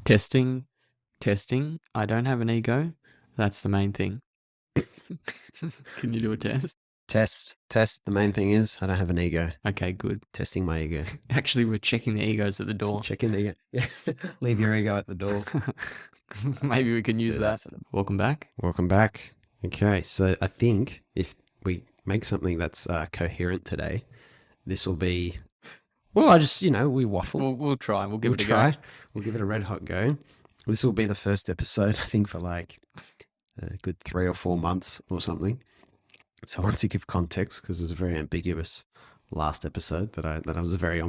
Testing, testing. I don't have an ego. That's the main thing. Can you do a test? Test. The main thing is I don't have an ego. Okay, good. Testing my ego. Actually, we're checking the egos at the door. Checking the ego. Yeah. Leave your ego at the door. Maybe we can use that. Welcome back. Welcome back. Okay, so I think if we make something that's coherent today, this will be. Well, we waffle. We'll try. We'll give it a try. go. We'll give it a red hot go. This will be the first episode, I think, for like a good 3 or 4 months or something. So once you give context, because it was a very ambiguous last episode that I was a very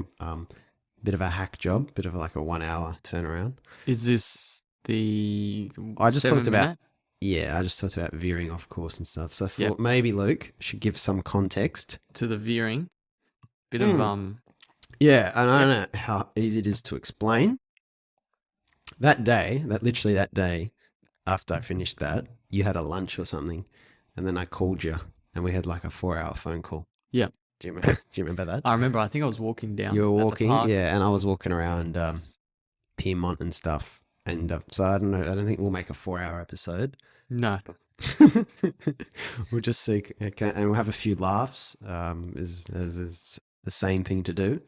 bit of a hack job, bit of like a 1 hour turnaround. Is this the? I just talked about. minute? Yeah, I just talked about veering off course and stuff. So I thought maybe Luke should give some context to the veering. Bit of Yeah, and I don't know how easy it is to explain. Literally that day, after I finished that, you had a lunch or something, and then I called you, and we had like a 4-hour phone call. Yeah. Do you remember that? I remember. I think I was walking down. You were walking, at the park. yeah, and I was walking around Piedmont and stuff, and so I don't know. I don't think we'll make a 4-hour episode. No. We'll just see, okay, and we'll have a few laughs. Is the same thing to do,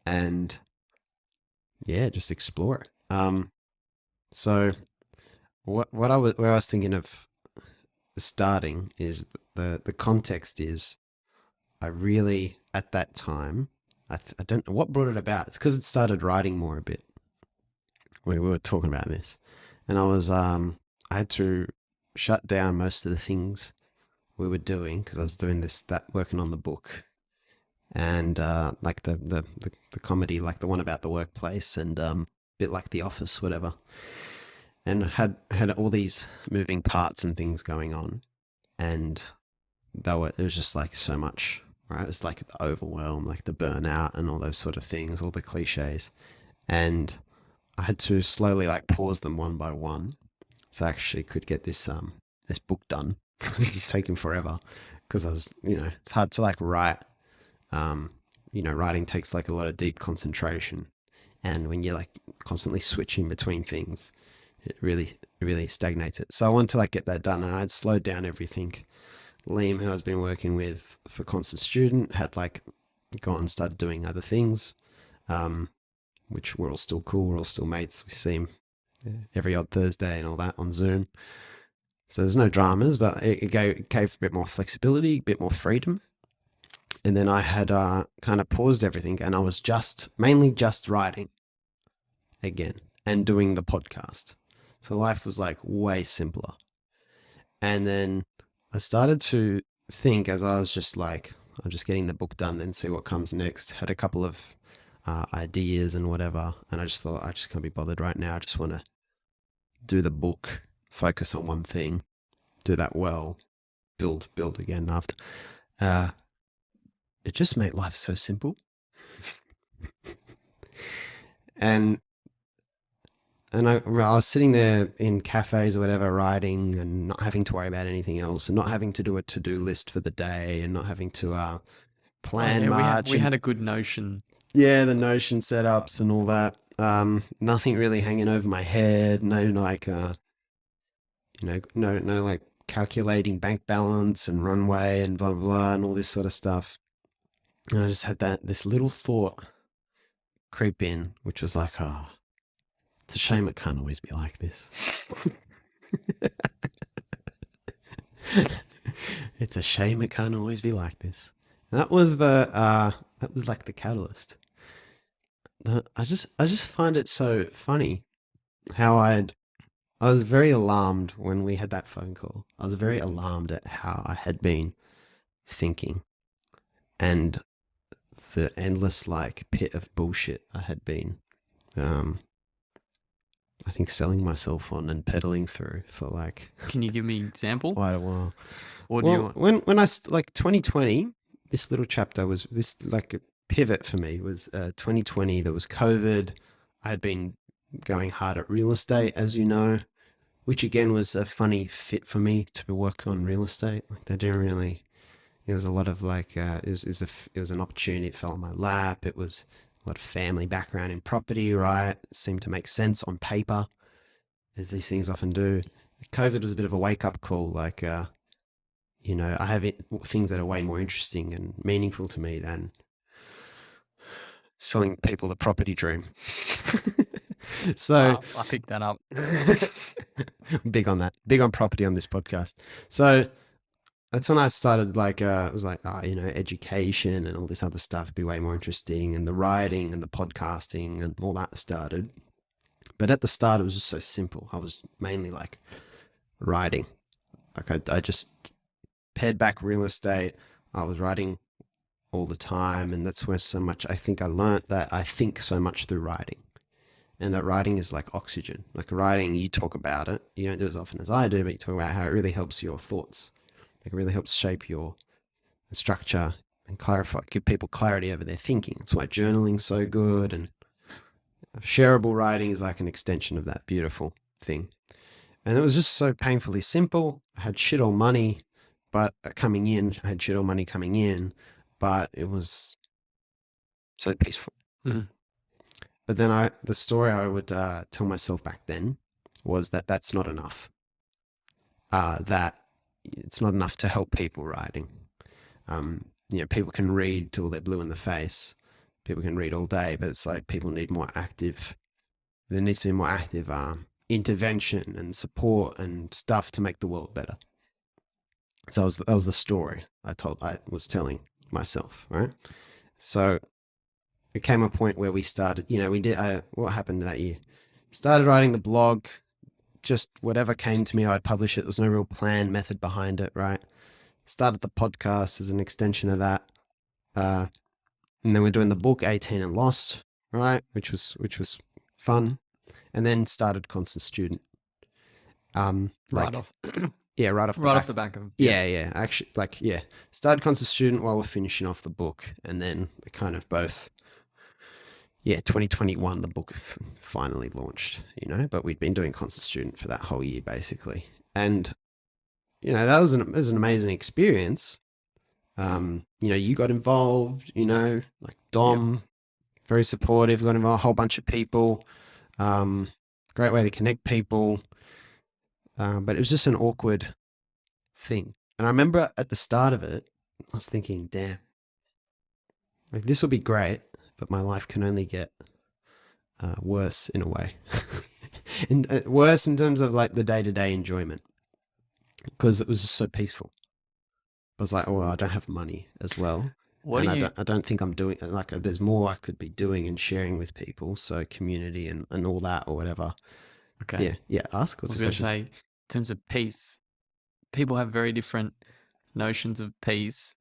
and yeah, just explore it. So where I was thinking of starting is the context is I really at that time I don't know what brought it about. It's because it started writing more a bit. We were talking about this, and I had to shut down most of the things we were doing because I was doing working on the book, and like the comedy, like the one about the workplace, and bit like The Office, whatever, and had all these moving parts and things going on, and it was just like so much, right? It was like the overwhelm, like the burnout and all those sort of things, all the cliches, and I had to slowly like pause them one by one, so I actually could get this book done. This is taking forever because I was, it's hard to like write. Writing takes like a lot of deep concentration, and when you're like constantly switching between things, it really stagnates it. So I wanted to like get that done, and I'd slowed down everything. Liam, who I've been working with for Constant Student, had like gone and started doing other things, which we're all still cool. We're all still mates. We see him every odd Thursday and all that on Zoom. So there's no dramas, but it gave a bit more flexibility, a bit more freedom. And then I had kind of paused everything, and I was mainly just writing again and doing the podcast. So life was like way simpler. And then I started to think, as I was just like, I'm just getting the book done, then see what comes next. Had a couple of ideas and whatever, and I just thought I just can't be bothered right now. I just want to do the book, focus on one thing, do that well, build again after. It just made life so simple. and I was sitting there in cafes or whatever, writing and not having to worry about anything else, and not having to do a to-do list for the day, and not having to plan much. We had a good Notion. Yeah, the Notion setups and all that. Nothing really hanging over my head. No, like, no, like calculating bank balance and runway and blah, blah, blah, and all this sort of stuff. And I just had this little thought creep in, which was like, oh, it's a shame it can't always be like this. It's a shame it can't always be like this. And that was like the catalyst. I just find it so funny how I was very alarmed when we had that phone call. I was very alarmed at how I had been thinking, and the endless like pit of bullshit I had been, I think, selling myself on and peddling through for like. Can you give me an example? Quite a while. Or do you want? When I like 2020, this little chapter was this like a pivot for me was 2020. There was COVID. I had been going hard at real estate, as you know, which again was a funny fit for me to work on real estate. Like they didn't really. It was a lot of like it was an opportunity. It fell on my lap. It was a lot of family background in property, right? Seemed to make sense on paper, as these things often do. COVID was a bit of a wake-up call, like, you know, I have things that are way more interesting and meaningful to me than selling people the property dream. So I picked that up. big on that, big on property on this podcast. So that's when I started, like, it was like, you know, education and all this other stuff would be way more interesting, and the writing and the podcasting and all that started. But at the start, it was just so simple. I was mainly like writing. Like I just pared back real estate. I was writing all the time, and that's where so much, I think I learned that I think so much through writing. And that writing is like oxygen. Like writing, you talk about it. You don't do it as often as I do, but you talk about how it really helps your thoughts. Like it really helps shape your structure and clarify, give people clarity over their thinking. That's why journaling's so good, and shareable writing is like an extension of that beautiful thing. And it was just so painfully simple. I had shit all money, but coming in, I had shit all money coming in, but it was so peaceful. Mhm. But then the story I would tell myself back then was that that's not enough. That it's not enough to help people writing. You know, people can read till they're blue in the face. People can read all day, but it's like people need more active. There needs to be more active intervention and support and stuff to make the world better. So that was the story I was telling myself, right? So it came a point where we started, you know, we did, what happened that year? Started writing the blog, just whatever came to me, I'd publish it. There was no real plan, method behind it, right? Started the podcast as an extension of that. And then we're doing the book 18 and Lost, right? Which was fun. And then started Constant Student. Right off. Yeah, right off the back of. Yeah. Actually, like, yeah. Started Constant Student while we're finishing off the book. And then they kind of both, 2021, the book finally launched, you know, but we'd been doing Constant Student for that whole year, basically. And, you know, that was an amazing experience. You know, you got involved, you know, like Dom, very supportive, got involved, a whole bunch of people. Great way to connect people. But it was just an awkward thing. And I remember at the start of it, I was thinking, damn, like this will be great, but my life can only get worse in a way. And worse in terms of like the day-to-day enjoyment, because it was just so peaceful. I was like, oh, I don't have money as well. I don't think I'm doing, like, there's more I could be doing and sharing with people. So community and all that or whatever. Okay. Yeah. Ask. I was going to say, in terms of peace, people have very different notions of peace.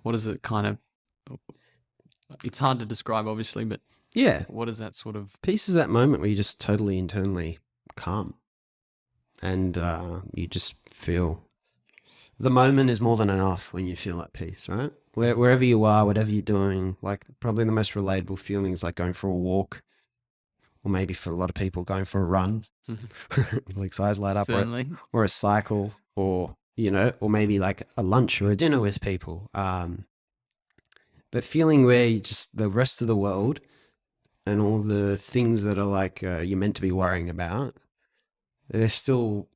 What is it kind of, it's hard to describe obviously, but yeah, what is that sort of? Peace is that moment where you're just totally internally calm, and you just feel the moment is more than enough when you feel at peace, right? Wherever you are, whatever you're doing, like probably the most relatable feeling is like going for a walk, or maybe for a lot of people going for a run, like eyes light up, or a cycle, or, you know, or maybe like a lunch or a dinner with people. That feeling where you just, the rest of the world and all the things that are like you're meant to be worrying about, they're still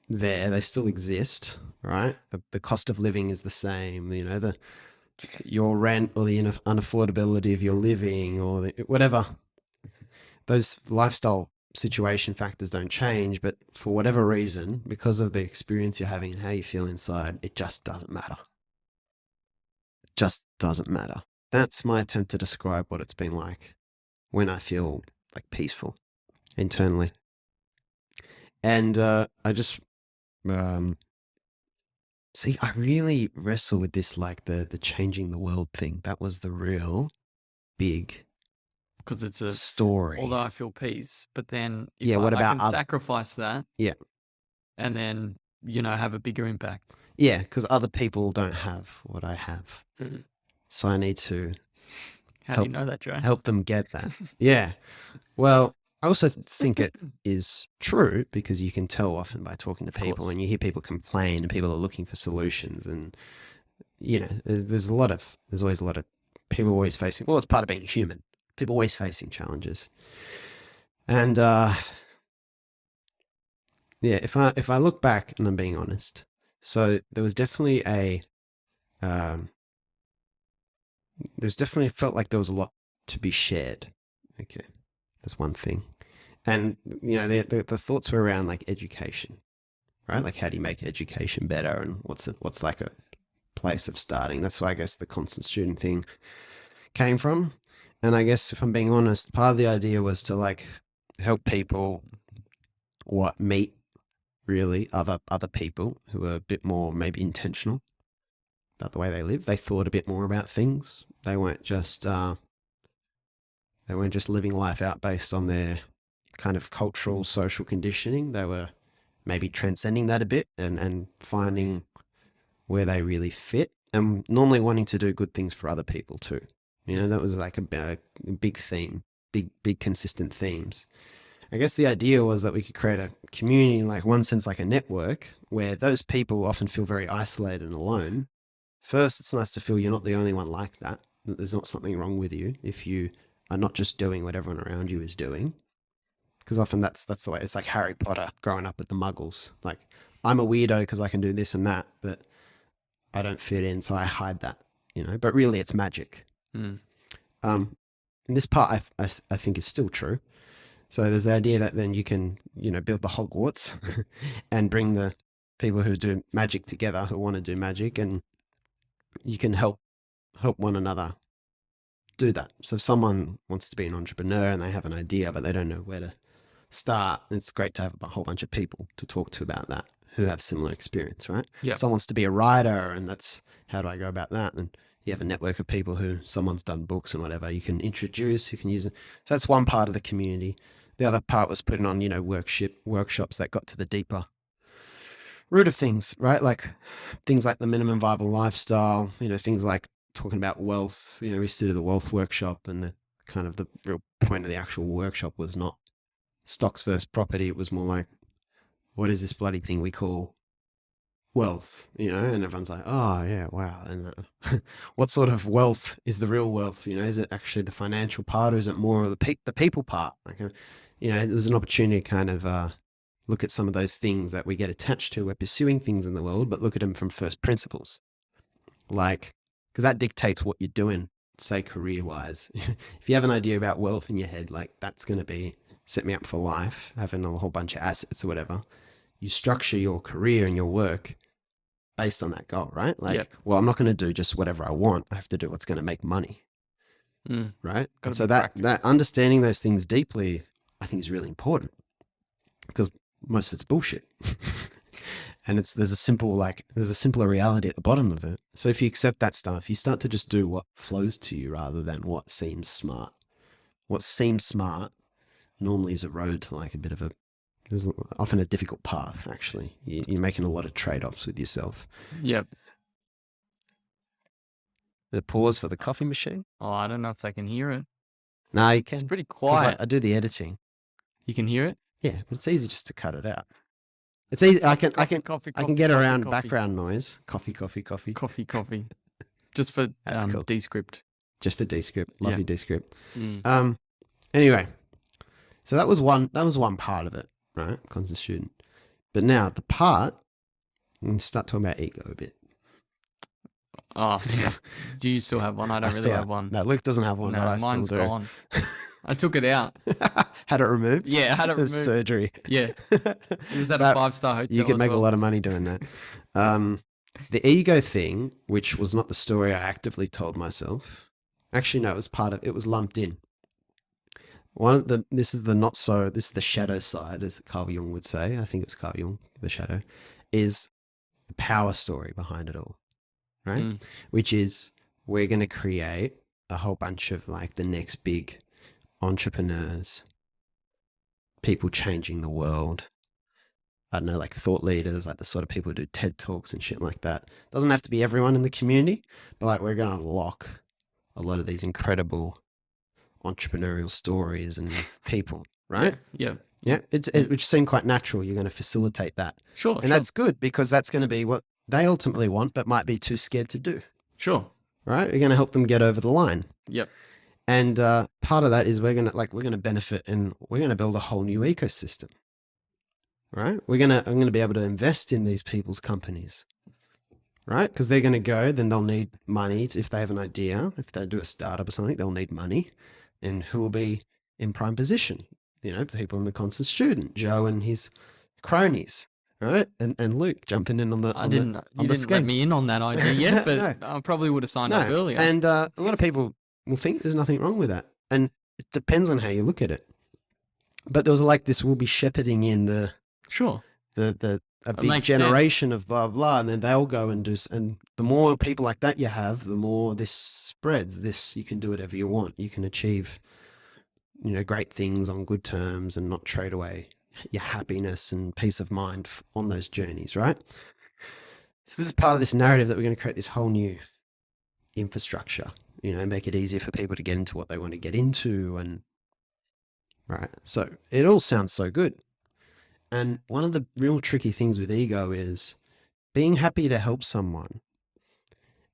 there. They still exist, right? The cost of living is the same. You know, your rent or the unaffordability of your living or whatever. Those lifestyle situation factors don't change, but for whatever reason, because of the experience you're having and how you feel inside, it just doesn't matter. It just doesn't matter. That's my attempt to describe what it's been like when I feel like peaceful internally. And I just see, I really wrestle with this, like the changing the world thing. That was the real big, because it's a story. Although I feel peace, but then if what I about can sacrifice that, and then, you know, have a bigger impact. Yeah, because other people don't have what I have, so I need to. How do you know that, Joe? Help them get that. Yeah. Well, I also think it is true because you can tell often by talking to people, and you hear people complain and people are looking for solutions, and, you know, there's always a lot of people always facing, well, it's part of being human, People always facing challenges. And yeah, if I look back and I'm being honest, so there was definitely there's definitely felt like there was a lot to be shared. Okay, that's one thing. And the thoughts were around like education, right? Like how do you make education better, and what's like a place of starting? That's why I guess the constant student thing came from. And I guess if I'm being honest, part of the idea was to like help people meet really other people who are a bit more maybe intentional about the way they live. They thought a bit more about things. They weren't just living life out based on their kind of cultural, social conditioning. They were maybe transcending that a bit and finding where they really fit, and normally wanting to do good things for other people too. That was like a big theme, big consistent themes. I guess the idea was that we could create a community, like one sense like a network, where those people often feel very isolated and alone. First, it's nice to feel you're not the only one like that there's not something wrong with you if you are not just doing what everyone around you is doing. Because often that's the way. It's like Harry Potter growing up with the muggles. Like, I'm a weirdo because I can do this and that, but I don't fit in, so I hide that, But really, it's magic. Mm. And this part I think is still true. So there's the idea that then you can, build the Hogwarts and bring the people who do magic together, who want to do magic, and you can help one another do that. So if someone wants to be an entrepreneur and they have an idea, but they don't know where to start, it's great to have a whole bunch of people to talk to about that who have similar experience, right? Yeah. Someone wants to be a writer, and that's, how do I go about that? And you have a network of people who someone's done books and whatever you can introduce, you can use it. So that's one part of the community. The other part was putting on, workshops that got to the deeper root of things, right? Like things like the minimum viable lifestyle, things like talking about wealth. We used to do the wealth workshop, and the kind of the real point of the actual workshop was not stocks versus property. It was more like, what is this bloody thing we call wealth, and everyone's like, oh yeah, wow. And what sort of wealth is the real wealth? Is it actually the financial part, or is it more of the people part? Like, it was an opportunity to kind of look at some of those things that we get attached to. We're pursuing things in the world, but look at them from first principles. Like, because that dictates what you're doing, say career-wise. If you have an idea about wealth in your head, like that's going to be set me up for life, having a whole bunch of assets or whatever. You structure your career and your work based on that goal, right? Like, well, I'm not going to do just whatever I want. I have to do what's going to make money, right? So that understanding those things deeply, I think, is really important, because most of it's bullshit. And there's a simpler reality at the bottom of it. So if you accept that stuff, you start to just do what flows to you rather than what seems smart. What seems smart normally is a road to like there's often a difficult path, actually. You're making a lot of trade-offs with yourself. Yep. The pause for the coffee machine? Oh, I don't know if they can hear it. No, you can. It's pretty quiet. I do the editing. You can hear it? Yeah, but it's easy just to cut it out. It's easy. I can get around coffee. Background noise. Coffee. Coffee. Just for cool. Descript. Just for Descript. Love your Descript. Mm. Anyway, so that was one part of it, right? Constant student. But now the part, we can start talking about ego a bit. Oh, do you still have one? I don't really have one. No, Luke doesn't have one, No, but I mine's still do. gone. I took it out. Had it removed? Yeah, I had it removed. Surgery. Yeah. It was at a 5-star hotel. You could make a lot of money doing that. The ego thing, which was not the story I actively told myself. Actually, no, it was lumped in. This is the shadow side, as Carl Jung would say. I think it was Carl Jung, the shadow, is the power story behind it all, right? Which is, we're going to create a whole bunch of like the next big entrepreneurs, people changing the world. I don't know, like thought leaders, like the sort of people who do TED Talks and shit like that. Doesn't have to be everyone in the community, but like we're going to unlock a lot of these incredible entrepreneurial stories and people, right? Yeah. Which seemed quite natural. You're going to facilitate that. Sure. And that's good, because that's going to be what they ultimately want, but might be too scared to do. Sure. Right? You're going to help them get over the line. Yep. And part of that is we're gonna benefit, and we're gonna build a whole new ecosystem, right? I'm gonna be able to invest in these people's companies, right? Because they're gonna go, then they'll need money if they have an idea. If they do a startup or something, they'll need money, and who will be in prime position? You know, the people in the constant student, Joe and his cronies, right? And Luke jumping in on the You didn't let me in on that idea yet, but No. I probably would have signed up earlier. And a lot of people will think there's nothing wrong with that, and it depends on how you look at it. But there was like this, we'll be shepherding in the Sure. a big generation of blah blah, and then they'll go and do. And the more people like that you have, the more this spreads. This, you can do whatever you want. You can achieve, you know, great things on good terms and not trade away your happiness and peace of mind on those journeys, right? So this is part of this narrative that we're going to create this whole new infrastructure, you know, make it easier for people to get into what they want to get into. And right, so it all sounds so good. And one of the real tricky things with ego is being happy to help someone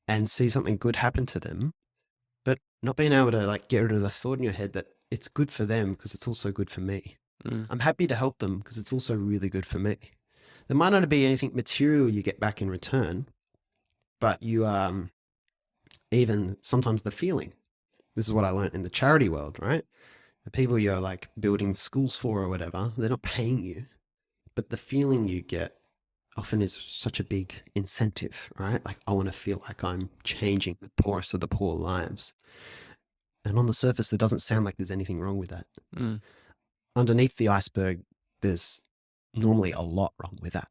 and see something good happen to them, but not being able to like get rid of the thought in your head that it's good for them because it's also good for me. I'm happy to help them because it's also really good for me. There might not be anything material you get back in return, but you even sometimes the feeling. This is what I learned in the charity world, right? The people you're like building schools for or whatever, they're not paying you, but the feeling you get often is such a big incentive, right? Like, I want to feel like I'm changing the poorest of the poor lives. And on the surface, there doesn't sound like there's anything wrong with that. Underneath the iceberg, there's normally a lot wrong with that.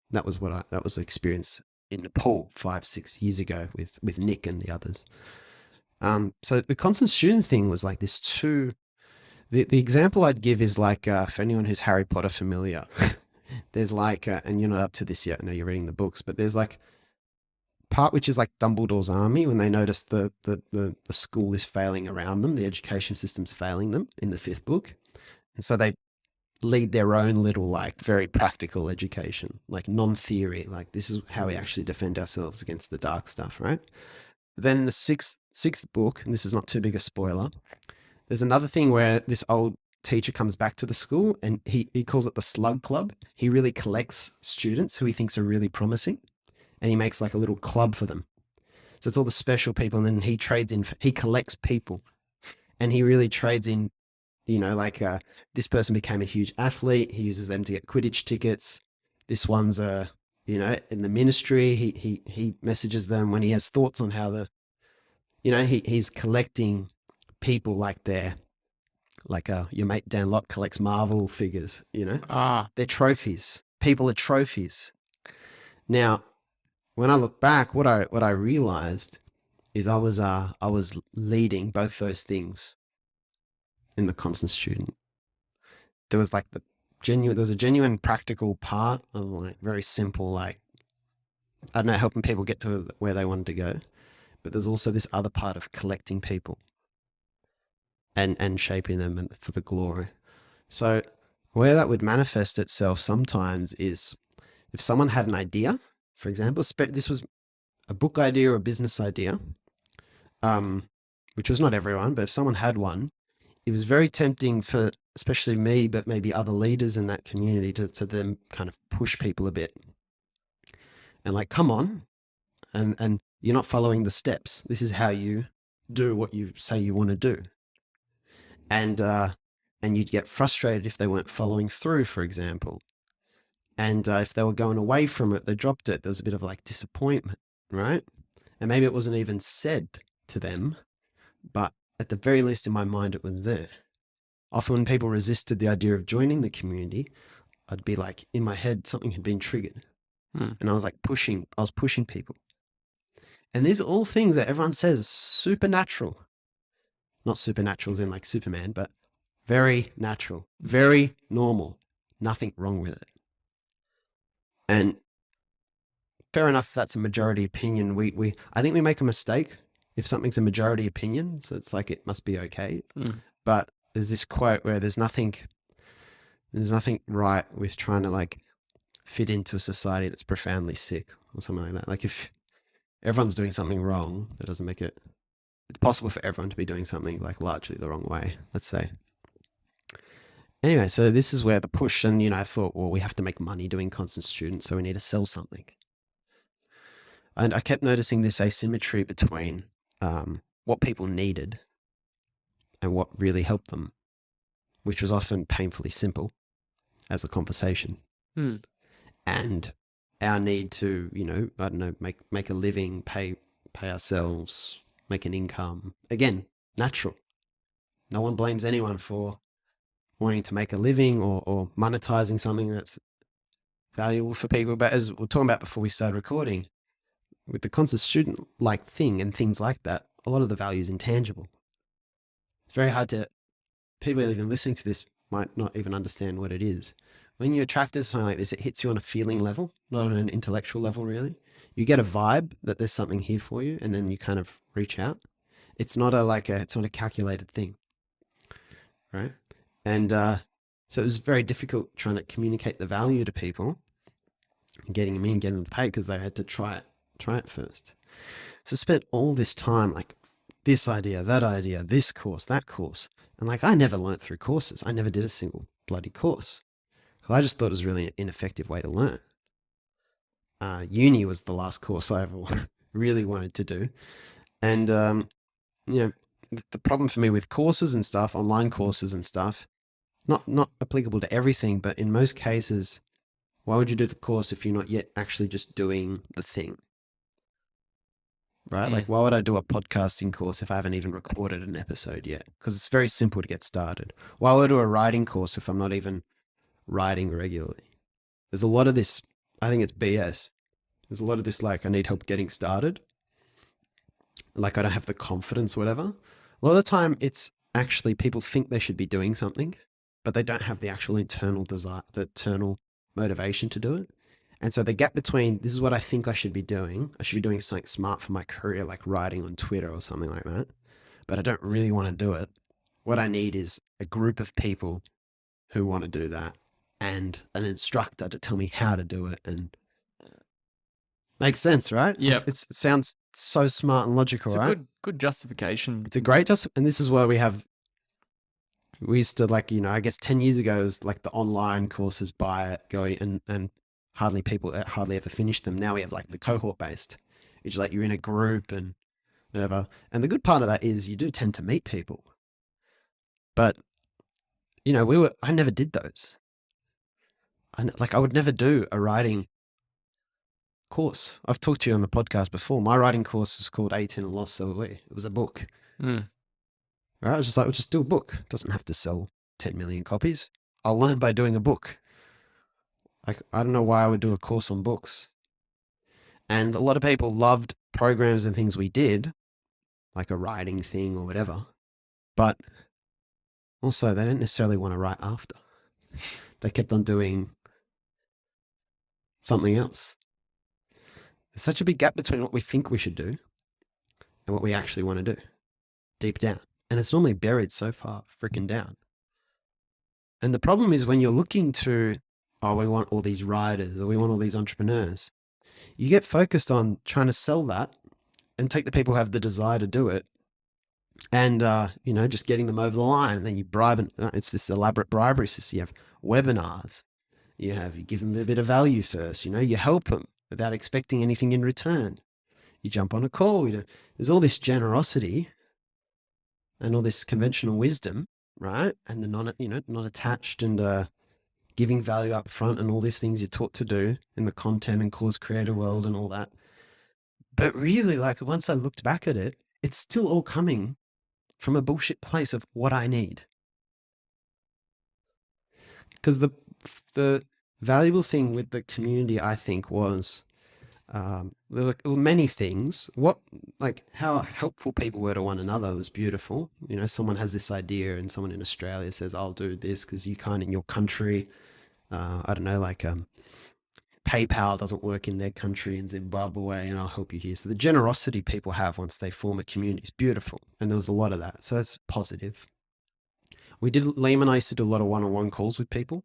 That was the experience in Nepal 5-6 years ago with Nick and the others. So the constant student thing was like this too. The example I'd give is like, for anyone who's Harry Potter familiar, there's like, and you're not up to this yet, I know you're reading the books, but there's like part which is like Dumbledore's army when they notice the school is failing around them, the education system's failing them in the 5th book. And so they lead their own little, like, very practical education, like non-theory, like this is how we actually defend ourselves against the dark stuff, right? Then in the sixth book, and this is not too big a spoiler, there's another thing where this old teacher comes back to the school and he calls it the Slug Club. He really collects students who he thinks are really promising, and he makes like a little club for them. So it's all the special people, and then he collects people, and he really trades in, you know, like this person became a huge athlete. He uses them to get Quidditch tickets. This one's you know, in the ministry. He messages them when he has thoughts on how he's collecting people like they're like your mate Dan Locke collects Marvel figures. You know, they're trophies. People are trophies. Now, when I look back, what I realized is I was leading both those things in the constant student. There was like there was a genuine practical part of like very simple, like, I don't know, helping people get to where they wanted to go. But there's also this other part of collecting people and shaping them for the glory. So where that would manifest itself sometimes is if someone had an idea, for example, this was a book idea or a business idea, which was not everyone, but if someone had one, it was very tempting for especially me, but maybe other leaders in that community to then kind of push people a bit and like, come on, and you're not following the steps. This is how you do what you say you want to do. And you'd get frustrated if they weren't following through, for example. And if they were going away from it, they dropped it. There was a bit of like disappointment, right? And maybe it wasn't even said to them, but at the very least in my mind, it was there. Often when people resisted the idea of joining the community, I'd be like, in my head, something had been triggered. And I was like pushing people. And these are all things that everyone says supernatural. Not supernatural as in like Superman, but very natural, very normal, nothing wrong with it. And fair enough, if that's a majority opinion. I think we make a mistake if something's a majority opinion. So it's like, it must be okay. But there's this quote where there's nothing right with trying to like fit into a society that's profoundly sick or something like that. Like if everyone's doing something wrong, that doesn't make it it's possible for everyone to be doing something like largely the wrong way, let's say. Anyway, so this is where the push, and I thought, well, we have to make money doing constant students, so we need to sell something. And I kept noticing this asymmetry between what people needed and what really helped them, which was often painfully simple as a conversation. And our need to, I don't know, make a living, pay ourselves, make an income. Again, natural. No one blames anyone for wanting to make a living or monetizing something that's valuable for people. But as we were talking about before we started recording, with the constant student-like thing and things like that, a lot of the value is intangible. It's very hard to, people even listening to this might not even understand what it is. When you're attracted to something like this, it hits you on a feeling level, not on an intellectual level, really. You get a vibe that there's something here for you, and then you kind of reach out. It's not it's not a calculated thing, right? And so it was very difficult trying to communicate the value to people and getting them in, getting them to pay, because they had to try it first. So I spent all this time like this idea, that idea, this course, that course. And like, I never learned through courses. I never did a single bloody course. So I just thought it was really an ineffective way to learn. Uni was the last course I ever really wanted to do. And, the problem for me with courses and stuff, online courses and stuff, not applicable to everything, but in most cases, why would you do the course if you're not yet actually just doing the thing? Right? Like, why would I do a podcasting course if I haven't even recorded an episode yet? Because it's very simple to get started. Why would I do a writing course if I'm not even writing regularly? There's a lot of this, I think it's BS. There's a lot of this, like, I need help getting started. Like, I don't have the confidence, whatever. A lot of the time, it's actually people think they should be doing something, but they don't have the actual internal desire, the internal motivation to do it. And so the gap between, this is what I think I should be doing something smart for my career, like writing on Twitter or something like that, but I don't really want to do it. What I need is a group of people who want to do that and an instructor to tell me how to do it. And makes sense, right? Yeah. It sounds so smart and logical, It's right? a good justification. It's a great and this is why we used to, like, I guess 10 years ago, it was like the online courses, buy it, go, and hardly ever finish them. Now we have like the cohort based, which is like you're in a group and whatever. And the good part of that is you do tend to meet people. But, I never did those. I would never do a writing course. I've talked to you on the podcast before. My writing course was called 18 and Lost Silhouette. It was a book. Right? I was just like, we'll just do a book. It doesn't have to sell 10 million copies. I'll learn by doing a book. Like, I don't know why I would do a course on books. And a lot of people loved programs and things we did, like a writing thing or whatever. But also, they didn't necessarily want to write after. They kept on doing something else. There's such a big gap between what we think we should do and what we actually want to do deep down. And it's normally buried so far freaking down. And the problem is when you're looking to, we want all these writers or we want all these entrepreneurs, you get focused on trying to sell that and take the people who have the desire to do it and, just getting them over the line. And then you bribe them. It's this elaborate bribery system. You have webinars. You give them a bit of value first. You help them without expecting anything in return. You jump on a call. There's all this generosity and all this conventional wisdom, right? And the not attached and giving value up front and all these things you're taught to do in the content and course creator world and all that. But really, like, once I looked back at it, it's still all coming from a bullshit place of what I need. Because the valuable thing with the community, I think, was there were many things. How helpful people were to one another was beautiful. Someone has this idea and someone in Australia says, I'll do this because you can't in your country. I don't know, like PayPal doesn't work in their country in Zimbabwe and I'll help you here. So the generosity people have once they form a community is beautiful. And there was a lot of that. So that's positive. Liam and I used to do a lot of one-on-one calls with people.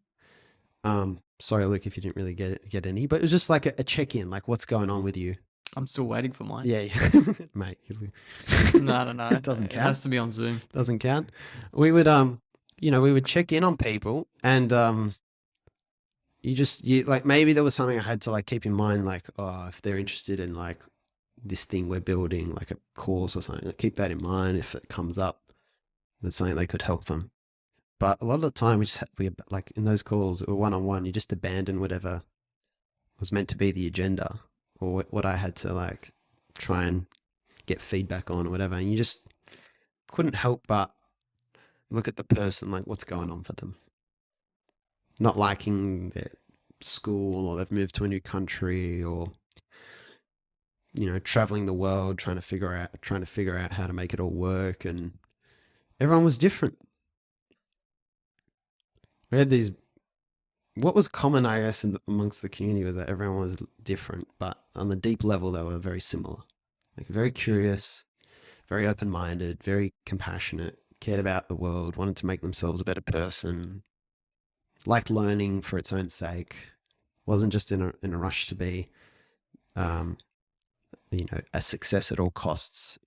Sorry, Luke, if you didn't really get any, but it was just like a check-in, like what's going on with you. I'm still waiting for mine. Yeah, mate. No. It doesn't It count. has to be on Zoom. Doesn't count. We would we would check in on people, and you like, maybe there was something I had to like keep in mind, like, oh, if they're interested in like this thing we're building, like a course or something, like, keep that in mind if it comes up. That's something that could help them. But a lot of the time, we like in those calls or one-on-one, you just abandon whatever was meant to be the agenda or what I had to like try and get feedback on or whatever, and you just couldn't help but look at the person, like what's going on for them. Not liking their school, or they've moved to a new country, or traveling the world, trying to figure out how to make it all work, and everyone was different. We had these. What was common, I guess, amongst the community was that everyone was different, but on the deep level, they were very similar. Like very curious, very open-minded, very compassionate, cared about the world, wanted to make themselves a better person, liked learning for its own sake, wasn't just in a rush to be, a success at all costs,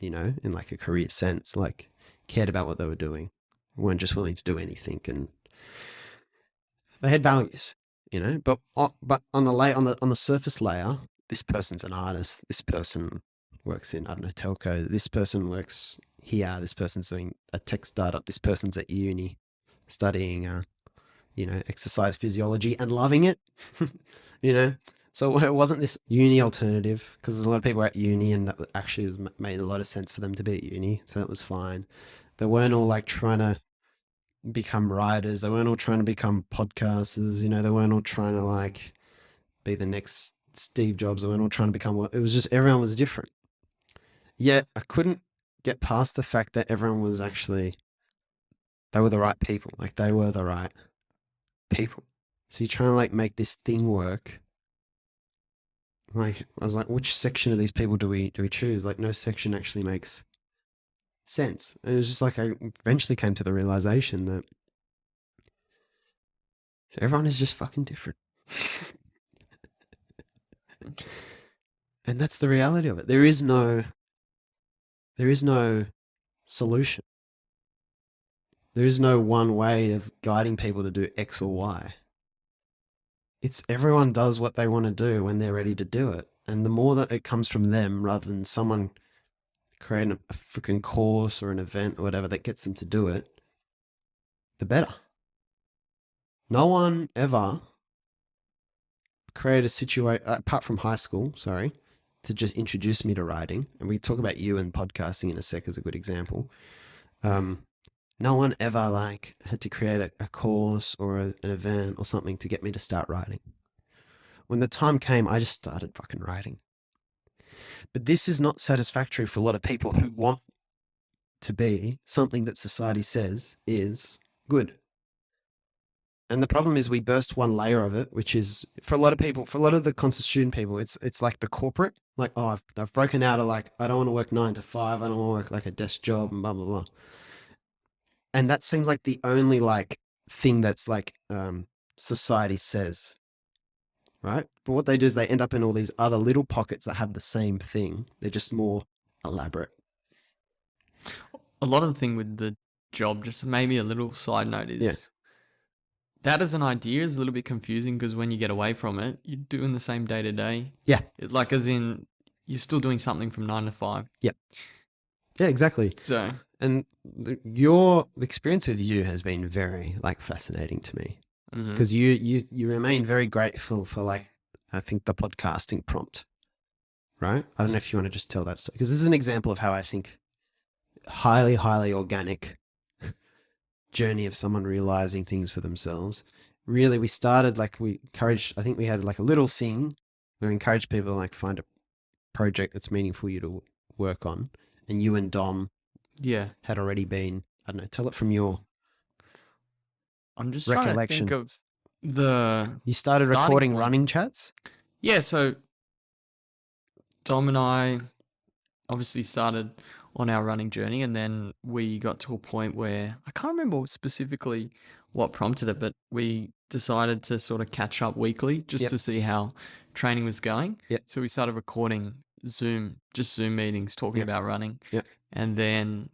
in like a career sense, like cared about what they were doing, weren't just willing to do anything, and they had values, but on the surface layer, this person's an artist, this person works in, I don't know, telco, this person works here, this person's doing a tech startup, this person's at uni studying, exercise physiology and loving it, So it wasn't this uni alternative, because there's a lot of people at uni and that actually made a lot of sense for them to be at uni. So that was fine. They weren't all like trying to become writers. They weren't all trying to become podcasters. They weren't all trying to like be the next Steve Jobs. They weren't all trying to become, it was just everyone was different. Yet I couldn't get past the fact that everyone was actually, they were the right people. Like they were the right people. So you're trying to like make this thing work. Like I was like, which section of these people do we choose? Like no section actually makes sense. And it was just like I eventually came to the realization that everyone is just fucking different. And that's the reality of it. There is no solution. There is no one way of guiding people to do X or Y. It's everyone does what they want to do when they're ready to do it. And the more that it comes from them rather than someone creating a freaking course or an event or whatever that gets them to do it, the better. No one ever created a situation, apart from high school, to just introduce me to writing. And we talk about you and podcasting in a sec as a good example. No one ever like had to create a course or an event or something to get me to start writing. When the time came, I just started fucking writing. But this is not satisfactory for a lot of people who want to be something that society says is good. And the problem is we burst one layer of it, which is for a lot of people, for a lot of the conscious student people, it's like the corporate, like, oh, I've broken out of like, I don't want to work 9 to 5. I don't want to work like a desk job and blah, blah, blah. And that seems like the only like thing that's like society says, right? But what they do is they end up in all these other little pockets that have the same thing. They're just more elaborate. A lot of the thing with the job, just maybe a little side note is that as an idea is a little bit confusing, because when you get away from it, you're doing the same day to day. Yeah. Like as in you're still doing something from 9 to 5. Yep. Yeah, exactly. So, and your experience with you has been very like fascinating to me, because you remain very grateful for like, I think the podcasting prompt, right? I don't know if you want to just tell that story, because this is an example of how I think highly, highly organic journey of someone realizing things for themselves. Really, we started like we had like a little thing where we encouraged people to like find a project that's meaningful you to work on. And you and Dom had already been, I don't know, tell it from your I'm just recollection. trying to think of you started recording running chats? Yeah, so Dom and I obviously started, on our running journey. And then we got to a point where I can't remember specifically what prompted it, but we decided to sort of catch up weekly just to see how training was going. So we started recording Zoom meetings talking about running. And then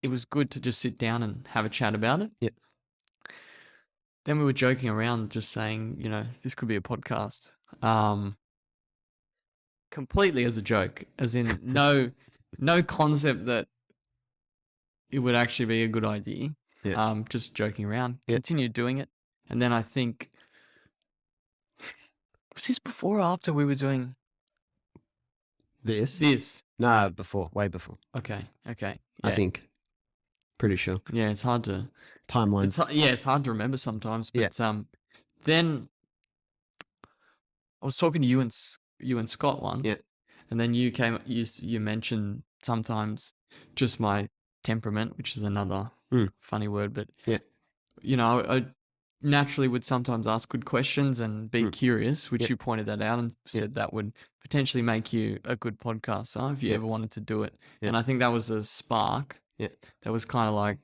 it was good to just sit down and have a chat about it. Then we were joking around, just saying, you know, this could be a podcast. Completely as a joke, as in no concept that it would actually be a good idea. Just joking around. Continued doing it. And then I think, was this before or after we were doing this? No, before, way before. Okay. I think. Pretty sure. Yeah, it's hard to... Timelines. It's hard to remember sometimes. But then I was talking to you and Scott once. And then you mentioned sometimes just my temperament, which is another funny word, but you know, I naturally would sometimes ask good questions and be curious, which you pointed that out and said that would potentially make you a good podcaster if you ever wanted to do it. And I think that was a spark. That was kind of like,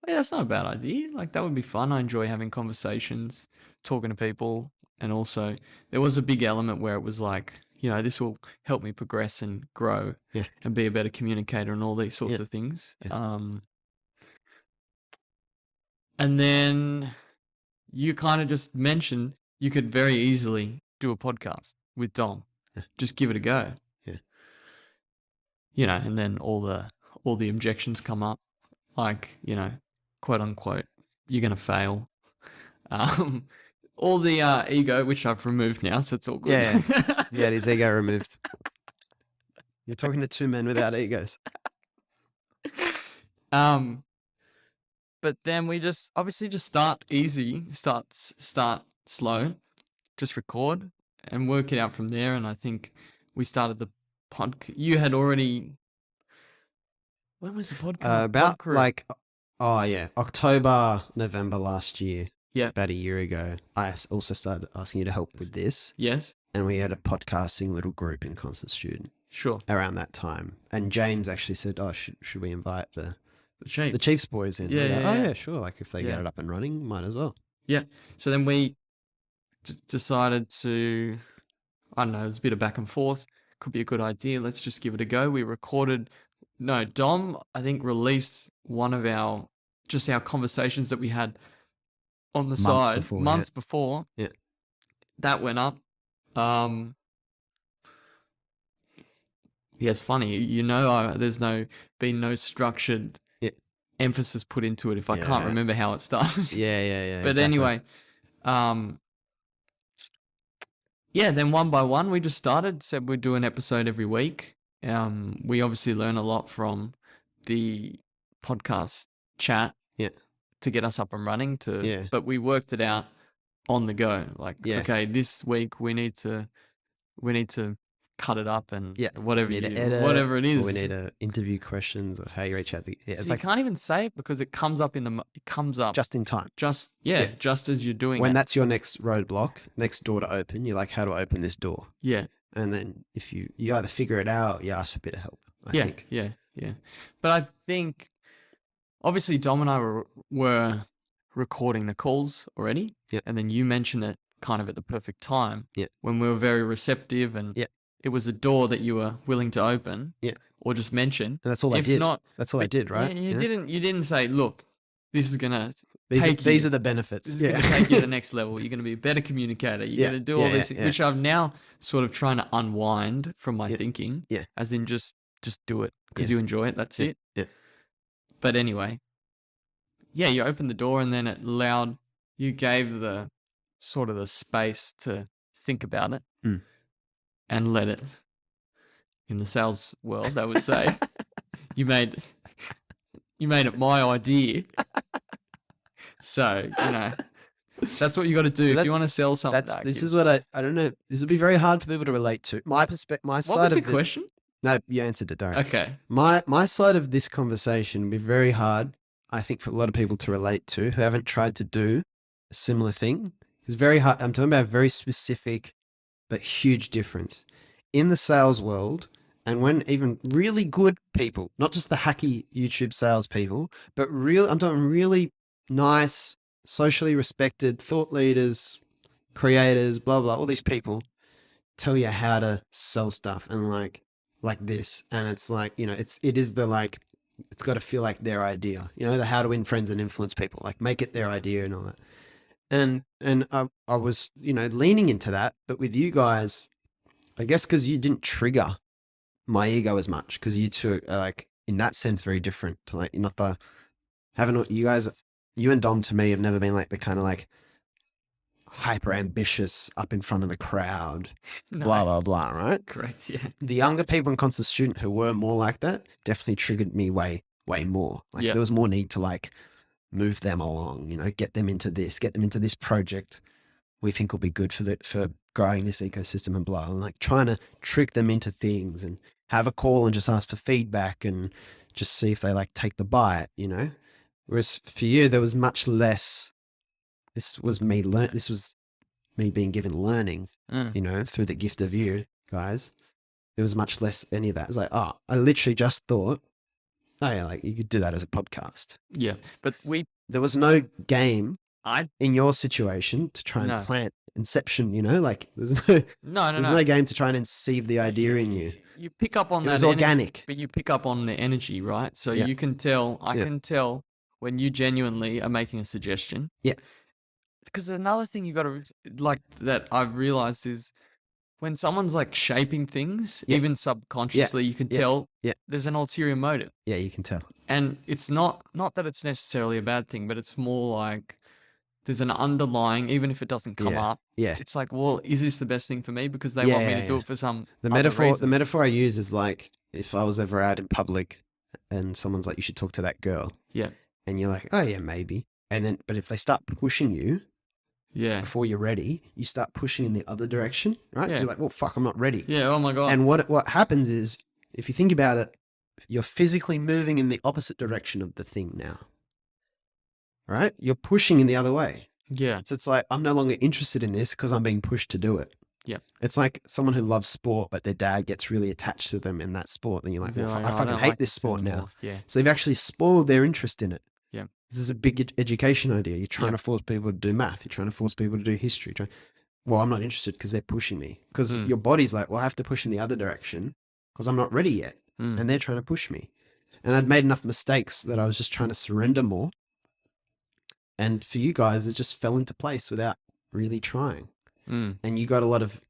yeah, that's not a bad idea. Like, that would be fun. I enjoy having conversations, talking to people. And also there was a big element where it was like, you know, this will help me progress and grow and be a better communicator and all these sorts of things. And then you kind of just mentioned you could very easily do a podcast with Dom. Just give it a go. You know, and then all the objections come up, like, you know, quote unquote, you're going to fail. All the ego, which I've removed now, so it's all good. Yeah, it is ego removed. You're talking to two men without egos. But then we just obviously start easy, start slow, just record and work it out from there. And I think we started the podcast. You had already... When was the podcast? About like, October, November last year. About a year ago. I also started asking you to help with this. Yes. And we had a podcasting little group in Constant Student. Sure. Around that time. And James actually said, oh, should we invite the Chiefs boys in? Yeah. Sure. Like, if they get it up and running, might as well. Yeah. So then we decided to, I don't know, it was a bit of back and forth. Could be a good idea. Let's just give it a go. We recorded, Dom, I think, released one of our conversations that we had on the side months before. That went up. It's funny, you know, there's been no structured emphasis put into it if I can't remember how it started. But exactly. Anyway, then one by one we just said we'd do an episode every week. We obviously learn a lot from the podcast chat to get us up and running but we worked it out on the go. Like, okay, this week we need to cut it up and whatever it is. Or we need to interview questions or how you reach out. So you can't even say it because it comes up just in time. Just as you're doing when that's your next roadblock, next door to open, you're like, how do I open this door? And then if you either figure it out, you ask for a bit of help. I think. But I think obviously Dom and I were recording the calls already. And then you mentioned it kind of at the perfect time. When we were very receptive and it was a door that you were willing to open. Or just mention. And that's all I did. That's all I did, right? You didn't say, look, this is gonna these are the benefits. This is gonna take you to the next level. You're gonna be a better communicator. You're gonna do all this, which I'm now sort of trying to unwind from my thinking. As in just do it because you enjoy it. That's it. But anyway, you opened the door and then it allowed, you gave the sort of the space to think about it and let it, in the sales world, I would say, you made it my idea. So, you know, that's what you got to do if you want to sell something. This is what I don't know. This would be very hard for people to relate to. My side of the question? No, you answered it, Darren. Okay. My side of this conversation would be very hard, I think, for a lot of people to relate to who haven't tried to do a similar thing. It's very hard. I'm talking about a very specific but huge difference. In the sales world And when even really good people, not just the hacky YouTube salespeople, but I'm talking really nice, socially respected thought leaders, creators, blah, blah, all these people tell you how to sell stuff and like this. And it's like, you know, it is the like, it's got to feel like their idea, you know, the how to win friends and influence people, like make it their idea and all that. And I was, you know, leaning into that, but with you guys, I guess because you didn't trigger my ego as much, because you two are like, in that sense, very different to like, you're not the, you guys, you and Dom to me have never been like the kind of like hyper ambitious up in front of the crowd, No. blah, blah, blah, right? Correct, yeah. The younger people in Constant Student who were more like that definitely triggered me way more. Like there was more need to like move them along, you know, get them into this project we think will be good for growing this ecosystem and blah, and like trying to trick them into things and have a call and just ask for feedback and just see if they like take the bite, you know? Whereas for you, there was much less, this was me being given learning, you know, through the gift of you guys. There was much less any of that. It's like, oh, I literally just thought, oh yeah, like you could do that as a podcast. Yeah, but there was no game in your situation to try and plant inception, you know, like there's no game to try and conceive the idea in you. You pick up on that. It was organic. But you pick up on the energy, right? So you can tell, I can tell when you genuinely are making a suggestion. Yeah. Because another thing you got to, like, that I've realized is when someone's like shaping things, even subconsciously, you can tell there's an ulterior motive. Yeah, you can tell. And it's not that it's necessarily a bad thing, but it's more like there's an underlying, even if it doesn't come up. Yeah. It's like, well, is this the best thing for me? Because they want me to do it for some the metaphor I use is like, if I was ever out in public and someone's like, you should talk to that girl. Yeah. And you're like, oh yeah, maybe. And then, but if they start pushing you, before you're ready, you start pushing in the other direction, right? You're like, well, fuck, I'm not ready. Yeah. Oh my God. And what happens is, if you think about it, you're physically moving in the opposite direction of the thing now, right? You're pushing in the other way. Yeah. So it's like, I'm no longer interested in this because I'm being pushed to do it. Yeah. It's like someone who loves sport, but their dad gets really attached to them in that sport. Then you're like, well, I fucking hate this sport now. Yeah. So you've actually spoiled their interest in it. Yeah. This is a big education idea. You're trying to force people to do math. You're trying to force people to do history. Well, I'm not interested because they're pushing me. Because your body's like, well, I have to push in the other direction because I'm not ready yet. And they're trying to push me. And I'd made enough mistakes that I was just trying to surrender more. And for you guys, it just fell into place without really trying. And you got a lot of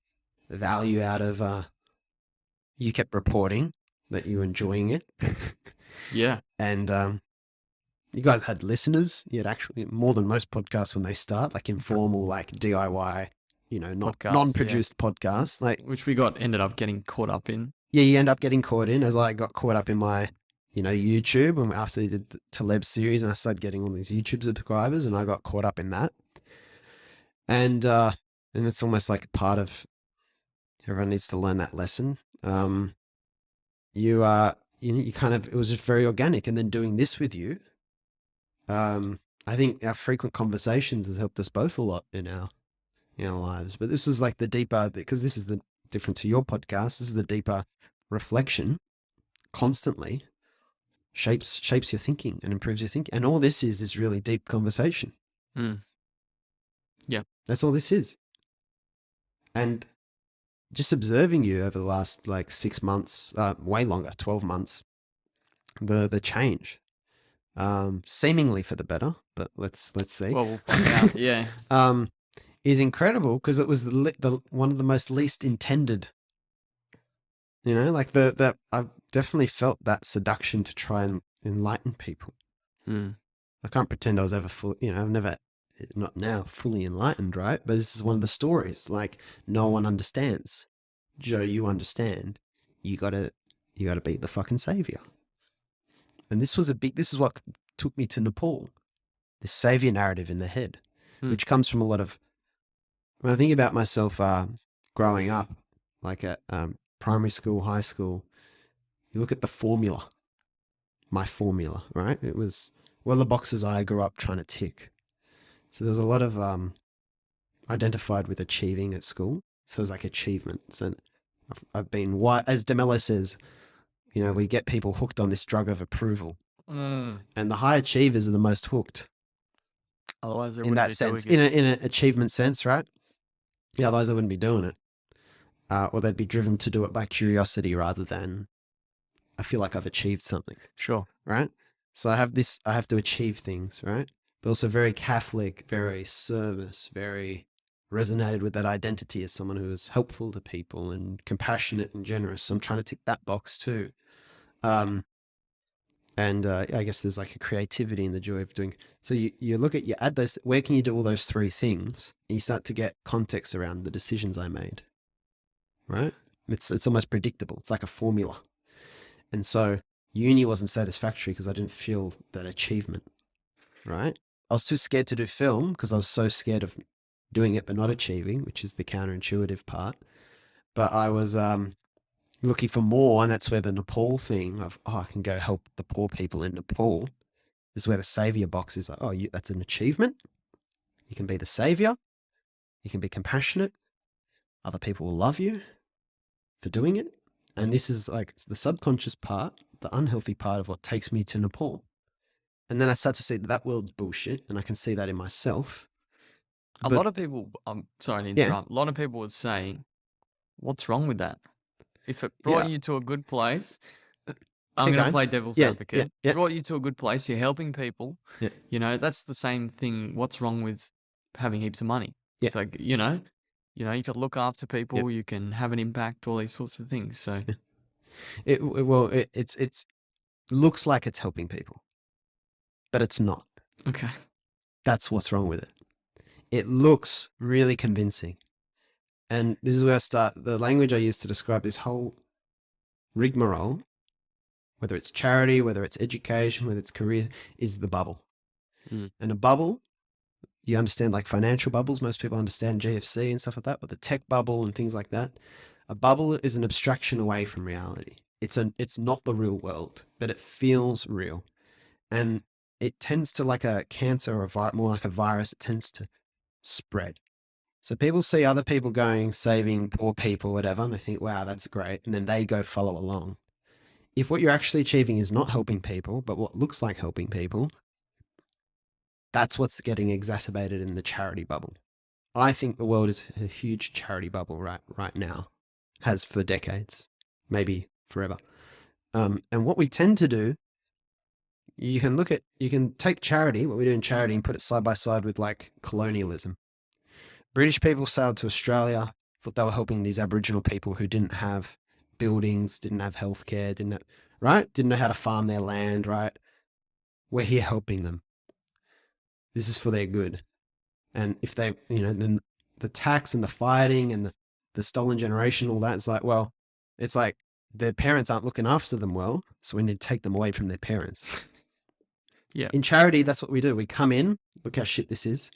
value out of, you kept reporting that you were enjoying it. Yeah. And you guys had listeners. You had actually more than most podcasts when they start, like informal, like DIY, you know, non-produced podcasts. Like, which we ended up getting caught up in. Yeah, you end up getting caught in, as I got caught up in my, you know, YouTube. And after they did the Taleb series and I started getting all these YouTube subscribers and I got caught up in that. And it's almost like a part of, everyone needs to learn that lesson. You kind of, it was just very organic. And then doing this with you, I think our frequent conversations has helped us both a lot in our lives. But this is like the deeper, because this is the different to your podcast. This is the deeper reflection constantly shapes your thinking and improves your thinking. And all this is really deep conversation. Yeah. That's all this is. And just observing you over the last like 6 months, way longer, 12 months, the change, seemingly for the better, but let's see. Well, we'll find out. Yeah. Is incredible because it was the one of the most least intended, you know, like I've definitely felt that seduction to try and enlighten people. I can't pretend I was ever full, you know, I've never, not now fully enlightened, right? But this is one of the stories, like no one understands. Joe, you understand. You gotta be the fucking savior. And this is what took me to Nepal, this savior narrative in the head, which comes from a lot of, when I think about myself growing up, like at primary school, high school, you look at the formula, my formula, right? It was, well, the boxes I grew up trying to tick. So there was a lot of identified with achieving at school. So it was like achievements. And I've been, why, as DeMello says, you know, we get people hooked on this drug of approval. And the high achievers are the most hooked. Otherwise, they In wouldn't that be sense, doing it. in an achievement sense, right? Yeah, otherwise they wouldn't be doing it. Or they'd be driven to do it by curiosity rather than, I feel like I've achieved something, Sure. right? So I have to achieve things, right? But also very Catholic, very service, very resonated with that identity as someone who is helpful to people and compassionate and generous. So I'm trying to tick that box too. And I guess there's like a creativity in the joy of doing. So you look at, you add those, where can you do all those three things? And you start to get context around the decisions I made, right? It's almost predictable. It's like a formula. And so uni wasn't satisfactory because I didn't feel that achievement, right? I was too scared to do film because I was so scared of doing it but not achieving, which is the counterintuitive part. But I was looking for more, and that's where the Nepal thing of, I can go help the poor people in Nepal, is where the Saviour box is like, that's an achievement. You can be the Saviour. You can be compassionate. Other people will love you for doing it. And this is like the subconscious part, the unhealthy part of what takes me to Nepal. And then I start to see that world's bullshit, and I can see that in myself. A lot of people, I'm sorry to interrupt, a lot of people would say, what's wrong with that? If it brought you to a good place, I'm going to play devil's advocate. Brought you to a good place, you're helping people. You know, that's the same thing. What's wrong with having heaps of money? It's like, you can look after people, you can have an impact, all these sorts of things. So it looks like it's helping people, but it's not. Okay. That's what's wrong with it. It looks really convincing. And this is where I start. The language I use to describe this whole rigmarole, whether it's charity, whether it's education, whether it's career, is the bubble. And a bubble, you understand, like financial bubbles, most people understand GFC and stuff like that, but the tech bubble and things like that. A bubble is an abstraction away from reality. It's not the real world, but it feels real. And it tends to, like a cancer or more like a virus, it tends to spread. So people see other people going, saving poor people, whatever, and they think, wow, that's great. And then they go follow along. If what you're actually achieving is not helping people, but what looks like helping people, that's what's getting exacerbated in the charity bubble. I think the world is a huge charity bubble right now, has for decades, maybe forever. And what we tend to do, you can take charity, what we do in charity, and put it side by side with like colonialism. British people sailed to Australia, thought they were helping these Aboriginal people who didn't have buildings, didn't have healthcare, didn't know how to farm their land, right? We're here helping them. This is for their good. And if they, then the tax and the fighting and the stolen generation, all that, it's like their parents aren't looking after them well, so we need to take them away from their parents. In charity, that's what we do. We come in, look how shit this is,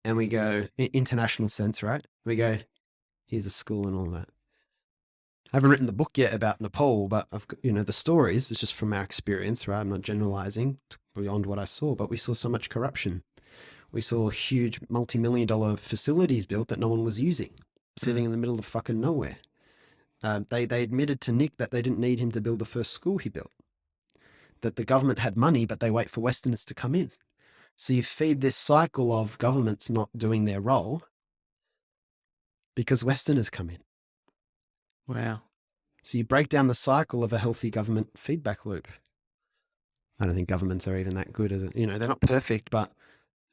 and we go, international sense, right? We go, here's a school and all that. I haven't written the book yet about Nepal, but I've got, the stories, it's just from our experience, right? I'm not generalizing beyond what I saw, but we saw so much corruption. We saw huge multi-million-dollar facilities built that no one was using, sitting in the middle of fucking nowhere. They admitted to Nick that they didn't need him to build the first school he built, that the government had money, but they wait for Westerners to come in. So you feed this cycle of governments not doing their role because Westerners come in. Wow. So you break down the cycle of a healthy government feedback loop. I don't think governments are even that good as they're not perfect, but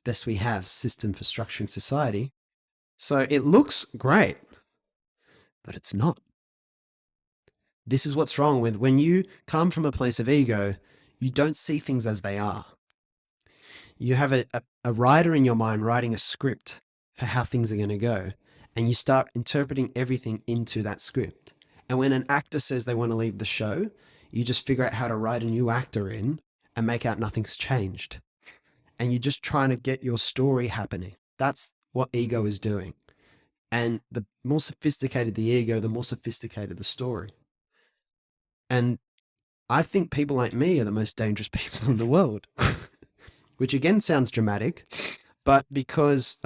best we have system for structuring society. So it looks great, but it's not. This is what's wrong with when you come from a place of ego, you don't see things as they are. You have a writer in your mind writing a script for how things are going to go, and you start interpreting everything into that script. And when an actor says they want to leave the show, you just figure out how to write a new actor in and make out nothing's changed. And you're just trying to get your story happening. That's what ego is doing. And the more sophisticated the ego, the more sophisticated the story. And I think people like me are the most dangerous people in the world, which again sounds dramatic, but because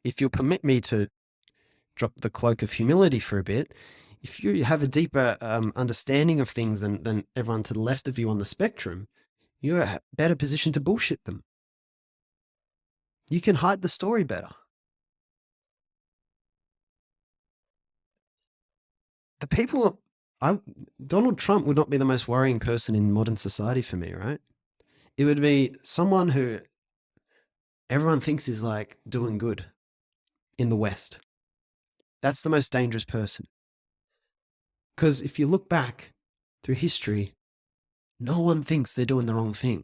if you'll permit me to drop the cloak of humility for a bit, if you have a deeper understanding of things than everyone to the left of you on the spectrum, you're a better position to bullshit them. You can hide the story better. The people, Donald Trump would not be the most worrying person in modern society for me, right? It would be someone who everyone thinks is like doing good in the West. That's the most dangerous person. Because if you look back through history, no one thinks they're doing the wrong thing.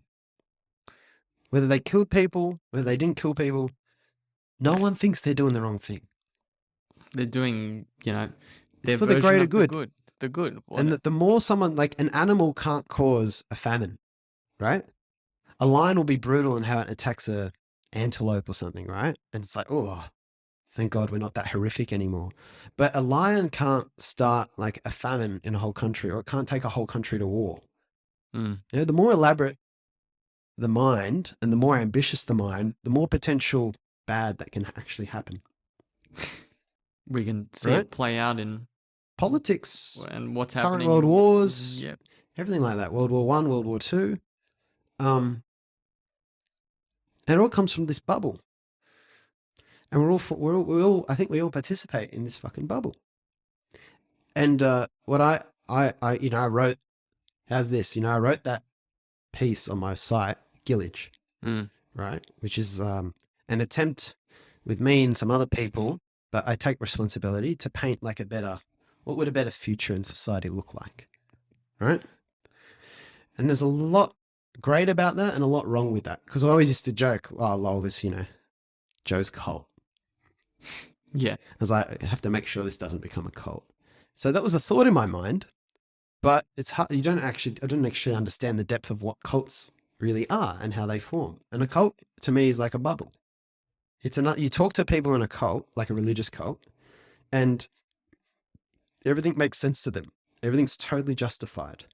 Whether they killed people, whether they didn't kill people, no one thinks they're doing the wrong thing. They're doing, their It's for the version greater of good. The good. And the more someone, like an animal can't cause a famine, right? A lion will be brutal in how it attacks a antelope or something, right? And it's like, oh, thank God we're not that horrific anymore. But a lion can't start like a famine in a whole country, or it can't take a whole country to war. The more elaborate the mind and the more ambitious the mind, the more potential bad that can actually happen. We can see it play out in politics and what's current happening. world wars, Yep. everything like that. World War I, World War II. And it all comes from this bubble. And we all, I think we all participate in this fucking bubble. And what I wrote, how's this? I wrote that piece on my site, Gillage, right? Which is an attempt with me and some other people, but I take responsibility to paint like what would a better future in society look like, right? And there's a lot great about that and a lot wrong with that. Because I always used to joke, oh, lol, this, Joe's cult. Yeah. I was like, I have to make sure this doesn't become a cult. So that was a thought in my mind, but it's hard. I don't actually understand the depth of what cults really are and how they form. And a cult to me is like a bubble. You talk to people in a cult, like a religious cult, and everything makes sense to them. Everything's totally justified.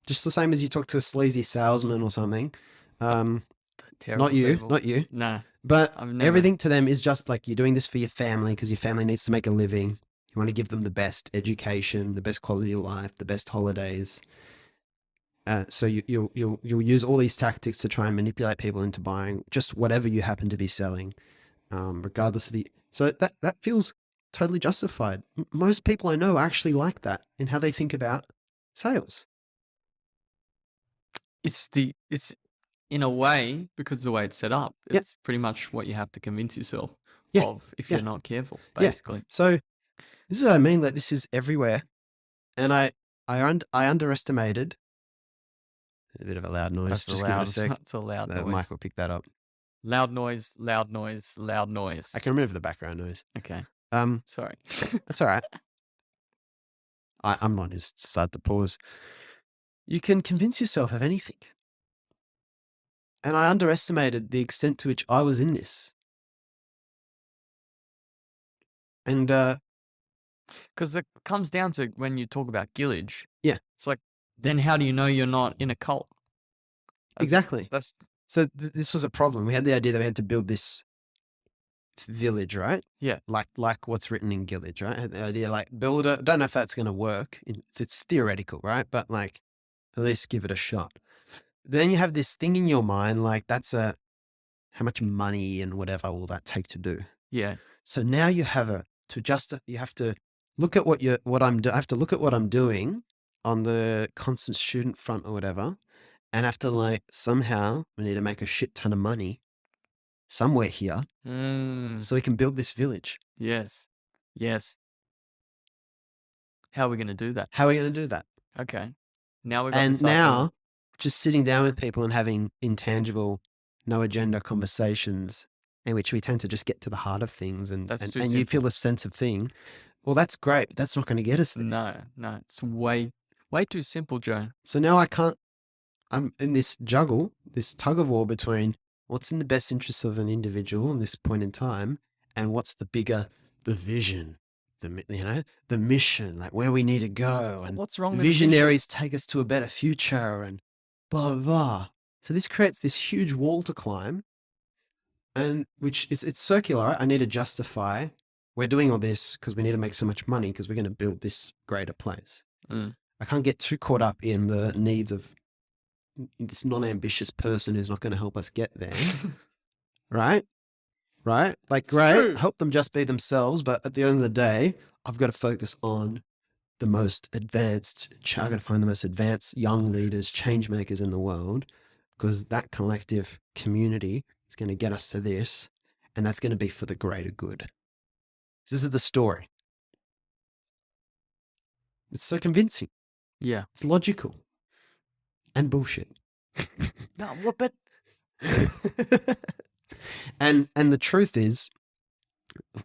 Just the same as you talk to a sleazy salesman or something. Not you. Nah. But everything to them is just like, you're doing this for your family because your family needs to make a living. You want to give them the best education, the best quality of life, the best holidays. So you'll use all these tactics to try and manipulate people into buying just whatever you happen to be selling, regardless of so that feels totally justified. Most people I know are actually like that in how they think about sales. It's in a way, because the way it's set up, it's pretty much what you have to convince yourself of if you're not careful, basically. Yeah. So this is what I mean. Like, this is everywhere. And I underestimated a bit of a loud noise. That's just loud. give it a sec. That's a loud noise. Mike will pick that up. Loud noise, loud noise, loud noise. I can remove the background noise. Okay. Sorry. That's all right. I'm not just start to pause. You can convince yourself of anything. And I underestimated the extent to which I was in this. And because it comes down to when you talk about Gillage. Yeah. It's like, then how do you know you're not in a cult? Exactly. So this was a problem. We had the idea that we had to build this village, right? Yeah. Like what's written in Gillage, right? I had the idea, like, build it. Don't know if that's going to work. It's theoretical, right? But like, at least give it a shot. Then you have this thing in your mind, like, that's how much money and whatever will that take to do? Yeah. So now you have you have to look at I have to look at what I'm doing on the constant student front or whatever, and have to, like, somehow we need to make a shit ton of money somewhere here so we can build this village. Yes. How are we going to do that? Okay. Now we've got now just sitting down with people and having intangible, no agenda conversations in which we tend to just get to the heart of things and you feel a sense of thing. Well, that's great, but that's not going to get us there. No, it's way too simple, Joe. So now I'm in this this tug of war between what's in the best interest of an individual in this point in time and what's the vision, the mission, like where we need to go, and what's wrong with visionaries take us to a better future and blah, blah, blah. So this creates this huge wall to climb, and it's circular. Right? I need to justify we're doing all this because we need to make so much money because we're going to build this greater place. Mm. I can't get too caught up in the needs of this non-ambitious person who's not going to help us get there. Right? Right? Like, It's great, true. help them just be themselves. But at the end of the day, I've got to focus on the most advanced, I've got to find the most advanced young leaders, change makers in the world, because that collective community is going to get us to this, and that's going to be for the greater good. This is the story. It's so convincing. Yeah. It's logical and bullshit. No, what? But and the truth is,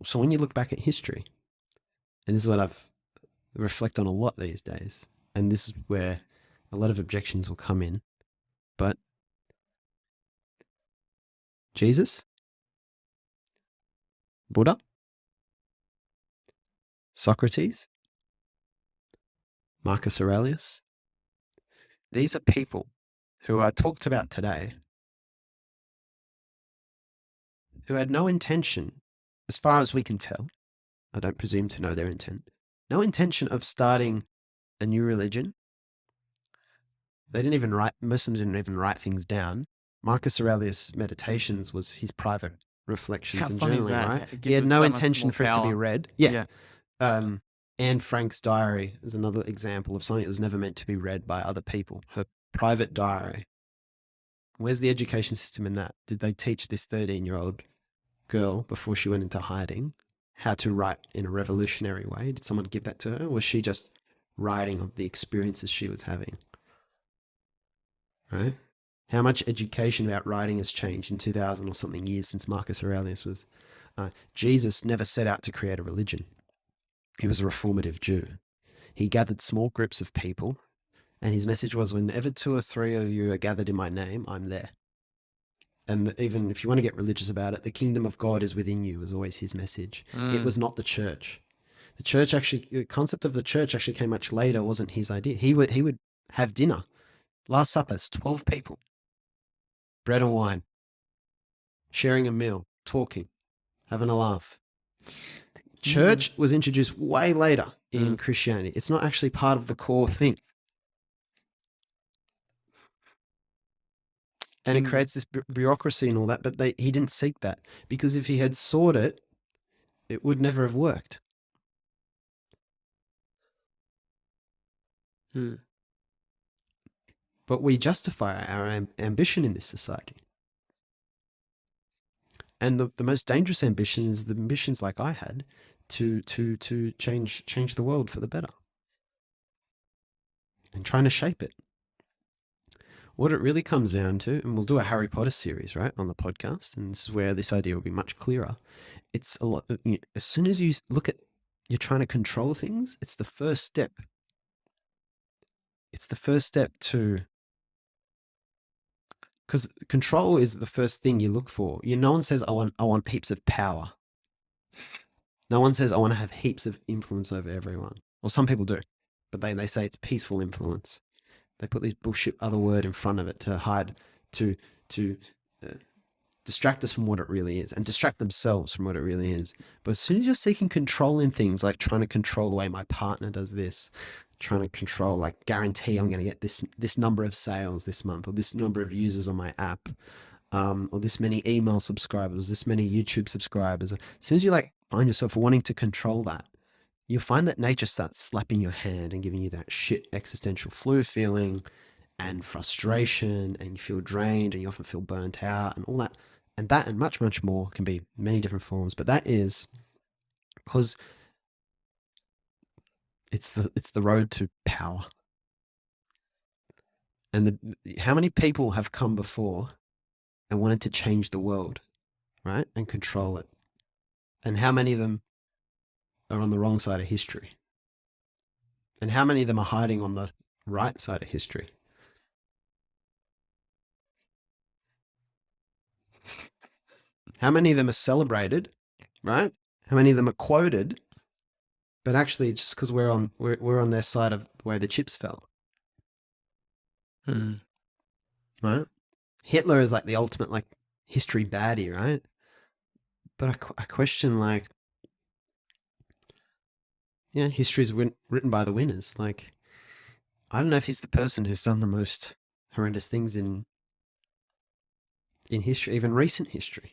so when you look back at history, and this is what I've reflect on a lot these days, and this is where a lot of objections will come in, but Jesus, Buddha, Socrates, Marcus Aurelius, these are people who I talked about today who had no intention, as far as we can tell, I don't presume to know their intent, no intention of starting a new religion. They didn't even write, most of them didn't even write things down. Marcus Aurelius' meditations was his private reflections how and funny is journaling, that? right? It He gives had us no so much intention more for it to be power. read. Yeah. Anne Frank's diary is another example of something that was never meant to be read by other people. Her private diary. Where's the education system in that? Did they teach this 13-year-old girl before she went into hiding how to write in a revolutionary way? Did someone give that to her? Or was she just writing of the experiences she was having? Right? How much education about writing has changed in 2000 or something years since Marcus Aurelius was. Jesus never set out to create a religion. He was a reformative Jew. He gathered small groups of people, and his message was, whenever 2 or 3 of you are gathered in my name, I'm there. And even if you want to get religious about it, the kingdom of God is within you was always his message. It was not the church. The church actually, the concept of the church actually came much later, wasn't his idea. He would have dinner, Last Suppers, 12 people, bread and wine, sharing a meal, talking, having a laugh. Church was introduced way later in Christianity. It's not actually part of the core thing. And it creates this bureaucracy and all that, but he didn't seek that, because if he had sought it, it would never have worked. But we justify our ambition in this society. And the most dangerous ambition is the ambitions like I had to change the world for the better and trying to shape it. What it really comes down to, and we'll do a Harry Potter series, right, on the podcast, and this is where this idea will be much clearer. It's a lot. As soon as you look at, you're trying to control things, it's the first step. It's the first step to, because control is the first thing you look for. No one says, I want heaps of power. No one says, I want to have heaps of influence over everyone. Well, some people do, but they say it's peaceful influence. They put this bullshit other word in front of it to hide, to distract us from what it really is, and distract themselves from what it really is. But as soon as you're seeking control in things, like trying to control the way my partner does this, trying to control, like, guarantee I'm going to get this number of sales this month, or this number of users on my app, or this many email subscribers, this many YouTube subscribers. As soon as you find yourself wanting to control that, you'll find that nature starts slapping your hand and giving you that shit existential flu feeling and frustration, and you feel drained, and you often feel burnt out, and all that. And that and much, much more can be many different forms. But that is because it's the road to power. And how many people have come before and wanted to change the world, right, and control it? And how many of them are on the wrong side of history? And how many of them are hiding on the right side of history? How many of them are celebrated, right? How many of them are quoted, but actually it's just because we're on their side of where the chips fell, right? Hitler is like the ultimate history baddie, right? But I question Yeah, history's written by the winners. Like, I don't know if he's the person who's done the most horrendous things in history, even recent history.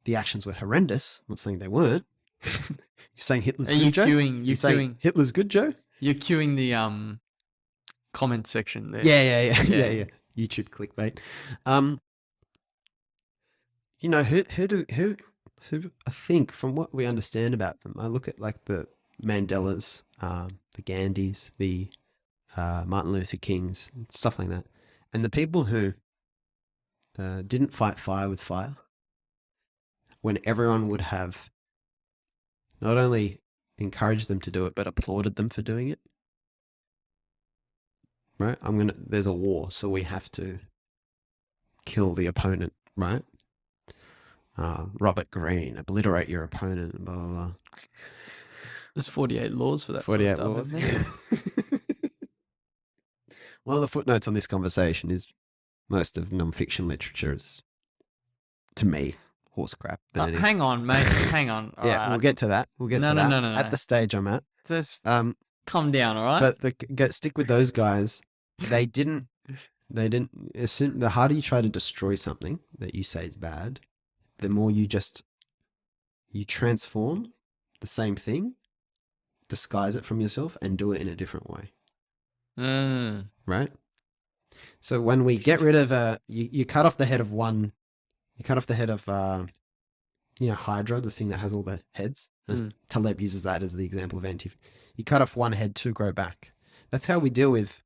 The actions were horrendous. I'm not saying they weren't. You're saying Hitler's Are good, you Joe? queuing? You're saying Hitler's good, Joe? You're queuing the comment section there. Yeah. YouTube clickbait. You know, who I think from what we understand about them, I look at like the Mandelas, the Gandhis, the Martin Luther Kings, stuff like that, and the people who didn't fight fire with fire when everyone would have not only encouraged them to do it but applauded them for doing it. Right? There's a war, so we have to kill the opponent, right? Robert Greene, obliterate your opponent, blah, blah, blah. There's 48 laws for that 48 sort of laws. stuff, isn't there? One of the footnotes on this conversation is most of non-fiction literature is, to me, horse crap. But anyway. Hang on, mate. Hang on. All right. We'll get to that. We'll get to that. No. At the stage I'm at. Just calm down, all right? But stick with those guys. They didn't. The harder you try to destroy something that you say is bad, the more you transform the same thing, disguise it from yourself, and do it in a different way. Right? So when we get rid of you cut off the head of one, you cut off the head of Hydra, the thing that has all the heads. Taleb uses that as the example of you cut off one head to grow back. That's how we deal with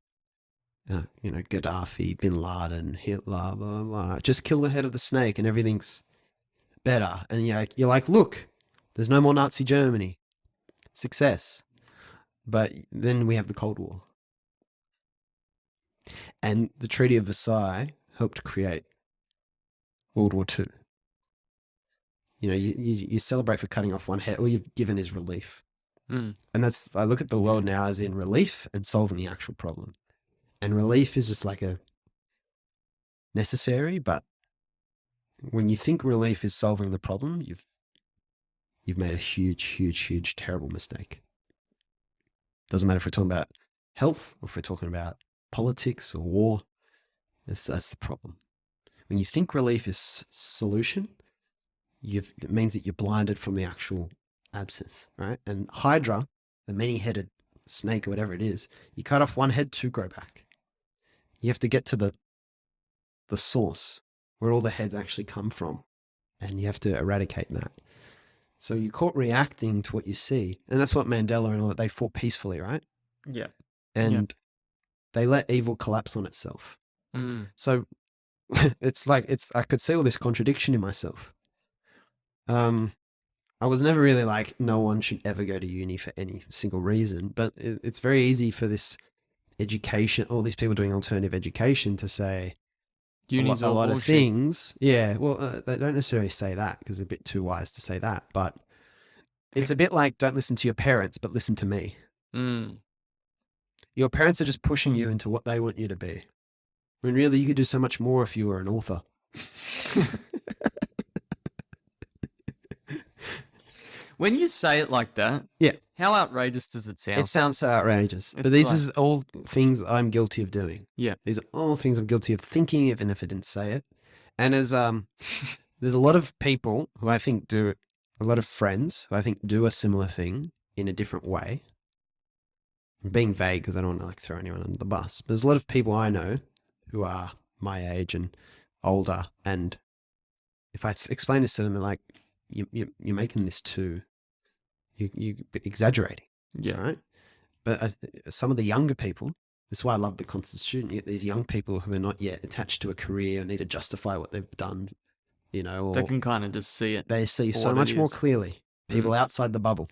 Gaddafi, Bin Laden, Hitler, blah, blah, blah. Just kill the head of the snake and everything's better. And you're like, look, there's no more Nazi Germany. Success. But then we have the Cold War. And the Treaty of Versailles helped create World War II. You celebrate for cutting off one head, all you've given is relief. And I look at the world now as in relief and solving the actual problem. And relief is just like a necessary, but when you think relief is solving the problem, you've made a huge, terrible mistake. Doesn't matter if we're talking about health or if we're talking about politics or war. That's the problem. When you think relief is solution, it means that you're blinded from the actual abscess, right? And Hydra, the many-headed snake or whatever it is, you cut off one head to grow back. You have to get to the source where all the heads actually come from, and you have to eradicate that. So you're caught reacting to what you see, and that's what Mandela and all that, they fought peacefully, right? Yeah. And they let evil collapse on itself. So it's like I could see all this contradiction in myself. I was never really like, no one should ever go to uni for any single reason, but it's very easy for this education, all these people doing alternative education, to say Uni's a lot of things. Yeah, well, they don't necessarily say that because they're a bit too wise to say that, but it's a bit like, don't listen to your parents, but listen to me. Your parents are just pushing you into what they want you to be, when really you could do so much more if you were an author. When you say it like that, how outrageous does it sound? It sounds so outrageous. But these is all things I'm guilty of doing. Yeah. These are all things I'm guilty of thinking, even if I didn't say it. And there's a lot of people who I think do, a lot of friends who I think do a similar thing in a different way. I'm being vague because I don't want to throw anyone under the bus. But there's a lot of people I know who are my age and older, and if I explain this to them, they're like, you're making this too, you're exaggerating. Yeah. Right. But some of the younger people, this is why I love the constant student, you get these young people who are not yet attached to a career, need to justify what they've done, or they can kind of just see it. They see so much more clearly. People outside the bubble.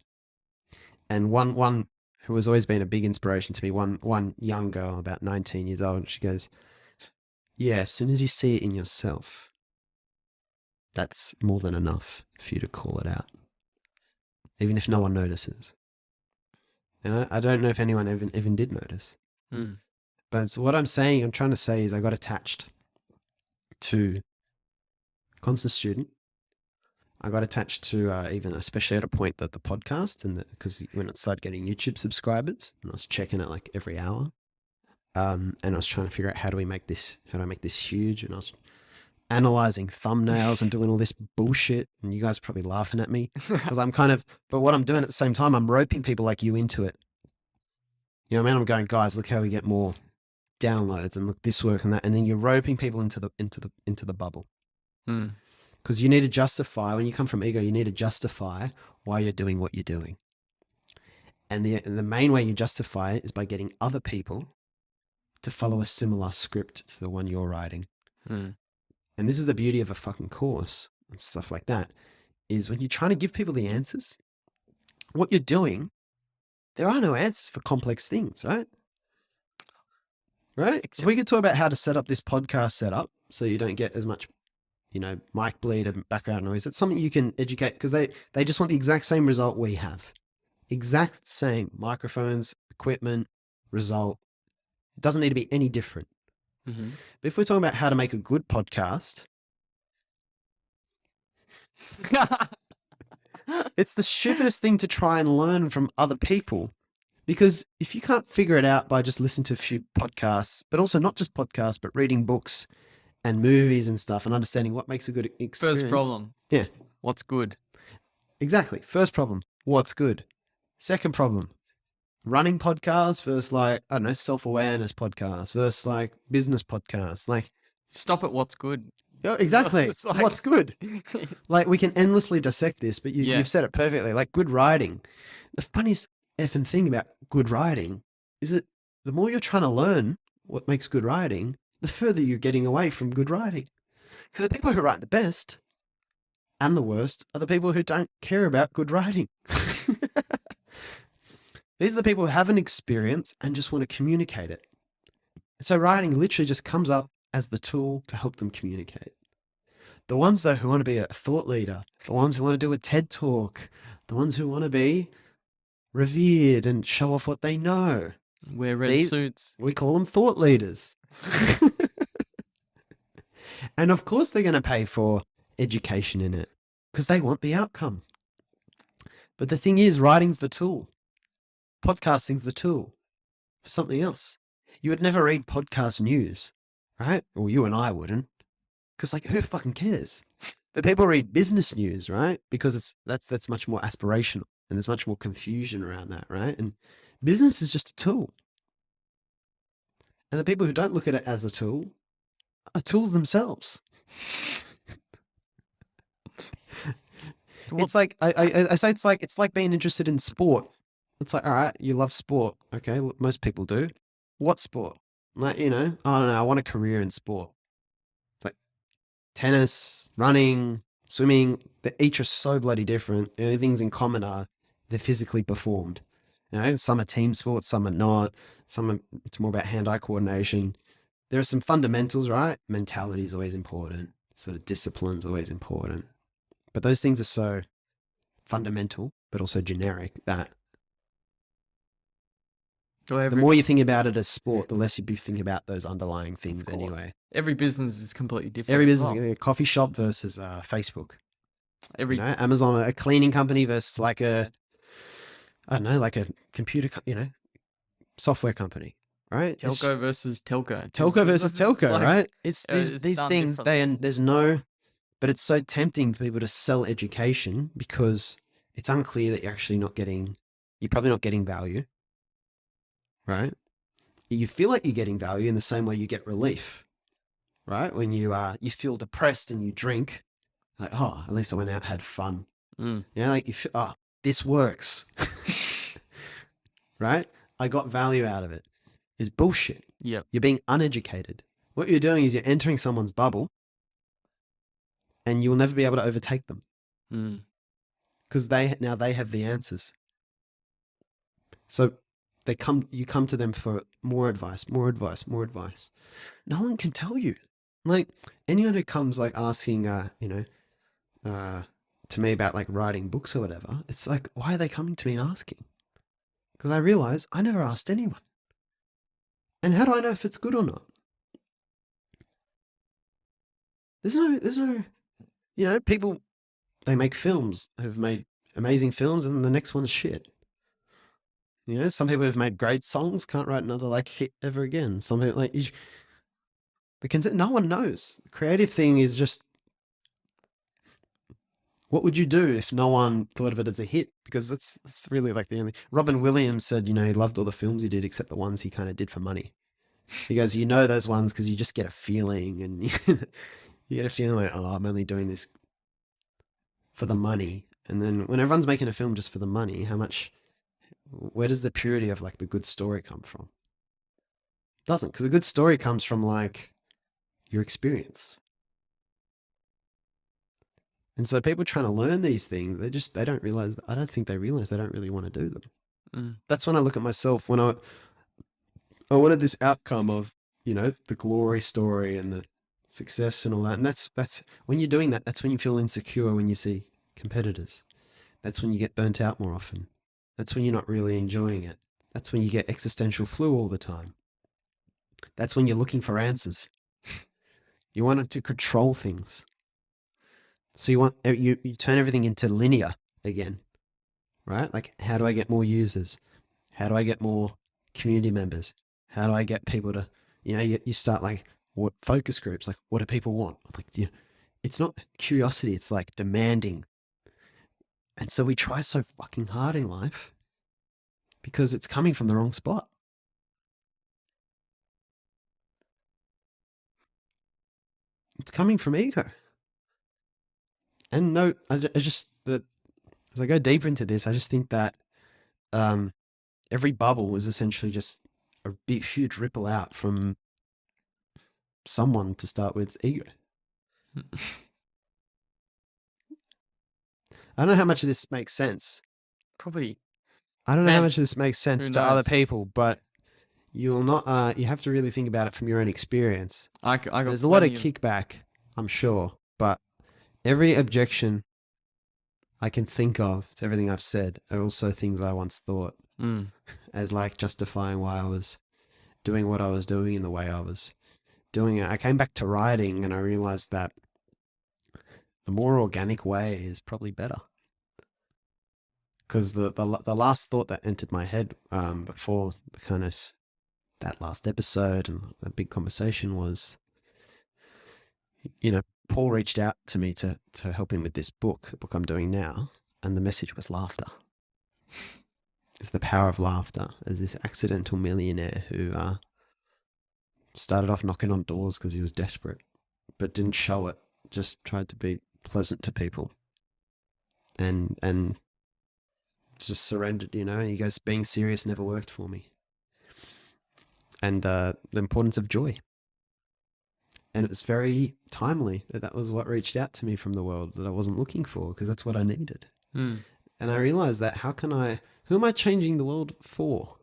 And one who has always been a big inspiration to me, one young girl, about 19 years old, she goes, yeah, as soon as you see it in yourself, that's more than enough for you to call it out, even if no one notices. And I don't know if anyone even did notice. But so what I'm trying to say is I got attached to constant student, I got attached to even, especially at a point that the podcast, and because when it started getting YouTube subscribers, and I was checking it like every hour, and I was trying to figure out how do I make this huge, and I was analyzing thumbnails and doing all this bullshit, and you guys are probably laughing at me because but what I'm doing at the same time, I'm roping people like you into it. You know what I mean? I'm going, guys, look how we get more downloads, and look this work and that, and then you're roping people into the bubble. Because you need to justify, when you come from ego, you need to justify why you're doing what you're doing. And the main way you justify it is by getting other people to follow a similar script to the one you're writing. And this is the beauty of a fucking course and stuff like that, is when you're trying to give people the answers, what you're doing, there are no answers for complex things, right? Right? If we could talk about how to set up this podcast setup so you don't get as much, mic bleed and background noise. It's something you can educate, because they just want the exact same result we have. Exact same microphones, equipment, result. It doesn't need to be any different. But if we're talking about how to make a good podcast, it's the stupidest thing to try and learn from other people. Because if you can't figure it out by just listening to a few podcasts, but also not just podcasts, but reading books and movies and stuff and understanding what makes a good experience. First problem. Yeah. What's good? Exactly. First problem. What's good? Second problem. Running podcasts versus self-awareness podcasts versus business podcasts. Stop at what's good. Yeah, exactly. What's good? We can endlessly dissect this, but you've said it perfectly. Good writing. The funniest effing thing about good writing is that the more you're trying to learn what makes good writing, the further you're getting away from good writing. Because the people who write the best and the worst are the people who don't care about good writing. These are the people who have an experience and just want to communicate it. So writing literally just comes up as the tool to help them communicate. The ones, though, who want to be a thought leader, the ones who want to do a TED Talk, the ones who want to be revered and show off what they know. Wear red suits. We call them thought leaders. And of course they're going to pay for education in it because they want the outcome. But the thing is, writing's the tool. Podcasting's the tool for something else. You would never read podcast news, right? Or you and I wouldn't, because who fucking cares? But people read business news, right? Because that's much more aspirational, and there's much more confusion around that, right? And business is just a tool. And the people who don't look at it as a tool are tools themselves. It's I say it's like being interested in sport. It's all right, you love sport. Okay, most people do. What sport? I don't know, I want a career in sport. It's tennis, running, swimming, each are so bloody different. The only things in common are they're physically performed. Some are team sports, some are not. It's more about hand-eye coordination. There are some fundamentals, right? Mentality is always important. Sort of discipline is always important. But those things are so fundamental, but also generic that the more you think about it as sport, the less you'd be thinking about those underlying things anyway. Every business is completely different. Every business, a coffee shop versus Facebook. Amazon, a cleaning company versus a computer, software company, right? Telco versus telco. Telco versus telco, right? It's these things. But it's so tempting for people to sell education because it's unclear that you're probably not getting value. Right? You feel like you're getting value in the same way you get relief, right? When you feel depressed and you drink, at least I went out and had fun. You feel, this works, right? I got value out of it. It's bullshit. Yeah. You're being uneducated. What you're doing is you're entering someone's bubble and you'll never be able to overtake them because they have the answers. So you come to them for more advice. No one can tell you. Anyone who comes asking, to me about writing books or whatever, it's why are they coming to me and asking? Because I realize I never asked anyone. And how do I know if it's good or not? There's no, people they make films, who've made amazing films, and the next one's shit. You know, some people who've made great songs can't write another like hit ever again. Some people like no one knows. The creative thing is just, what would you do if no one thought of it as a hit? Because that's really like the only. Robin Williams said, you know, he loved all the films he did except the ones he kind of did for money. He goes, you know, those ones because you just get a feeling, and you get a feeling like, oh, I'm only doing this for the money. And then when everyone's making a film just for the money, where does the purity of like the good story come from? It doesn't, because a good story comes from like your experience. And so people trying to learn these things, they don't realize, I don't think they realize they don't really want to do them. That's when I look at myself, when I wanted this outcome of, you know, the glory story and the success and all that. And that's when you're doing that, that's when you feel insecure, when you see competitors. That's when you get burnt out more often. That's when you're not really enjoying it. That's when you get existential flu all the time. That's when you're looking for answers. You want to control things. So you turn everything into linear again, right? Like, how do I get more users? How do I get more community members? How do I get people to, you know, you start like, what focus groups, like, what do people want? Like, it's not curiosity, it's like demanding. And so we try so fucking hard in life because it's coming from the wrong spot. It's coming from ego. And no, as I go deeper into this, I just think that every bubble is essentially just a big, huge ripple out from someone to start with. It's ego. I don't know how much of this makes sense. Probably. I don't know how much of this makes sense to other people, but you'll not. You have to really think about it from your own experience. There's a lot of kickback, I'm sure, but every objection I can think of to everything I've said are also things I once thought as like justifying why I was doing what I was doing in the way I was doing it. I came back to writing and I realized that the more organic way is probably better. Because the last thought that entered my head before the kind of that last episode and that big conversation was, you know, Paul reached out to me to help him with this book, the book I'm doing now, and the message was laughter. It's the power of laughter. As this accidental millionaire who started off knocking on doors because he was desperate, but didn't show it, just tried to be pleasant to people and just surrendered, you know. And he goes, being serious never worked for me. And the importance of joy. And it was very timely that was what reached out to me from the world that I wasn't looking for, because that's what I needed. And I realized that who am I changing the world for?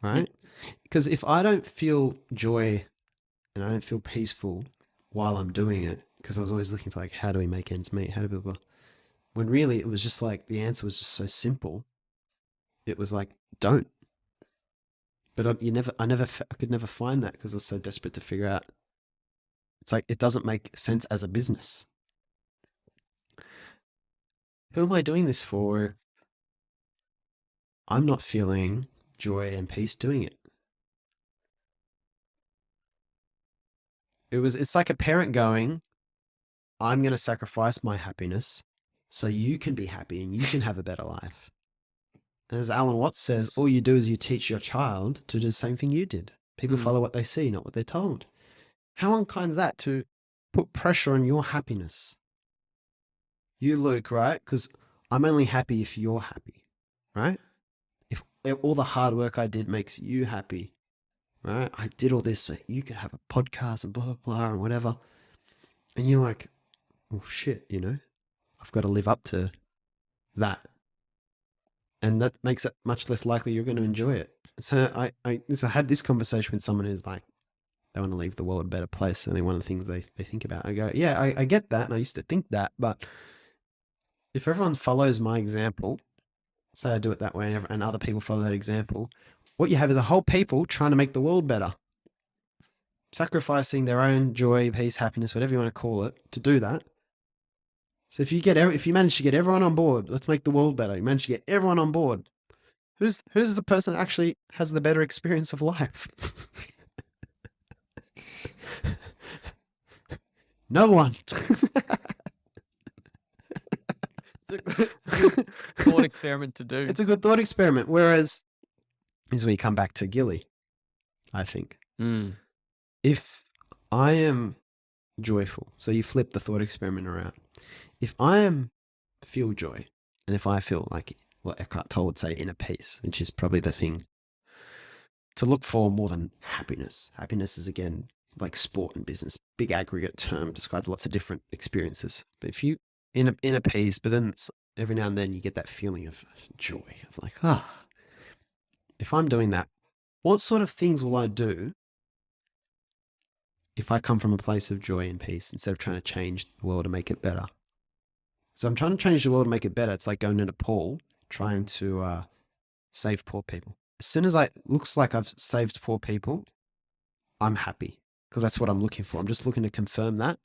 Right? Because if I don't feel joy and I don't feel peaceful while I'm doing it, because I was always looking for like, how do we make ends meet? How do people, when really it was just like, the answer was just so simple. It was like, don't. But I could never find that because I was so desperate to figure out. It's like, it doesn't make sense as a business. Who am I doing this for? I'm not feeling joy and peace doing it. It's like a parent going, I'm going to sacrifice my happiness so you can be happy and you can have a better life. And as Alan Watts says, all you do is you teach your child to do the same thing you did. People follow what they see, not what they're told. How unkind is that, to put pressure on your happiness? You, Luke, right? Because I'm only happy if you're happy, right? If all the hard work I did makes you happy, right? I did all this so you could have a podcast and blah, blah, blah, and whatever. And you're like, oh shit, you know, I've got to live up to that. And that makes it much less likely you're going to enjoy it. So I had this conversation with someone who's like, they want to leave the world a better place. And one of the things they think about, I go, yeah, I get that. And I used to think that, but if everyone follows my example, say I do it that way, and other people follow that example, what you have is a whole people trying to make the world better, sacrificing their own joy, peace, happiness, whatever you want to call it, to do that. So if you manage to get everyone on board, let's make the world better. You manage to get everyone on board. Who's the person that actually has the better experience of life? No one. It's a good thought experiment to do. It's a good thought experiment. Whereas, this is where you come back to Gilly, I think. Mm. If I am joyful, so you flip the thought experiment around. If I feel joy, and if I feel like what Eckhart Tolle would say, inner peace, which is probably the thing to look for more than happiness. Happiness is, again, like sport and business, big aggregate term, describes lots of different experiences. But if you inner peace, but then every now and then you get that feeling of joy, of like, if I'm doing that, what sort of things will I do if I come from a place of joy and peace instead of trying to change the world and make it better? So I'm trying to change the world and make it better. It's like going to Nepal, trying to save poor people. As soon as looks like I've saved poor people, I'm happy because that's what I'm looking for. I'm just looking to confirm that.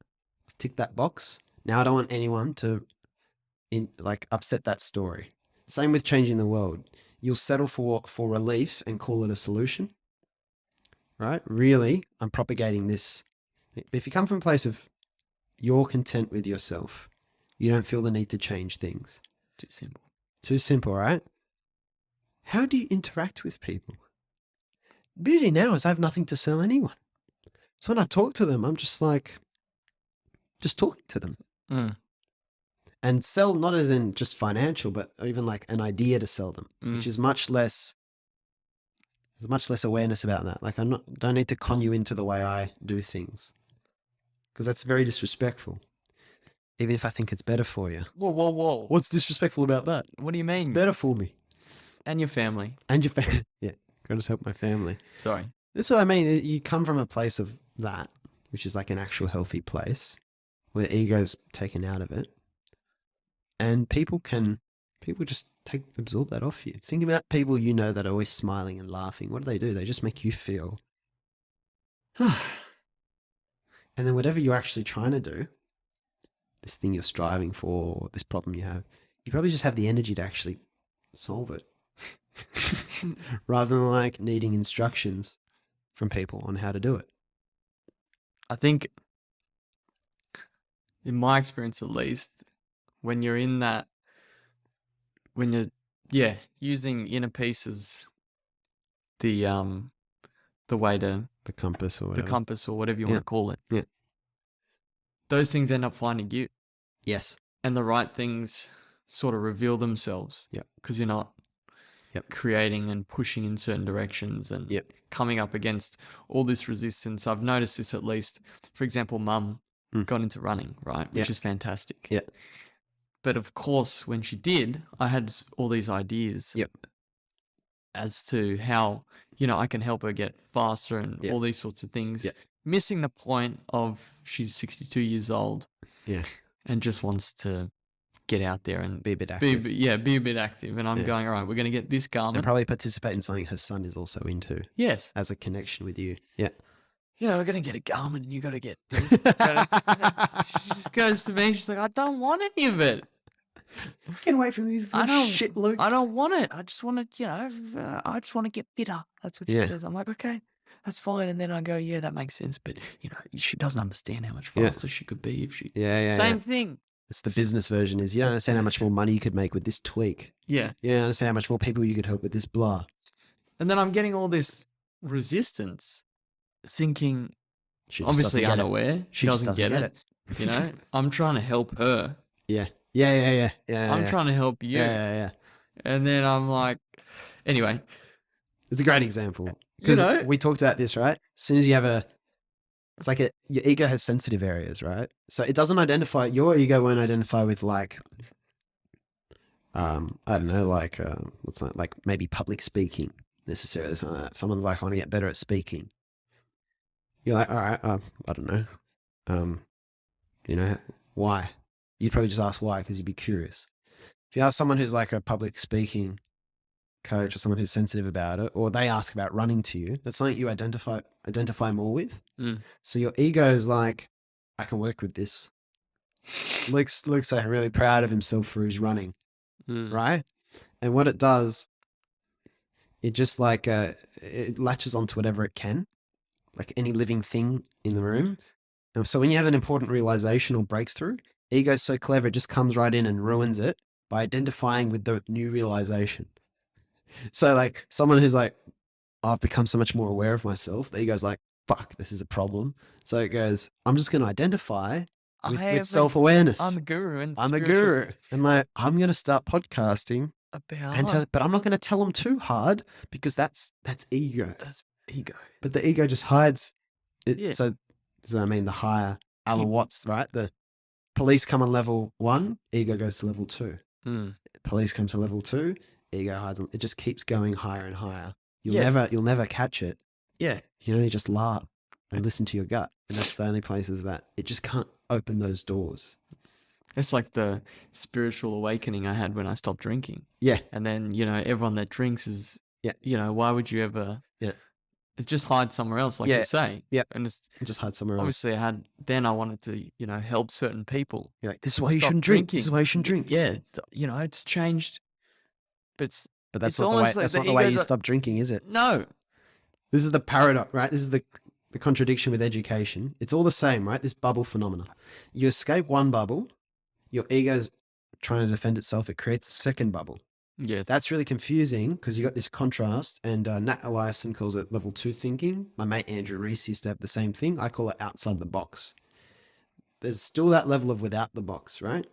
I've ticked that box. Now I don't want anyone to upset that story. Same with changing the world. You'll settle for relief and call it a solution, right? Really, I'm propagating this. But if you come from a place of you're content with yourself, you don't feel the need to change things. Too simple. Too simple, right? How do you interact with people? Beauty now is I have nothing to sell anyone. So when I talk to them, I'm just talking to them. Mm. And sell not as in just financial, but even like an idea to sell them, which is much less. There's much less awareness about that. Like don't need to con you into the way I do things, because that's very disrespectful. Even if I think it's better for you. Whoa. What's disrespectful about that? What do you mean? It's better for me. And your family. And your family. Yeah. Gotta help my family. Sorry. That's what I mean. You come from a place of that, which is like an actual healthy place where ego's taken out of it. And people just absorb that off you. Think about people you know that are always smiling and laughing. What do? They just make you feel. And then whatever you're actually trying to do, this thing you're striving for, this problem you have, you probably just have the energy to actually solve it. Rather than like needing instructions from people on how to do it. I think, in my experience at least, when you're in that, when you're using inner peace as the way to the compass or whatever you want to call it. Yeah. Those things end up finding you. Yes. And the right things sort of reveal themselves. Yep. Because you're not creating and pushing in certain directions and coming up against all this resistance. I've noticed this at least. For example, Mum got into running, right? Which is fantastic. Yeah. But of course, when she did, I had all these ideas as to how, I can help her get faster and all these sorts of things. Yeah. Missing the point of she's 62 years old and just wants to get out there and be a bit active. Be a bit active. And I'm going, all right, we're going to get this garment. And probably participate in something her son is also into. Yes. As a connection with you. Yeah. We're going to get a garment and you got to get this. She just goes to me, she's like, I don't want any of it. Get away from me, shit, Luke. I don't want it. I just want to, I just want to get fitter. That's what she says. I'm like, okay, that's fine. And then I go, yeah, that makes sense. But, she doesn't understand how much faster she could be if she... Same thing. It's the business version is, you don't understand how much more money you could make with this tweak. Yeah. You don't understand how much more people you could help with this blah. And then I'm getting all this resistance, thinking, obviously unaware. She doesn't get it. I'm trying to help her. Yeah. I'm trying to help you. Yeah. And then I'm like, anyway. It's a great example. Because we talked about this, right? As soon as you have it's like your ego has sensitive areas, right? So it doesn't identify, your ego won't identify with like, I don't know, like, what's that, like maybe public speaking necessarily. Someone's like, I want to get better at speaking. You're like, all right, I don't know. Why? You'd probably just ask why, because you'd be curious. If you ask someone who's like a public speaking coach or someone who's sensitive about it, or they ask about running to you, that's something you identify more with. So your ego is like, I can work with this. Luke's like really proud of himself for his running, Mm. right? And what it does, it just like it latches onto whatever it can, like any living thing in the room. And so when you have an important realization or breakthrough, ego's so clever, it just comes right in and ruins it by identifying with the new realization. So like someone who's like, oh, I've become so much more aware of myself, the ego's like, fuck, this is a problem. So it goes, I'm just going to identify with self-awareness. I'm the guru and I'm the spiritual guru. And like, I'm going to start podcasting about but I'm not going to tell them too hard because that's ego. that's ego. But the ego just hides it. Yeah. So I mean, the higher Alan Watts, right? The police come on level 1, ego goes to level 2. Mm. Police come to level 2, ego hides. It just keeps going higher and higher. You'll Yeah. never catch it. Yeah. You can only just laugh and listen to your gut. And that's the only places that it just can't open those doors. It's like the spiritual awakening I had when I stopped drinking. Yeah. And then, everyone that drinks is, why would you ever? Yeah. It just hides somewhere else, like you say. Yeah. And it's just hide somewhere else. obviously I wanted to, help certain people. You're like, this is why you shouldn't drink. This is why you shouldn't drink. Yeah. It's changed. But that's it's not the way, almost like that's the not the way ego you got- stop drinking, is it? No. This is the paradox, right? This is the contradiction with education. It's all the same, right? This bubble phenomena. You escape one bubble, your ego's trying to defend itself. It creates a second bubble. Yeah. That's really confusing because you got this contrast, and Nat Eliason calls it level 2 thinking. My mate Andrew Reese used to have the same thing. I call it outside the box. There's still that level of without the box, right?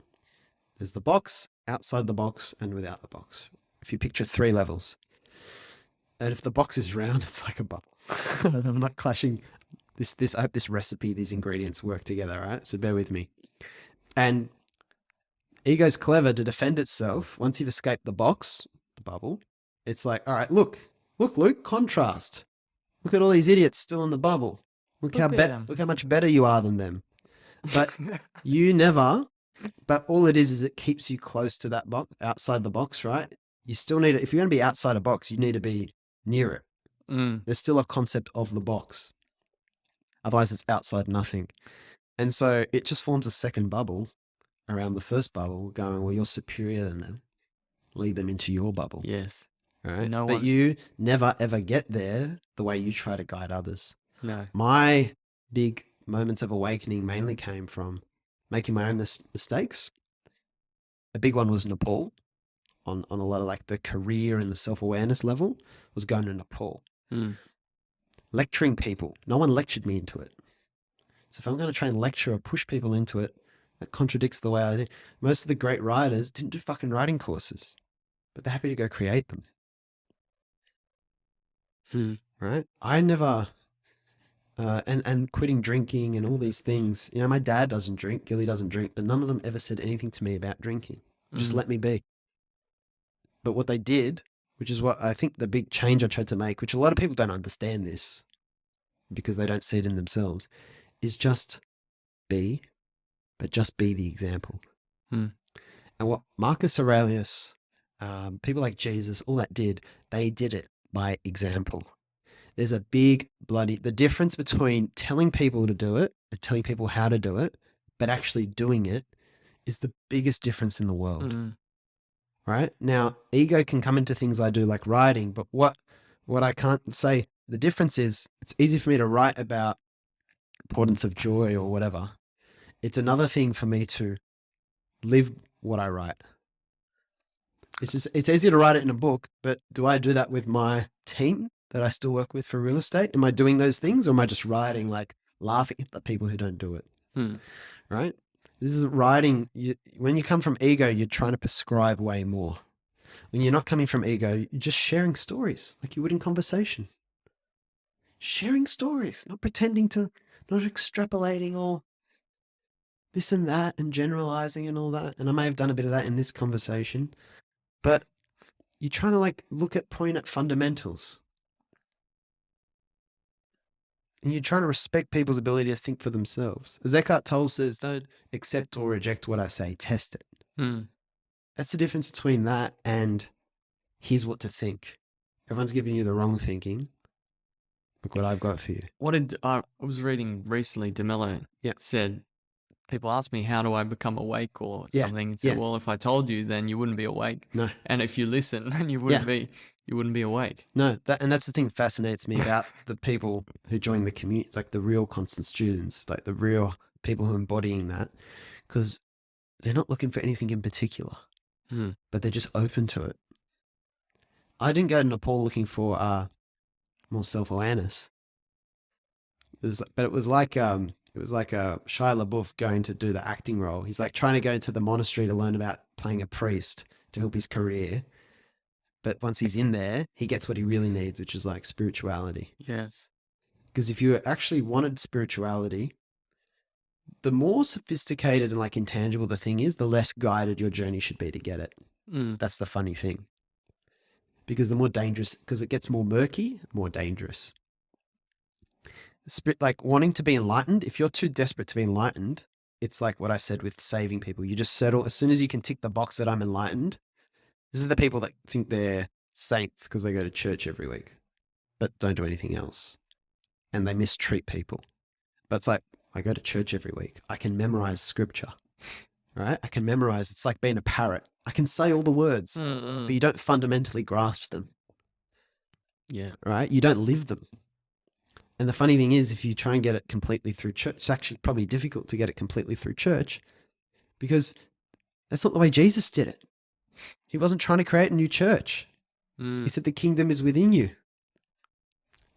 There's the box, outside the box, and without the box. If you picture 3 levels. And if the box is round, it's like a bubble. I'm not clashing I hope this recipe, these ingredients work together, right? So bear with me. And ego's clever to defend itself. Once you've escaped the box, the bubble, it's like, all right, look, Luke, contrast. Look at all these idiots still in the bubble. Look how much better you are than them. But but all it is it keeps you close to that box, outside the box, right? You still need it. If you're going to be outside a box, you need to be near it. There's still a concept of the box. Otherwise, it's outside nothing. And so it just forms a second bubble around the first bubble going, well, you're superior than them. Lead them into your bubble. Yes. Right? But you never, ever get there the way you try to guide others. No. My big moments of awakening mainly came from making my own mistakes. A big one was Nepal. On a lot of like the career and the self-awareness level was going to Nepal. Lecturing people. No one lectured me into it. So if I'm going to try and lecture or push people into it, that contradicts the way I do. Most of the great writers didn't do fucking writing courses, but they're happy to go create them. Right? I never, and quitting drinking and all these things. My dad doesn't drink, Gilly doesn't drink, but none of them ever said anything to me about drinking. Just let me be. But what they did, which is what I think the big change I tried to make, which a lot of people don't understand this because they don't see it in themselves, is just be, but just be the example. And what Marcus Aurelius, people like Jesus, all that they did it by example. There's a big the difference between telling people to do it and telling people how to do it, but actually doing it is the biggest difference in the world. Right? Now, ego can come into things I do like writing, but what I can't say, the difference is it's easy for me to write about importance of joy or whatever. It's another thing for me to live what I write. It's easy to write it in a book, but do I do that with my team that I still work with for real estate? Am I doing those things, or am I just writing, like laughing at the people who don't do it? Right? This is writing. When you come from ego, you're trying to prescribe way more. When you're not coming from ego, you're just sharing stories like you would in conversation. Sharing stories, not pretending to, not extrapolating all this and that and generalizing and all that. And I may have done a bit of that in this conversation, but you're trying to point at fundamentals. And you're trying to respect people's ability to think for themselves. As Eckhart Tolle says, don't accept or reject what I say, test it. That's the difference between that and here's what to think. Everyone's giving you the wrong thinking. Look what I've got for you. I was reading recently, DeMello said, people ask me, how do I become awake or Yeah, something? And say, yeah. well, if I told you, then you wouldn't be awake. No, And if you listen, then you yeah. wouldn't be awake. No, and that's the thing that fascinates me about the people who join the community, like the real constant students, like the real people who are embodying that, because they're not looking for anything in particular, but they're just open to it. I didn't go to Nepal looking for more self-awareness. But it was like Shia LaBeouf going to do the acting role. He's like trying to go into the monastery to learn about playing a priest to help his career. But once he's in there, he gets what he really needs, which is like spirituality. Yes. Because if you actually wanted spirituality, the more sophisticated and like intangible the thing is, the less guided your journey should be to get it. That's the funny thing. Because the more dangerous, because it gets more murky, more dangerous. Like wanting to be enlightened, if you're too desperate to be enlightened, it's like what I said with saving people. You just settle as soon as you can tick the box that I'm enlightened. This is the people that think they're saints because they go to church every week, but don't do anything else. And they mistreat people. But it's like, I go to church every week. I can memorize scripture, right? I can memorize. It's like being a parrot. I can say all the words, but you don't fundamentally grasp them. Yeah. Right? You don't live them. And the funny thing is, if you try and get it completely through church, it's actually probably difficult to get it completely through church because that's not the way Jesus did it. He wasn't trying to create a new church. He said the kingdom is within you.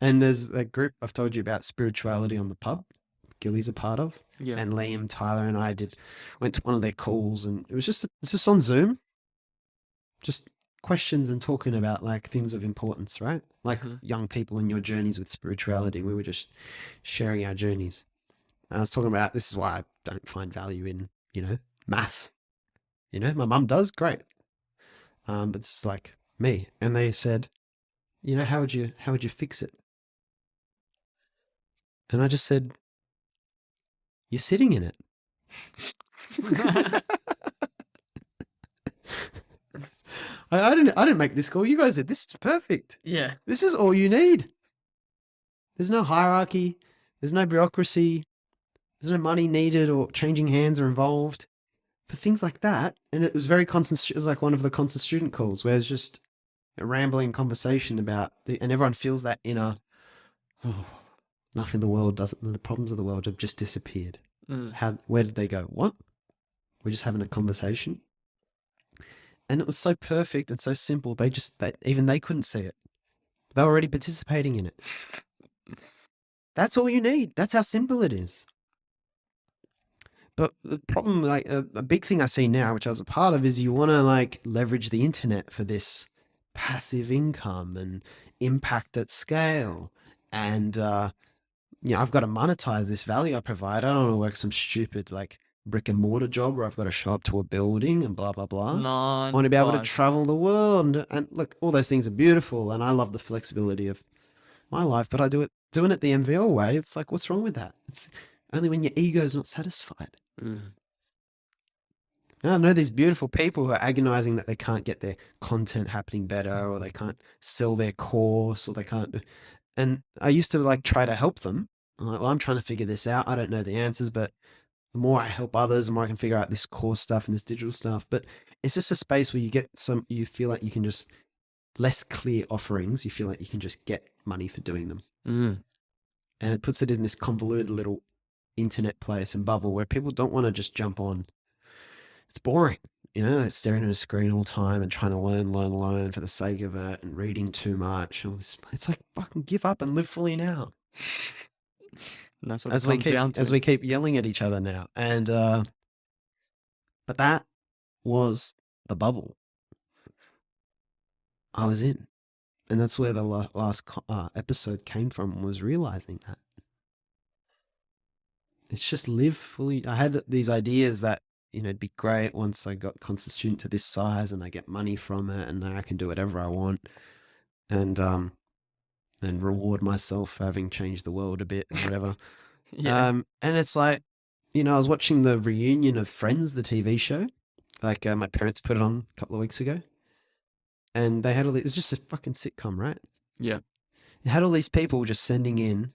And there's a group I've told you about, Spirituality on the Pub, Gilly's a part of. Yeah. And Liam, Tyler, and I went to one of their calls, and it's just on Zoom, just questions and talking about like things of importance, right? Like young people in your journeys with spirituality. We were just sharing our journeys. And I was talking about, this is why I don't find value in, mass. My mum does, great. But it's like me. And they said, how would you fix it? And I just said, you're sitting in it. I didn't make this call. You guys said this is perfect. Yeah. This is all you need. There's no hierarchy. There's no bureaucracy. There's no money needed or changing hands are involved for things like that. And it was very constant. It was like one of the constant student calls where it's just a rambling conversation about and everyone feels that inner, nothing in the world doesn't, the problems of the world have just disappeared. Where did they go? What? We're just having a conversation. And it was so perfect and so simple. Even they couldn't see it. They were already participating in it. That's all you need. That's how simple it is. But the problem, like a big thing I see now, which I was a part of, is you want to like leverage the internet for this passive income and impact at scale. And, I've got to monetize this value I provide. I don't want to work some stupid like brick and mortar job where I've got to show up to a building and blah, blah, blah. I want to be able to travel the world. And look, all those things are beautiful. And I love the flexibility of my life, but doing it the MVL way. It's like, what's wrong with that? It's only when your ego is not satisfied. I know these beautiful people who are agonizing that they can't get their content happening better, or they can't sell their course, or they can't. And I used to like try to help them. I'm like, well, I'm trying to figure this out. I don't know the answers, but the more I help others, the more I can figure out this course stuff and this digital stuff. But it's just a space where you feel like you can just less clear offerings. You feel like you can just get money for doing them. And it puts it in this convoluted little internet place and bubble where people don't want to just jump on. It's boring, like staring at a screen all the time and trying to learn for the sake of it and reading too much. It's like, fucking give up and live fully now. And that's what it comes down to. As we keep yelling at each other now. And, but that was the bubble I was in. And that's where the last episode came from, was realizing that. It's just live fully. I had these ideas that, it'd be great once I got constant student to this size and I get money from it and I can do whatever I want and reward myself for having changed the world a bit and whatever. And it's like, I was watching the reunion of Friends, the TV show. Like my parents put it on a couple of weeks ago. And they had it's just a fucking sitcom, right? Yeah. It had all these people just sending in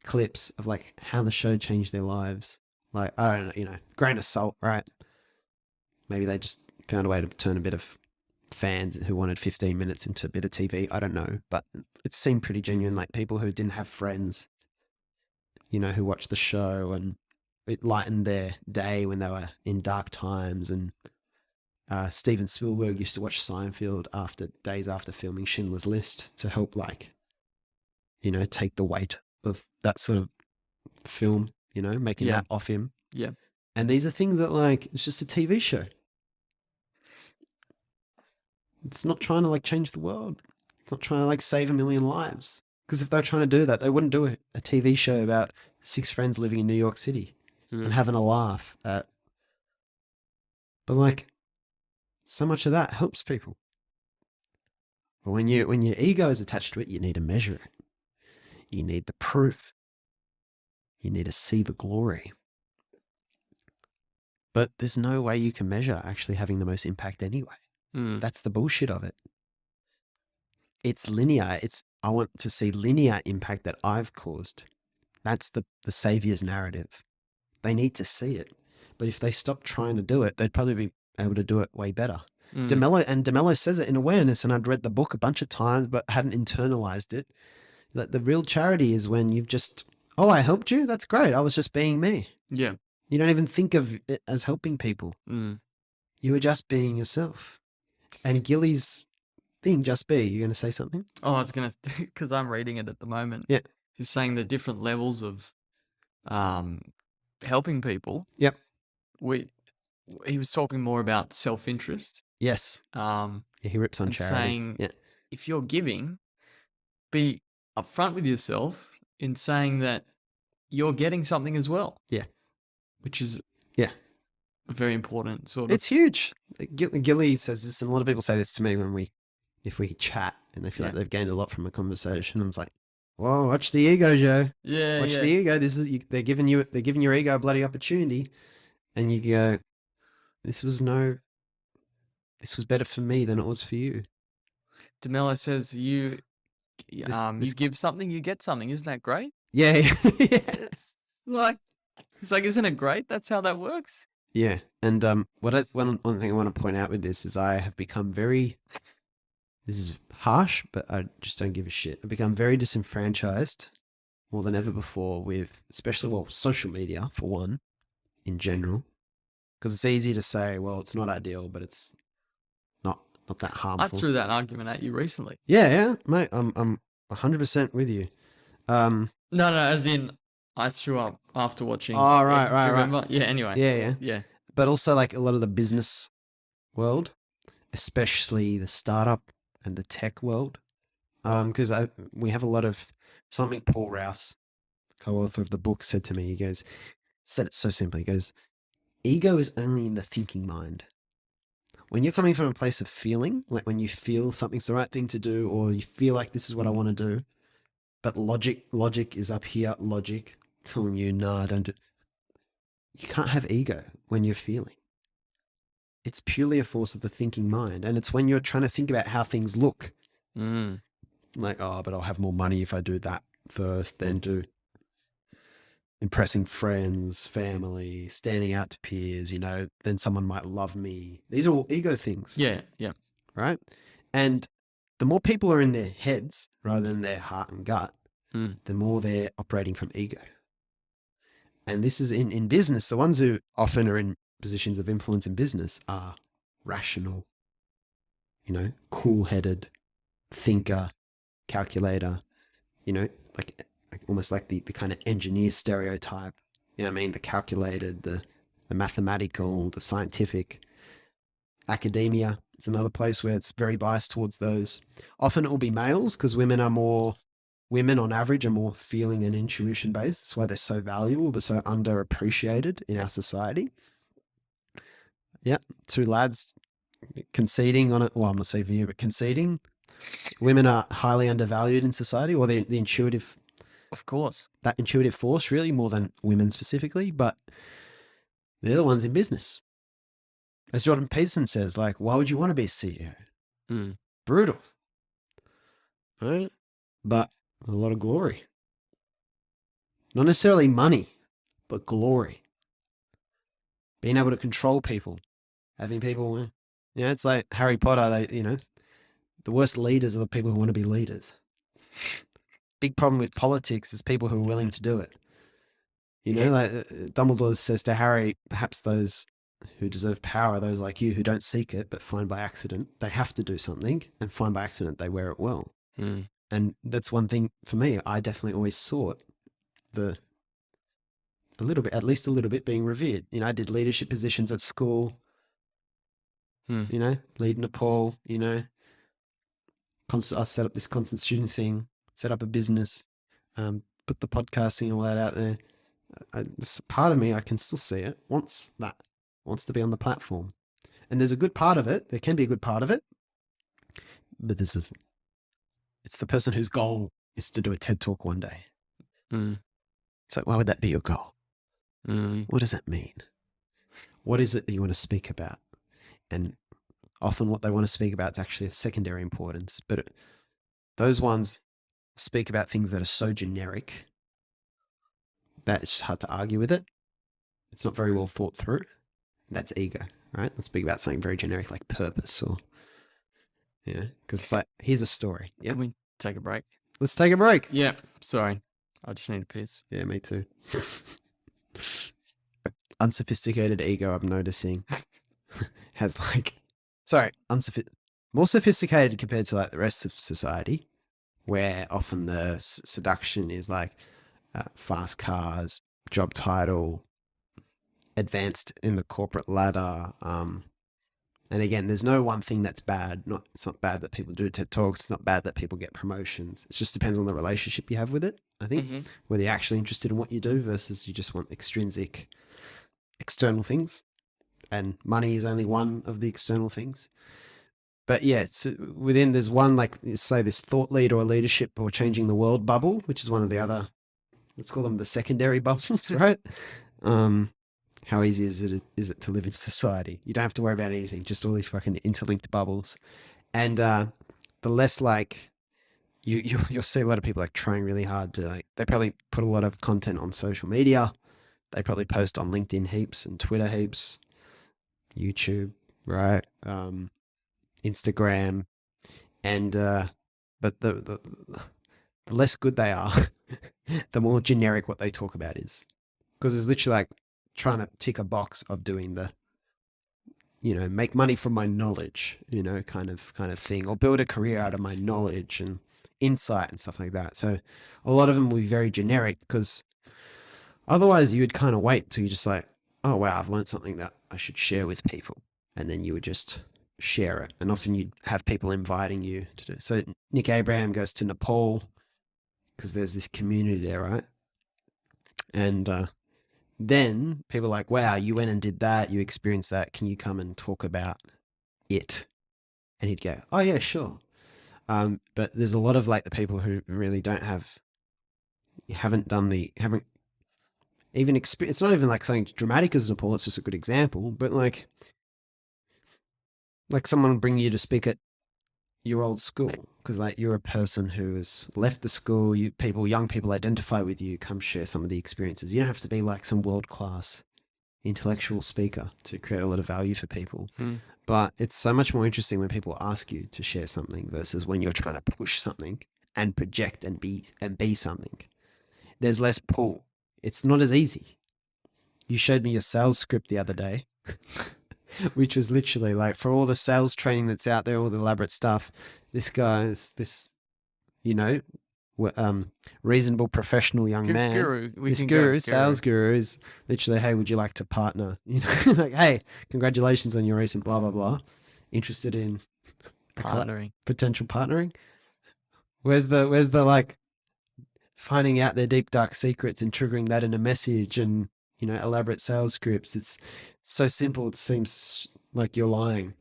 clips of like how the show changed their lives Like, I don't know, grain of salt, right? Maybe they just found a way to turn a bit of fans who wanted 15 minutes into a bit of TV. I don't know, but it seemed pretty genuine. Like people who didn't have friends, who watched the show, and it lightened their day when they were in dark times. And Steven Spielberg used to watch Seinfeld days after filming Schindler's List to help, like, take the weight of that sort of film, making that off him. Yeah. And these are things that, like, it's just a TV show. It's not trying to, like, change the world. It's not trying to, like, save 1,000,000 lives. Because if they were trying to do that, they wouldn't do a TV show about 6 friends living in New York City and having a laugh at. But, like, so much of that helps people. But when your ego is attached to it, you need to measure it. You need the proof. You need to see the glory. But there's no way you can measure actually having the most impact anyway. That's the bullshit of it. It's linear. I want to see linear impact that I've caused. That's the Saviour's narrative. They need to see it. But if they stop trying to do it, they'd probably be able to do it way better. DeMello says it in Awareness, and I'd read the book a bunch of times but hadn't internalized it. That the real charity is when you've just, I helped you? That's great. I was just being me. Yeah. You don't even think of it as helping people. You were just being yourself. And Gilly's thing, just be. You're going to say something? Oh, I was going to, because I'm reading it at the moment. Yeah. He's saying the different levels of helping people. Yep. He was talking more about self-interest. Yes. He rips on charity. Saying, if you're giving, be upfront with yourself in saying that you're getting something as well. Yeah. Which is a very important sort of. It's huge. Gilly says this, and a lot of people say this to me if we chat and they feel like they've gained a lot from a conversation. And it's like, whoa, watch the ego, Joe. Yeah. Watch the ego. They're giving your ego a bloody opportunity. And you go, this was better for me than it was for you. DeMello says you give something, you get something. Isn't that great? Yeah. It's like, isn't it great? That's how that works. Yeah. And one thing I want to point out with this is I have become this is harsh, but I just don't give a shit. I've become very disenfranchised more than ever before with, especially, social media, for one, in general. Because it's easy to say, well, it's not ideal, but it's not that harmful. I threw that argument at you recently. Yeah, mate. I'm 100% with you. No, as in I threw up after watching. Oh, right. Remember? Yeah. Anyway. Yeah. But also, like, a lot of the business world, especially the startup and the tech world, because we have a lot of something. Paul Rouse, co-author of the book, said to me. Said it so simply. He goes, ego is only in the thinking mind. When you're coming from a place of feeling, like when you feel something's the right thing to do, or you feel like this is what I want to do, but logic is up here, logic telling you, no, don't do. You can't have ego when you're feeling. It's purely a force of the thinking mind. And it's when you're trying to think about how things look. Like, but I'll have more money if I do that first, then do impressing friends, family, standing out to peers, then someone might love me. These are all ego things. Yeah. Right? And the more people are in their heads rather than their heart and gut, the more they're operating from ego. And this is in business. The ones who often are in positions of influence in business are rational, cool-headed, thinker, calculator, like almost like the kind of engineer stereotype. You know what I mean? The calculated, the mathematical, the scientific. Academia is another place where it's very biased towards those. Often it will be males because women on average are more feeling and intuition based. That's why they're so valuable but so underappreciated in our society. Yeah, 2 lads conceding on it. Well, I'm not saying for you, but conceding. Women are highly undervalued in society, or the intuitive. Of course. That intuitive force, really, more than women specifically, but they're the ones in business. As Jordan Peterson says, like, why would you want to be a CEO? Brutal. Right? But a lot of glory. Not necessarily money, but glory. being able to control people, having people, it's like Harry Potter, the worst leaders are the people who want to be leaders. Big problem with politics is people who are willing to do it. Like Dumbledore says to Harry, perhaps those who deserve power are those like you who don't seek it, but find by accident. They have to do something, and find by accident they wear it well. And that's one thing for me. I definitely always sought at least a little bit being revered. I did leadership positions at school, lead Nepal, I set up this constant student thing, set up a business, put the podcasting and all that out there. This part of me, I can still see it, wants to be on the platform. And there's a good part of it. There can be a good part of it. But it's the person whose goal is to do a TED Talk one day. It's like, why would that be your goal? What does that mean? What is it that you want to speak about? And often what they want to speak about is actually of secondary importance. But those ones speak about things that are so generic that it's just hard to argue with it. It's not very well thought through. That's ego, right? Let's speak about something very generic like purpose or, because it's like, here's a story. Yeah. Can we take a break? Let's take a break. Yeah. Sorry. I just need a piss. Yeah, me too. Unsophisticated ego, I'm noticing, has more sophisticated compared to like the rest of society, where often the seduction is like fast cars, job title, advanced in the corporate ladder. And again, there's no one thing that's bad. It's not bad that people do TED Talks. It's not bad that people get promotions. It just depends on the relationship you have with it, I think, whether you're actually interested in what you do versus you just want extrinsic, external things. And money is only one of the external things. But yeah, within there's one, like say this thought leader or leadership or changing the world bubble, which is one of the other, let's call them the secondary bubbles, right? How easy is it to live in society? You don't have to worry about anything, just all these fucking interlinked bubbles. And the less like you'll see a lot of people like trying really hard to they probably put a lot of content on social media. They probably post on LinkedIn heaps and Twitter heaps, YouTube, right? Instagram, and but the less good they are, the more generic what they talk about is, because it's literally like trying to tick a box of doing the, make money from my knowledge, kind of thing, or build a career out of my knowledge and insight and stuff like that. So a lot of them will be very generic, because otherwise you would kind of wait till you're just like, oh wow, I've learned something that I should share with people, and then you would just share it. And often you'd have people inviting you to do. So Nick Abraham goes to Nepal because there's this community there, right? And then people are like, wow, you went and did that, you experienced that, can you come and talk about it? And he'd go, oh yeah, sure. But there's a lot of like the people who really haven't even experienced. It's not even like something dramatic as Nepal, it's just a good example, but like someone will bring you to speak at your old school because like you're a person who has left the school, young people identify with you, come share some of the experiences. You don't have to be like some world-class intellectual speaker to create a lot of value for people. But it's so much more interesting when people ask you to share something versus when you're trying to push something and project and be something. There's less pull. It's not as easy. You showed me your sales script the other day, which was literally like, for all the sales training that's out there, all the elaborate stuff, this guy is this, reasonable professional young man. Sales guru is literally, hey, would you like to partner? Like, hey, congratulations on your recent blah, blah, blah. Interested in potential partnering? Where's the like finding out their deep dark secrets and triggering that in a message and, elaborate sales scripts? It's so simple. It seems like you're lying,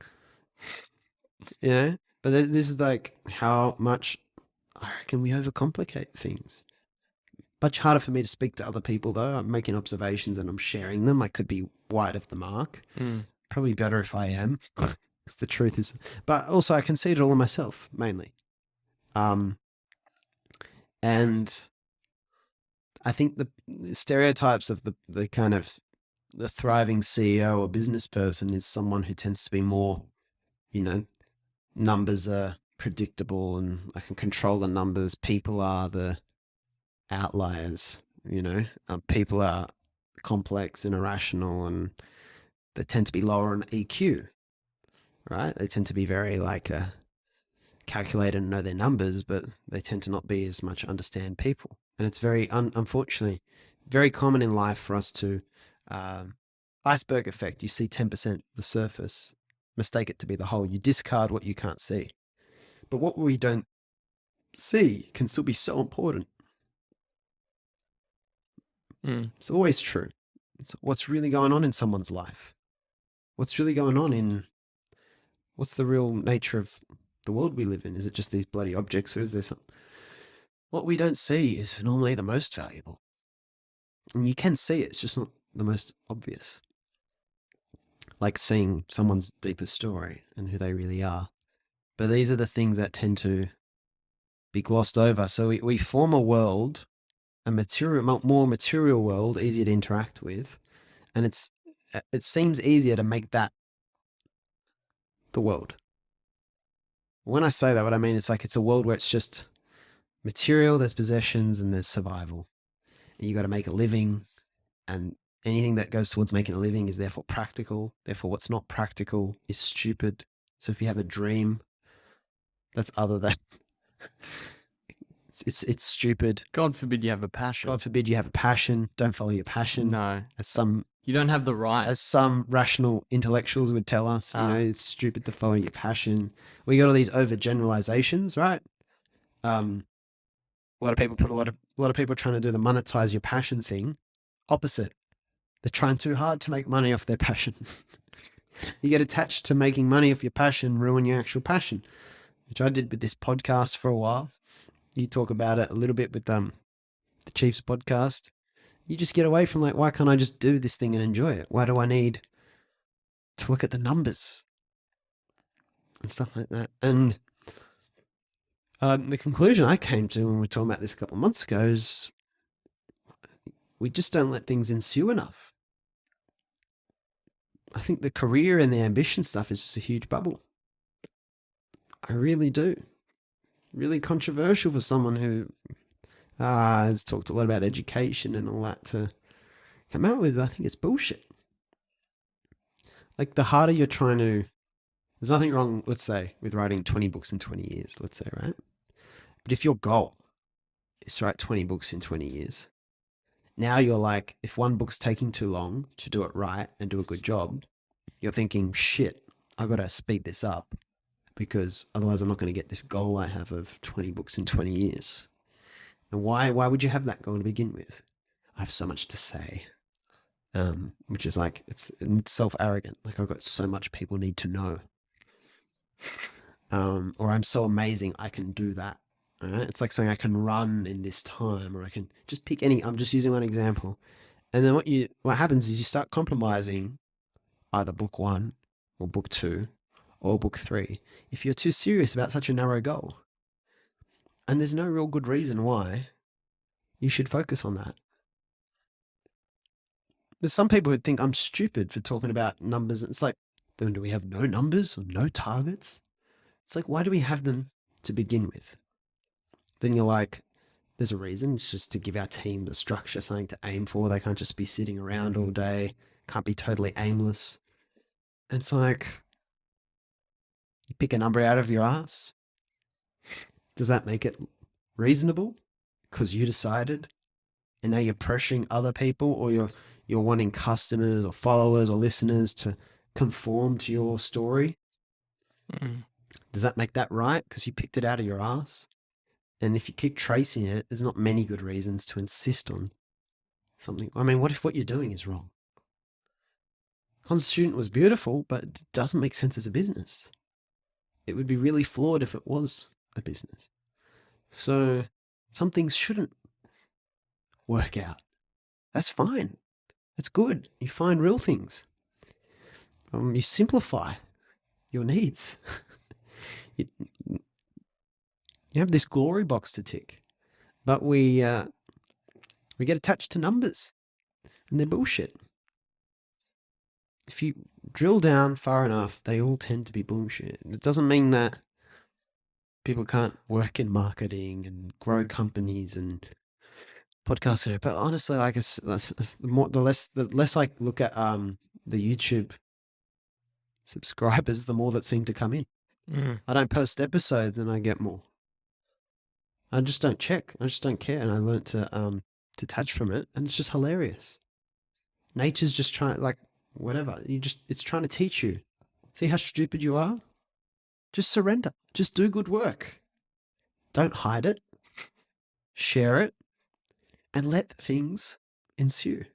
but this is like how much I reckon we overcomplicate things. Much harder for me to speak to other people though. I'm making observations and I'm sharing them. I could be wide of the mark. Probably better if I am, because the truth is, but also I can see it all in myself mainly. And I think the stereotypes of the kind of the thriving CEO or business person is someone who tends to be more, numbers are predictable and I can control the numbers. People are the outliers, people are complex and irrational, and they tend to be lower in EQ, right? They tend to be very calculated and know their numbers, but they tend to not be as much understand people. And it's very, unfortunately, very common in life for us to, iceberg effect. You see 10% the surface, mistake it to be the whole. You discard what you can't see. But what we don't see can still be so important. It's always true. It's what's really going on in someone's life. What's really going on what's the real nature of the world we live in? Is it just these bloody objects, or is there something? What we don't see is normally the most valuable. And you can see it, it's just not the most obvious. Like seeing someone's deepest story and who they really are. But these are the things that tend to be glossed over. So we form a world, more material world, easier to interact with. And it seems easier to make that the world. When I say that, what I mean is it's a world where it's just material, there's possessions, and there's survival. And you got to make a living, and anything that goes towards making a living is therefore practical. Therefore, what's not practical is stupid. So if you have a dream that's other than it's stupid. God forbid you have a passion. God forbid you have a passion. Don't follow your passion. No. You don't have the right. As some rational intellectuals would tell us, it's stupid to follow your passion. We got all these overgeneralizations, right? A lot of people trying to do the monetize your passion thing. Opposite. They're trying too hard to make money off their passion. You get attached to making money off your passion, ruin your actual passion, which I did with this podcast for a while. You talk about it a little bit with the Chiefs podcast. You just get away from why can't I just do this thing and enjoy it? Why do I need to look at the numbers and stuff like that? And the conclusion I came to when we were talking about this a couple of months ago is we just don't let things ensue enough. I think the career and the ambition stuff is just a huge bubble. I really do. Really controversial for someone who has talked a lot about education and all that to come out with. I think it's bullshit. The harder you're trying to, there's nothing wrong, let's say, with writing 20 books in 20 years, let's say, right? But if your goal is to write 20 books in 20 years, now you're if one book's taking too long to do it right and do a good job, you're thinking, shit, I've got to speed this up because otherwise I'm not going to get this goal I have of 20 books in 20 years. And why would you have that goal to begin with? I have so much to say, which is it's self-arrogant. I've got so much people need to know. Or I'm so amazing, I can do that. Right? It's saying I can run in this time, or I can just pick I'm just using one example. And then what happens is you start compromising either book 1 or book 2 or book 3 if you're too serious about such a narrow goal. And there's no real good reason why you should focus on that. There's some people who think I'm stupid for talking about numbers. It's then do we have no numbers or no targets? It's why do we have them to begin with? Then you're there's a reason. It's just to give our team the structure, something to aim for. They can't just be sitting around all day. Can't be totally aimless. And it's you pick a number out of your ass. Does that make it reasonable? Because you decided, and now you're pressuring other people, or you're wanting customers or followers or listeners to conform to your story. Does that make that right? Because you picked it out of your ass. And if you keep tracing it, there's not many good reasons to insist on something. I mean, what if what you're doing is wrong? Constitution was beautiful, but it doesn't make sense as a business. It would be really flawed if it was a business. So some things shouldn't work out. That's fine. That's good. You find real things. You simplify your needs. You have this glory box to tick, but we get attached to numbers, and they're bullshit. if you drill down far enough, they all tend to be bullshit. It doesn't mean that people can't work in marketing and grow companies and podcasts. But honestly, like the less I look at the YouTube subscribers, the more that seem to come in. I don't post episodes and I get more. I just don't check. I just don't care. And I learned to detach from it, and it's just hilarious. Nature's just trying, like, whatever. It's trying to teach you. See how stupid you are? Just surrender. Just do good work. Don't hide it. Share it. And let things ensue.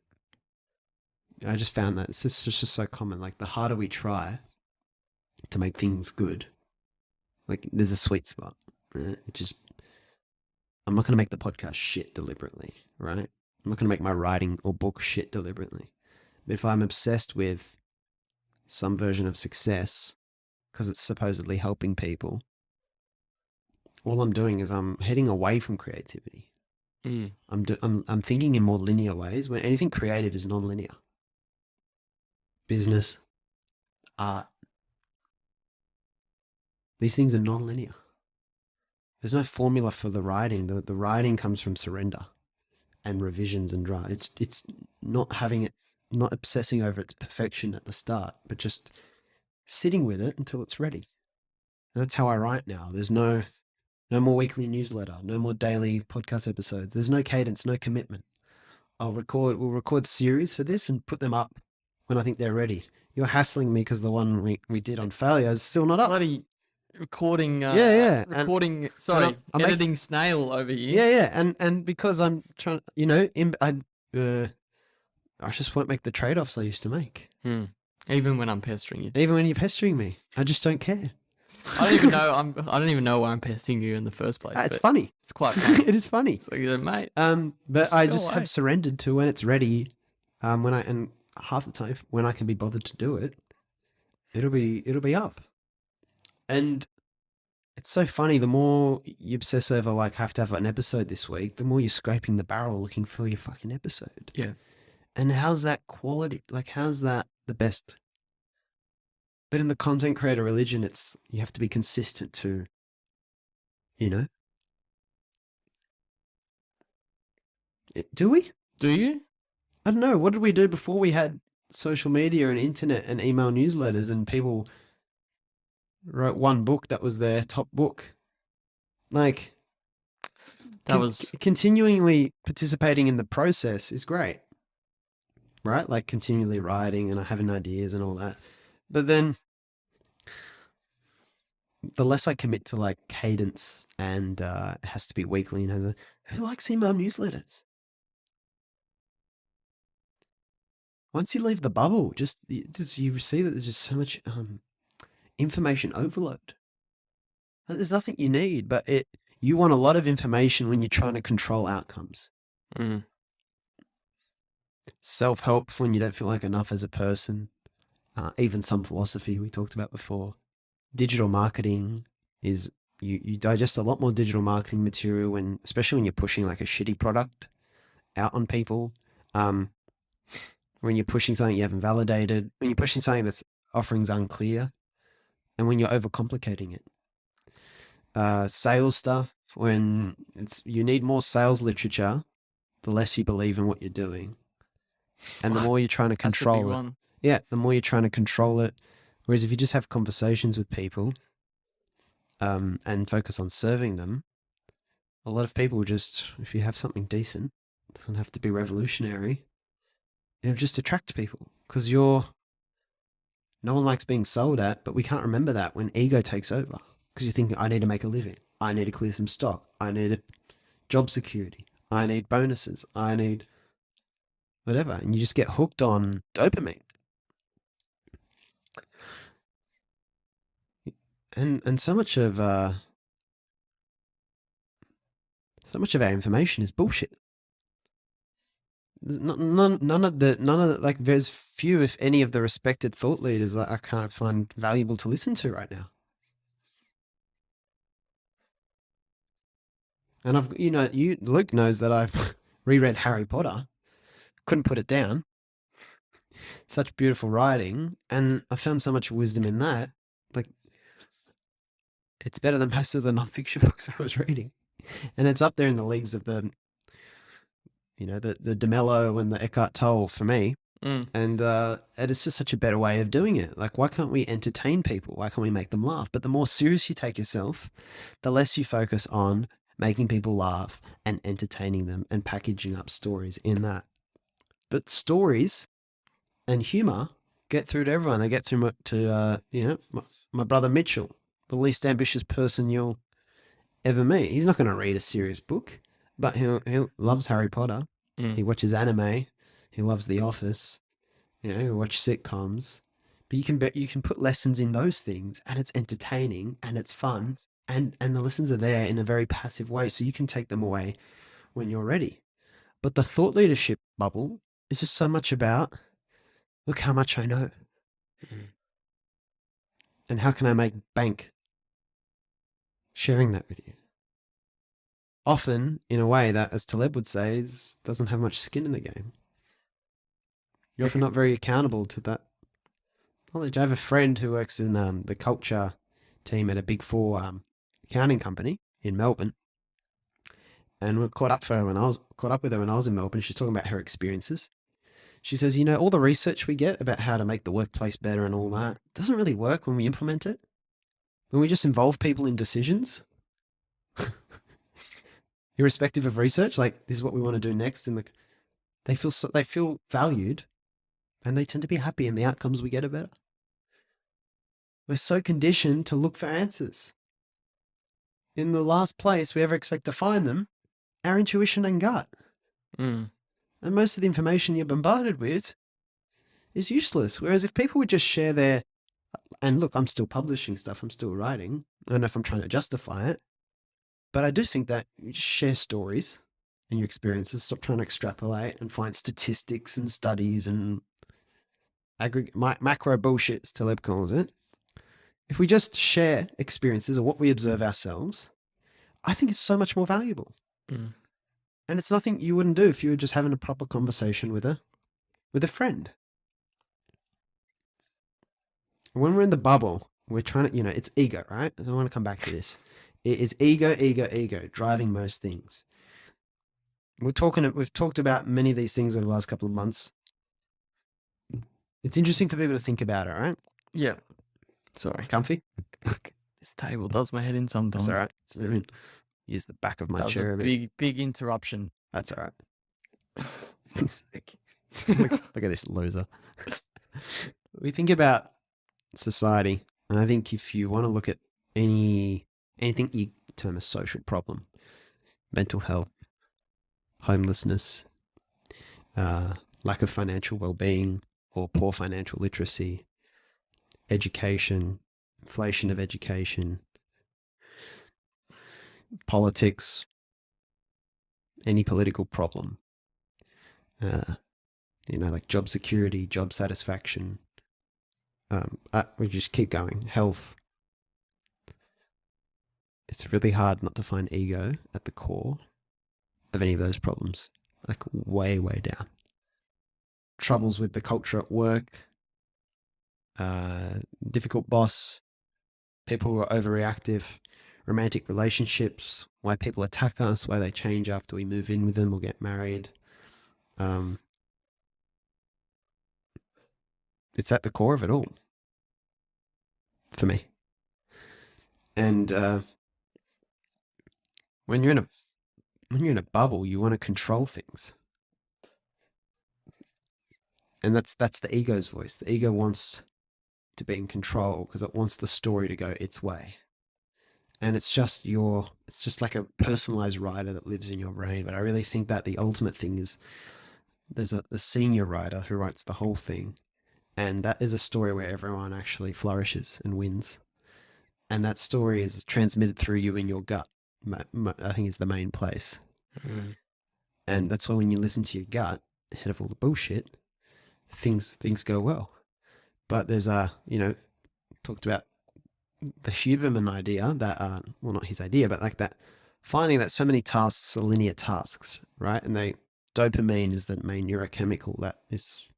I just found that it's just so common. Like, the harder we try to make things good, like, there's a sweet spot. Right? I'm not going to make the podcast shit deliberately, right? I'm not going to make my writing or book shit deliberately. But if I'm obsessed with some version of success because it's supposedly helping people, all I'm doing is I'm heading away from creativity. I'm thinking in more linear ways when anything creative is non-linear. Business, art, these things are non-linear. There's no formula for the writing. The writing comes from surrender and revisions and draft. It's not having it, not obsessing over its perfection at the start, but just sitting with it until it's ready. And that's how I write now. There's no more weekly newsletter, no more daily podcast episodes. There's no cadence, no commitment. We'll record series for this and put them up when I think they're ready. You're hassling me because the one we did on failure is still not up. Bloody recording. Recording. Sorry, editing snail over here. Yeah. And because I'm trying, I just won't make the trade-offs I used to make. Even when I'm pestering you. Even when you're pestering me, I just don't care. I don't even know. I don't even know why I'm pestering you in the first place. It's funny. It's quite funny. It is funny. It's like, mate. But I just have surrendered to when it's ready. And half the time when I can be bothered to do it, it'll be up. And it's so funny. The more you obsess over, like, have to have an episode this week, the more you're scraping the barrel looking for your fucking episode. Yeah. And how's that quality? Like, how's that the best? But in the content creator religion, you have to be consistent to, do we? Do you? I don't know. What did we do before we had social media and internet and email newsletters and people wrote one book that was their top book? Like, that was continually participating in the process is great, right? Like, continually writing and having ideas and all that. But then the less I commit to, like, cadence and it has to be weekly, who likes email newsletters? Once you leave the bubble, you see that there's just so much information overload. There's nothing you need, but you want a lot of information when you're trying to control outcomes. Self-help when you don't feel like enough as a person. Even some philosophy we talked about before. Digital marketing is, you digest a lot more digital marketing material especially when you're pushing like a shitty product out on people. When you're pushing something you haven't validated, when you're pushing something that's offerings unclear, and when you're overcomplicating it. Sales stuff, when you need more sales literature, the less you believe in what you're doing. And the more you're trying to control it. Yeah, the more you're trying to control it. Whereas if you just have conversations with people and focus on serving them, a lot of people if you have something decent, it doesn't have to be revolutionary, it'll just attract people because no one likes being sold at, but we can't remember that when ego takes over because you think, I need to make a living. I need to clear some stock. I need job security. I need bonuses. I need whatever. And you just get hooked on dopamine. And so much of our information is bullshit. None of the like, there's few, if any, of the respected thought leaders that I can't find valuable to listen to right now. And Luke knows that I've reread Harry Potter, couldn't put it down. such beautiful writing, and I found so much wisdom in that. Like, it's better than most of the nonfiction books I was reading, and it's up there in the leagues of the De Mello and the Eckhart Tolle for me. And it is just such a better way of doing it. Like, why can't we entertain people? Why can't we make them laugh? But the more serious you take yourself, the less you focus on making people laugh and entertaining them and packaging up stories in that. But stories and humor get through to everyone. They get through to my brother Mitchell, the least ambitious person you'll ever meet. He's not going to read a serious book, but he loves Harry Potter. He watches anime. He loves The Office. He watches sitcoms. But you can put lessons in those things, and it's entertaining and it's fun, and the lessons are there in a very passive way, so you can take them away when you're ready. But the thought leadership bubble is just so much about, look how much I know. And how can I make bank sharing that with you? Often in a way that, as Taleb would say, doesn't have much skin in the game. You're often not very accountable to that knowledge. I have a friend who works in the culture team at a Big Four accounting company in Melbourne, and we caught up with her when I was in Melbourne. She's talking about her experiences. She says, all the research we get about how to make the workplace better and all that doesn't really work when we implement it. When we just involve people in decisions, irrespective of research, like, this is what we want to do next, and they feel valued, and they tend to be happy, and the outcomes we get are better. We're so conditioned to look for answers. In the last place we ever expect to find them, our intuition and gut. And most of the information you're bombarded with is useless. Whereas if people would just share and look, I'm still publishing stuff, I'm still writing. I don't know if I'm trying to justify it, but I do think that you just share stories and your experiences, stop trying to extrapolate and find statistics and studies and macro bullshit, as Taleb calls it. If we just share experiences or what we observe ourselves, I think it's so much more valuable. And it's nothing you wouldn't do if you were just having a proper conversation with a friend. When we're in the bubble, we're trying to, it's ego, right? I want to come back to this. It is ego driving most things. We've talked about many of these things over the last couple of months. It's interesting for people to think about it, right? Yeah. Sorry. Comfy? This table does my head in sometimes. That's all right. I mean, use the back of my chair. That was a big interruption. That's all right. look at this loser. We think about society, and I think if you want to look at anything you term a social problem, mental health, homelessness, lack of financial well-being or poor financial literacy, education, inflation of education, politics, any political problem, like job security, job satisfaction, we just keep going, health. It's really hard not to find ego at the core of any of those problems, like way, way down. Troubles with the culture at work, difficult boss, people who are overreactive, romantic relationships, why people attack us, why they change after we move in with them or get married. It's at the core of it all, for me. And when you're in a bubble, you want to control things. And that's the ego's voice. The ego wants to be in control because it wants the story to go its way. And it's just like a personalized writer that lives in your brain. But I really think that the ultimate thing is there's a senior writer who writes the whole thing. And that is a story where everyone actually flourishes and wins. And that story is transmitted through you in your gut. I think is the main place. And that's why when you listen to your gut, ahead of all the bullshit, things go well. But there's talked about the Huberman idea that, well, not his idea, but like that, finding that so many tasks are linear tasks, right? And dopamine is the main neurochemical that is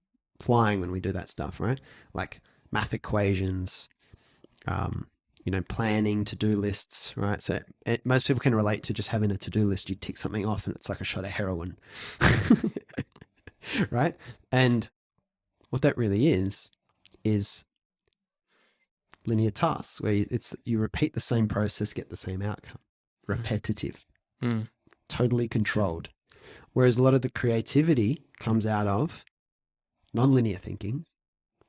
flying when we do that stuff, right? Like math equations, planning, to-do lists, right? So most people can relate to just having a to-do list. You tick something off and it's like a shot of heroin, right? And what that really is linear tasks where you repeat the same process, get the same outcome. Repetitive, totally controlled. Whereas a lot of the creativity comes out of non-linear thinking,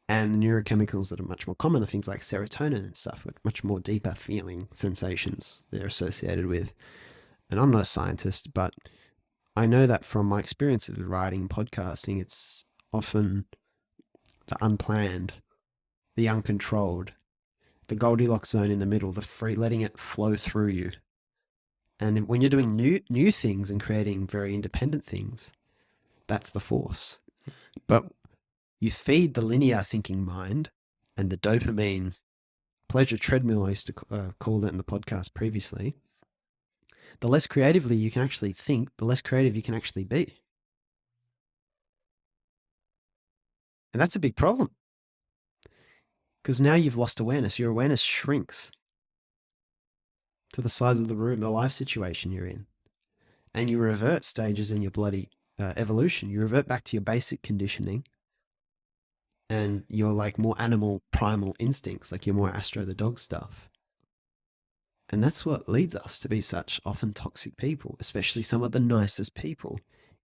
and the neurochemicals that are much more common are things like serotonin and stuff, with much more deeper feeling sensations they're associated with. And I'm not a scientist, but I know that from my experience of writing and podcasting, it's often the unplanned, the uncontrolled, the Goldilocks zone in the middle, the free, letting it flow through you. And when you're doing new things and creating very independent things, that's the force. But you feed the linear thinking mind and the dopamine pleasure treadmill, I used to call it in the podcast previously, the less creatively you can actually think, the less creative you can actually be. And that's a big problem. Because now you've lost awareness. Your awareness shrinks to the size of the room, the life situation you're in. And you revert stages in your bloody evolution. You revert back to your basic conditioning and your like more animal primal instincts, like your more Astro the dog stuff. And that's what leads us to be such often toxic people, especially some of the nicest people.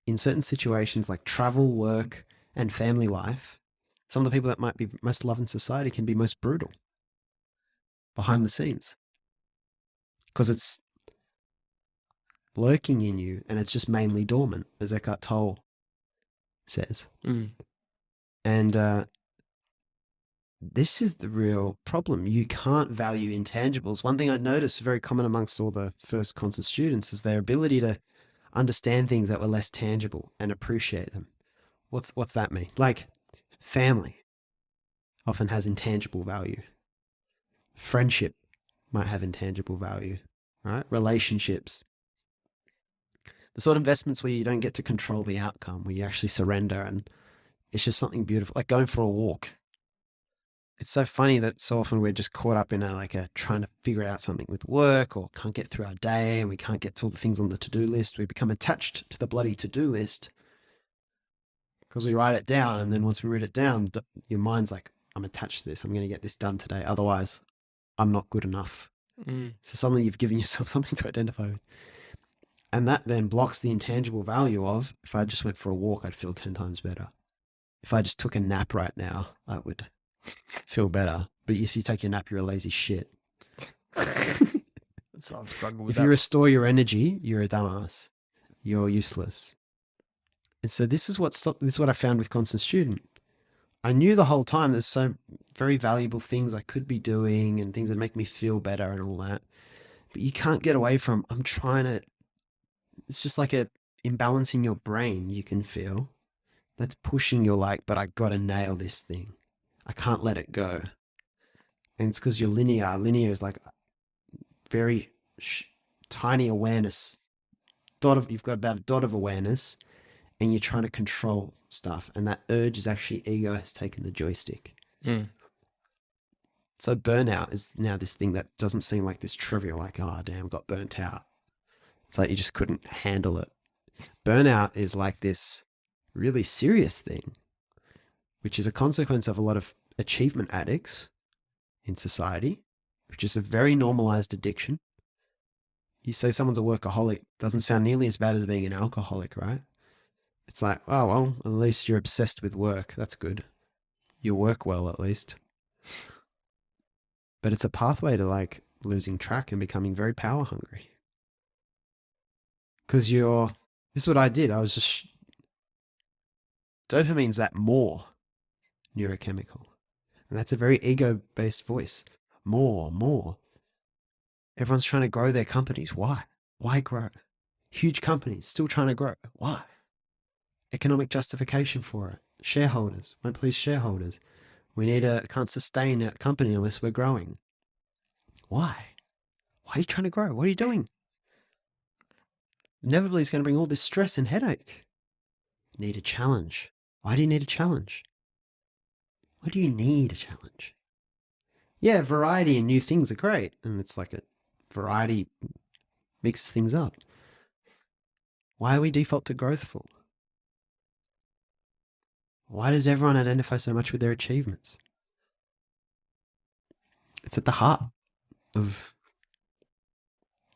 In certain situations like travel, work, and family life, some of the people that might be most loved in society can be most brutal behind the scenes. Because it's lurking in you and it's just mainly dormant, as Eckhart Tolle says. And this is the real problem. You can't value intangibles. One thing I noticed very common amongst all the first concert students is their ability to understand things that were less tangible and appreciate them. What's that mean? Like family often has intangible value. Friendship might have intangible value, right? Relationships. The sort of investments where you don't get to control the outcome, where you actually surrender and it's just something beautiful, like going for a walk. It's so funny that so often we're just caught up in a trying to figure out something with work, or can't get through our day and we can't get to all the things on the to-do list. We become attached to the bloody to-do list because we write it down. And then once we write it down, your mind's like, I'm attached to this. I'm going to get this done today. Otherwise, I'm not good enough. So suddenly you've given yourself something to identify with. And that then blocks the intangible value of, if I just went for a walk, I'd feel 10 times better. If I just took a nap right now, I would feel better. But if you take your nap, you're a lazy shit. So I'm struggling with if that. you restore your energy, you're a dumbass. You're useless. And so this is what I found with Constant Student. I knew the whole time there's so very valuable things I could be doing and things that make me feel better and all that. But you can't get away from, it's just like a imbalance in your brain you can feel. That's pushing your but I got to nail this thing. I can't let it go. And it's because you're linear. Linear is like very tiny awareness. You've got about a dot of awareness and you're trying to control stuff. And that urge is actually ego has taken the joystick. So burnout is now this thing that doesn't seem like this trivial, like, oh, damn, got burnt out. It's like you just couldn't handle it. Burnout is like this really serious thing, which is a consequence of a lot of achievement addicts in society, which is a very normalized addiction. You say someone's a workaholic, doesn't sound nearly as bad as being an alcoholic, right? It's like, oh, well, at least you're obsessed with work. That's good. You work well, at least. But it's a pathway to losing track and becoming very power hungry. Because this is what I did. I was just, dopamine's that more neurochemical. And that's a very ego-based voice. More. Everyone's trying to grow their companies. Why? Why grow? Huge companies still trying to grow. Why? Economic justification for it. Shareholders. Won't please shareholders. Can't sustain a company unless we're growing. Why? Why are you trying to grow? What are you doing? Inevitably, it's going to bring all this stress and headache. Need a challenge. Why do you need a challenge? Why do you need a challenge? Yeah, variety and new things are great. And it's like a variety mixes things up. Why are we default to growthful? Why does everyone identify so much with their achievements? It's at the heart of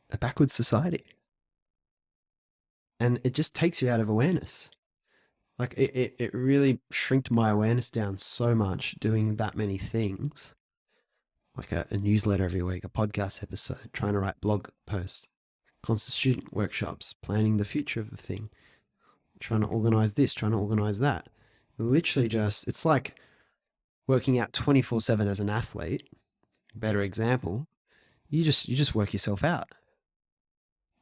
a backwards society. And it just takes you out of awareness. Like it really shrinked my awareness down so much doing that many things. Like a newsletter every week, a podcast episode, trying to write blog posts, constant student workshops, planning the future of the thing, trying to organize this, trying to organize that. Literally just, it's like working out 24/7 as an athlete. Better example, you just work yourself out.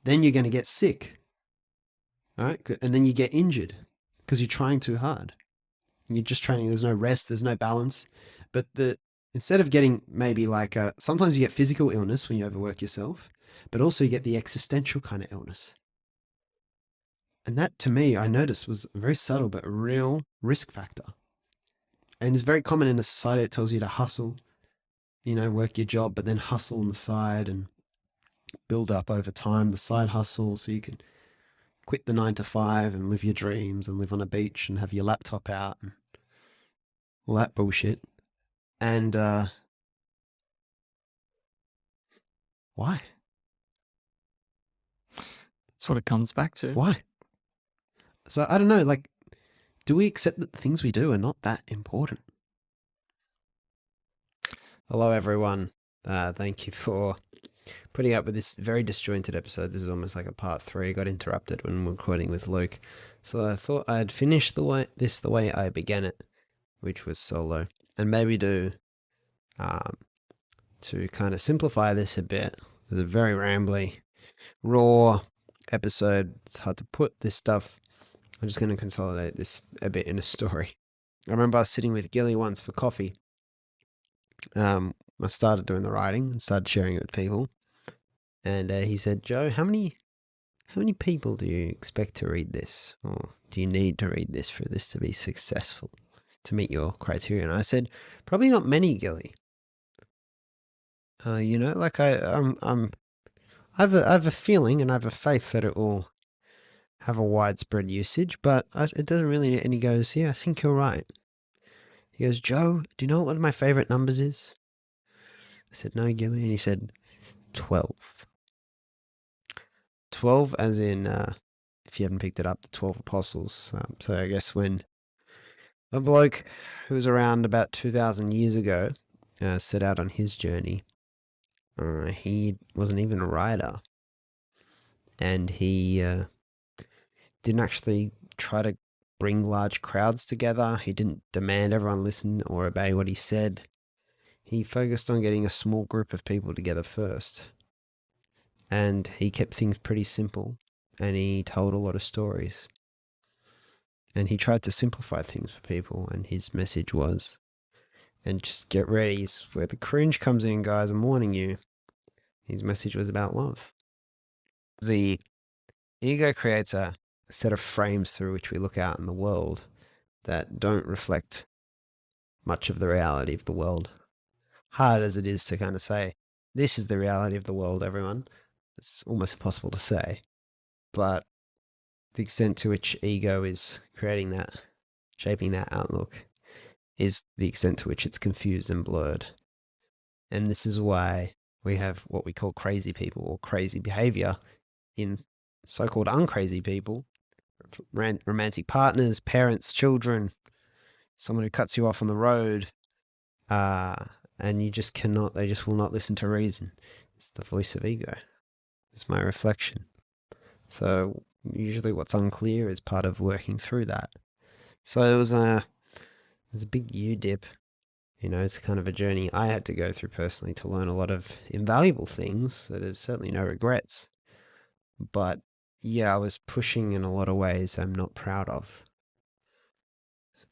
Then you're going to get sick, all right? And then you get injured because you're trying too hard. You're just training. There's no rest. There's no balance. But instead of getting maybe like sometimes you get physical illness when you overwork yourself, but also you get the existential kind of illness. And that to me, I noticed was a very subtle but real risk factor. And it's very common in a society that tells you to hustle, work your job, but then hustle on the side and build up over time the side hustle so you can quit the 9 to 5 and live your dreams and live on a beach and have your laptop out and all that bullshit. And why? That's what it comes back to. Why? So I don't know, like, do we accept that the things we do are not that important? Hello, everyone. Thank you for putting up with this very disjointed episode. This is almost like a part 3. I got interrupted when recording with Luke. So I thought I'd finish the way I began it, which was solo. And maybe to kind of simplify this a bit. It's a very rambly, raw episode. It's hard to put this stuff. I'm just going to consolidate this a bit in a story. I remember I was sitting with Gilly once for coffee. I started doing the writing and started sharing it with people. And he said, Joe, how many people do you expect to read this? Or do you need to read this for this to be successful, to meet your criteria? And I said, probably not many, Gilly. I have a feeling and I have a faith that it will have a widespread usage, but it doesn't really. And he goes, yeah, I think you're right. He goes, Joe, do you know what one of my favorite numbers is? I said, no, Gilly. And he said, 12. 12 as in, if you haven't picked it up, the 12 apostles. So I guess when a bloke who was around about 2,000 years ago set out on his journey, he wasn't even a writer. And he didn't actually try to bring large crowds together. He didn't demand everyone listen or obey what he said. He focused on getting a small group of people together first. And he kept things pretty simple. And he told a lot of stories. And he tried to simplify things for people. And his message was, and just get ready, is where the cringe comes in, guys. I'm warning you. His message was about love. The ego creates a set of frames through which we look out in the world that don't reflect much of the reality of the world. Hard as it is to kind of say, this is the reality of the world, everyone. It's almost impossible to say. But the extent to which ego is creating that, shaping that outlook, is the extent to which it's confused and blurred. And this is why we have what we call crazy people or crazy behavior in so-called uncrazy people, romantic partners, parents, children, someone who cuts you off on the road, and you just cannot, they just will not listen to reason. It's the voice of ego. It's my reflection. So usually what's unclear is part of working through that. So there's a big U-dip. It's kind of a journey I had to go through personally to learn a lot of invaluable things. So there's certainly no regrets. But yeah, I was pushing in a lot of ways I'm not proud of.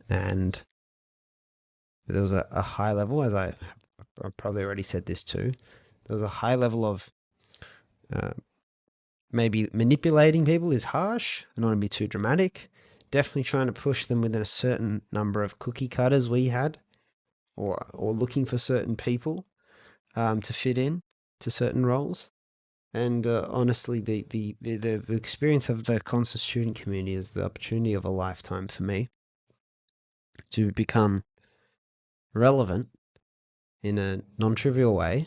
And there was a high level, as I've probably already said this too, there was a high level of maybe manipulating people is harsh. I don't want to be too dramatic. Definitely trying to push them within a certain number of cookie cutters we had. or looking for certain people to fit in to certain roles. And honestly, the experience of the constant student community is the opportunity of a lifetime for me to become relevant in a non-trivial way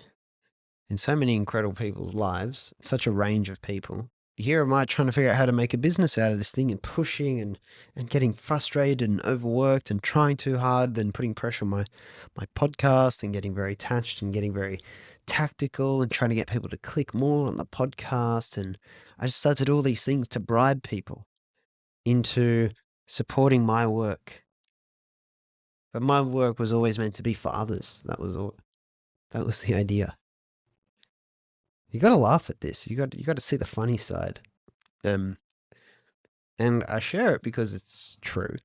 in so many incredible people's lives, such a range of people. Here am I trying to figure out how to make a business out of this thing and pushing and getting frustrated and overworked and trying too hard, then putting pressure on my podcast and getting very attached and getting very tactical and trying to get people to click more on the podcast. And I just started all these things to bribe people into supporting my work. But my work was always meant to be for others. That was all. That was the idea. You got to laugh at this. You got to see the funny side. And I share it because it's true.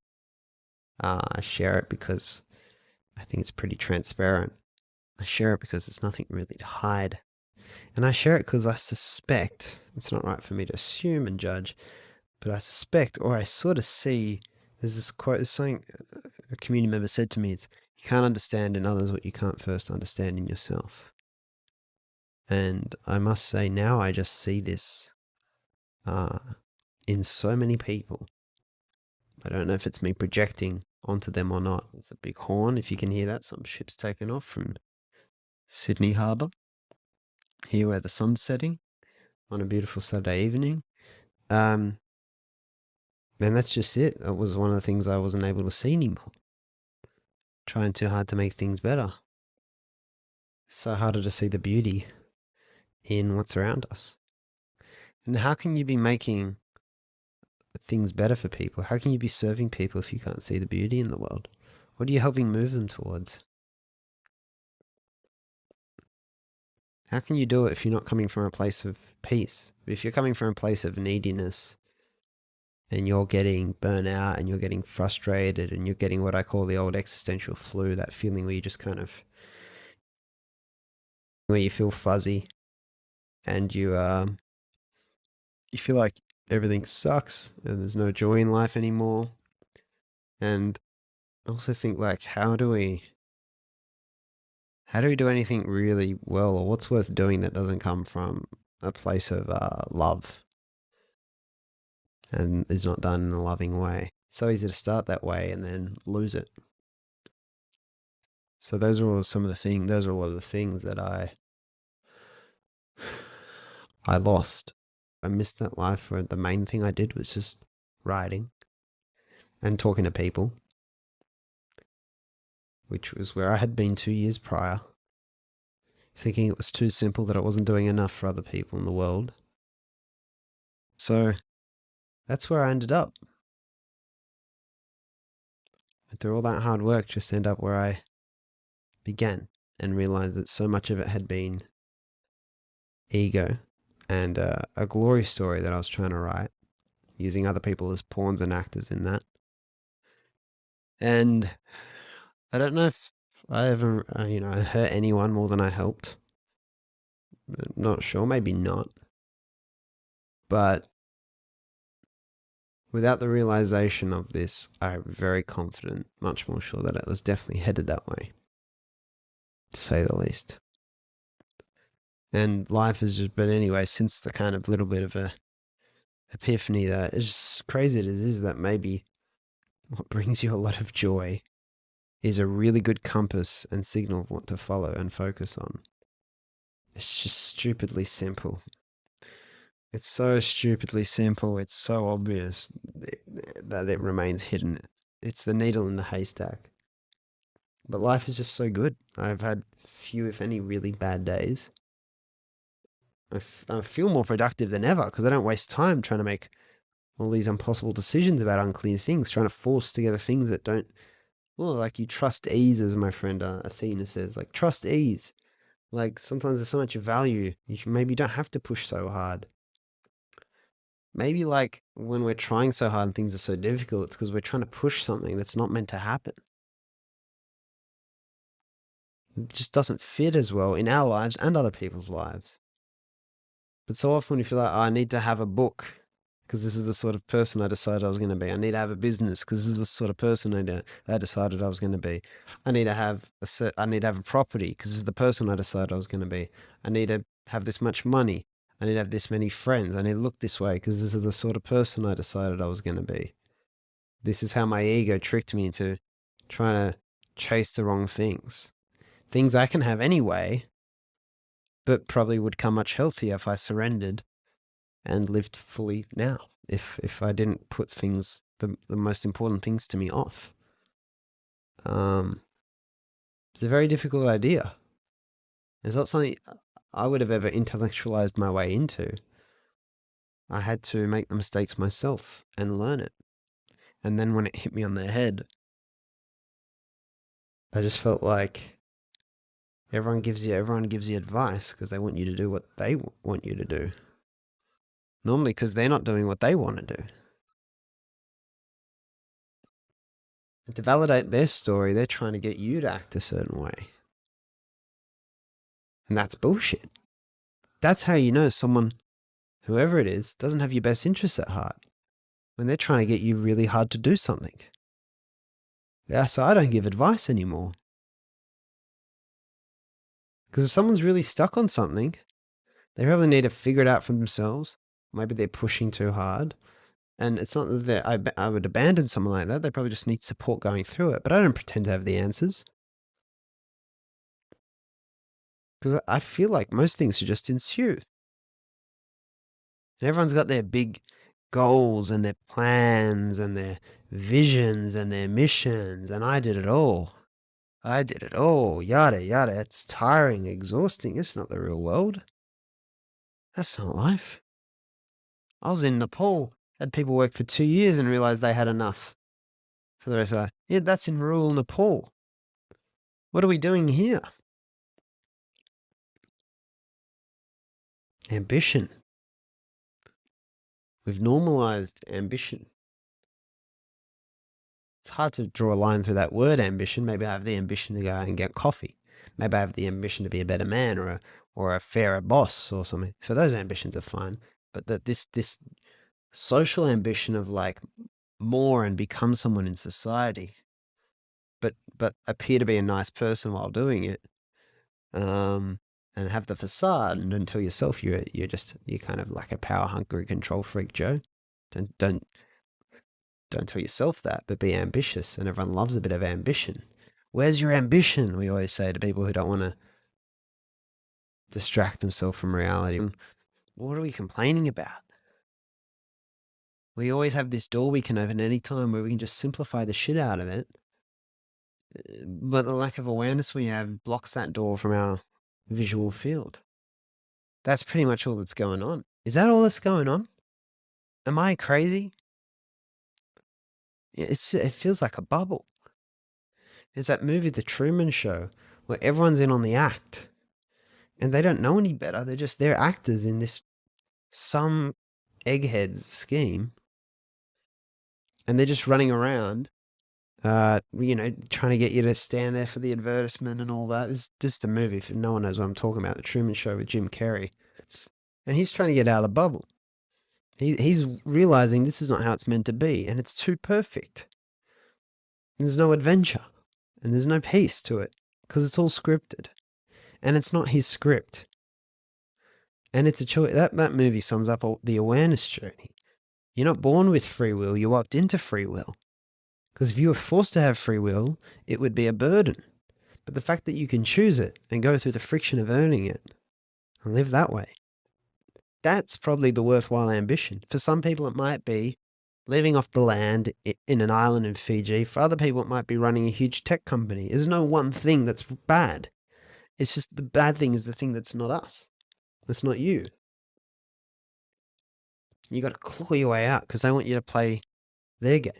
I share it because I think it's pretty transparent. I share it because there's nothing really to hide. And I share it because I suspect, it's not right for me to assume and judge, but I suspect, or I sort of see, there's this quote, there's something a community member said to me, it's, you can't understand in others what you can't first understand in yourself. And I must say now I just see this in so many people. I don't know if it's me projecting onto them or not. It's a big horn. If you can hear that, some ship's taken off from Sydney Harbour. Here where the sun's setting on a beautiful Saturday evening. And that's just it. It was one of the things I wasn't able to see anymore. Trying too hard to make things better. So harder to see the beauty in what's around us. And how can you be making things better for people? How can you be serving people if you can't see the beauty in the world? What are you helping move them towards? How can you do it if you're not coming from a place of peace? If you're coming from a place of neediness and you're getting burnt out and you're getting frustrated and you're getting what I call the old existential flu, that feeling where you just kind of, where you feel fuzzy and you feel like everything sucks and there's no joy in life anymore. And I also think, like, how do we do anything really well, or what's worth doing that doesn't come from a place of love and is not done in a loving way? It's so easy to start that way and then lose it. So those are all some of the things, those are a lot of the things that I lost. I missed that life where the main thing I did was just writing and talking to people, which was where I had been 2 years prior, thinking it was too simple, that I wasn't doing enough for other people in the world. So that's where I ended up. And through all that hard work, just end up where I began and realized that so much of it had been ego and a glory story that I was trying to write, using other people as pawns and actors in that. And I don't know if I ever, hurt anyone more than I helped. Not sure, maybe not. But without the realization of this, I'm very confident, much more sure that it was definitely headed that way, to say the least. And life is just, but anyway, since the kind of little bit of a epiphany that it's just crazy it is that maybe what brings you a lot of joy is a really good compass and signal of what to follow and focus on. It's just stupidly simple. It's so stupidly simple. It's so obvious that it remains hidden. It's the needle in the haystack. But life is just so good. I've had few, if any, really bad days. I feel more productive than ever because I don't waste time trying to make all these impossible decisions about unclear things, trying to force together things that don't, well, like you trust ease, as my friend Athena says, like trust ease. Like sometimes there's so much value. Maybe you don't have to push so hard. Maybe like when we're trying so hard and things are so difficult, it's because we're trying to push something that's not meant to happen. It just doesn't fit as well in our lives and other people's lives. But so often we feel like, oh, I need to have a book because this is the sort of person I decided I was going to be. I need to have a business because this is the sort of person I decided I was going to be. I need to have a property because this is the person I decided I was going to be. I need to have this much money. I need to have this many friends. I need to look this way because this is the sort of person I decided I was going to be. This is how my ego tricked me into trying to chase the wrong things. Things I can have anyway, but probably would come much healthier if I surrendered and lived fully now. If I didn't put things, the most important things to me off. It's a very difficult idea. It's not something I would have ever intellectualized my way into. I had to make the mistakes myself and learn it. And then when it hit me on the head, I just felt like everyone gives you advice because they want you to do what they want you to do. Normally because they're not doing what they want to do. And to validate their story, they're trying to get you to act a certain way. And that's bullshit. That's how you know someone, whoever it is, doesn't have your best interests at heart. When they're trying to get you really hard to do something. Yeah, so I don't give advice anymore. Because if someone's really stuck on something, they really need to figure it out for themselves. Maybe they're pushing too hard. And it's not that I would abandon someone like that. They probably just need support going through it. But I don't pretend to have the answers. Because I feel like most things should just ensue. And everyone's got their big goals and their plans and their visions and their missions. And I did it all. Yada, yada. It's tiring, exhausting. It's not the real world. That's not life. I was in Nepal, had people work for 2 years and realized they had enough for the rest of life. Yeah, that's in rural Nepal. What are we doing here? Ambition. We've normalized ambition. It's hard to draw a line through that word ambition. Maybe I have the ambition to go out and get coffee. Maybe I have the ambition to be a better man or a fairer boss or something. So those ambitions are fine. But this social ambition of like more and become someone in society, but appear to be a nice person while doing it, and have the facade and tell yourself you're kind of like a power hungry control freak, Joe. Don't tell yourself that, but be ambitious. And everyone loves a bit of ambition. Where's your ambition? We always say to people who don't want to distract themselves from reality. What are we complaining about? We always have this door we can open any time where we can just simplify the shit out of it. But the lack of awareness we have blocks that door from our visual field. That's pretty much all that's going on. Is that all that's going on? Am I crazy? It feels like a bubble. There's that movie, The Truman Show, where everyone's in on the act. And they don't know any better. They're actors in this some egghead's scheme. And they're just running around, trying to get you to stand there for the advertisement and all that. This is the movie, if no one knows what I'm talking about, The Truman Show with Jim Carrey. And he's trying to get out of the bubble. He's realizing this is not how it's meant to be, and it's too perfect. And there's no adventure, and there's no peace to it, because it's all scripted. And it's not his script. And it's a choice. That movie sums up the awareness journey. You're not born with free will, you opt into free will. Because if you were forced to have free will, it would be a burden. But the fact that you can choose it and go through the friction of earning it and live that way, that's probably the worthwhile ambition. For some people, it might be living off the land in an island in Fiji. For other people, it might be running a huge tech company. There's no one thing that's bad. It's just the bad thing is the thing that's not us. That's not you. You got to claw your way out because they want you to play their game.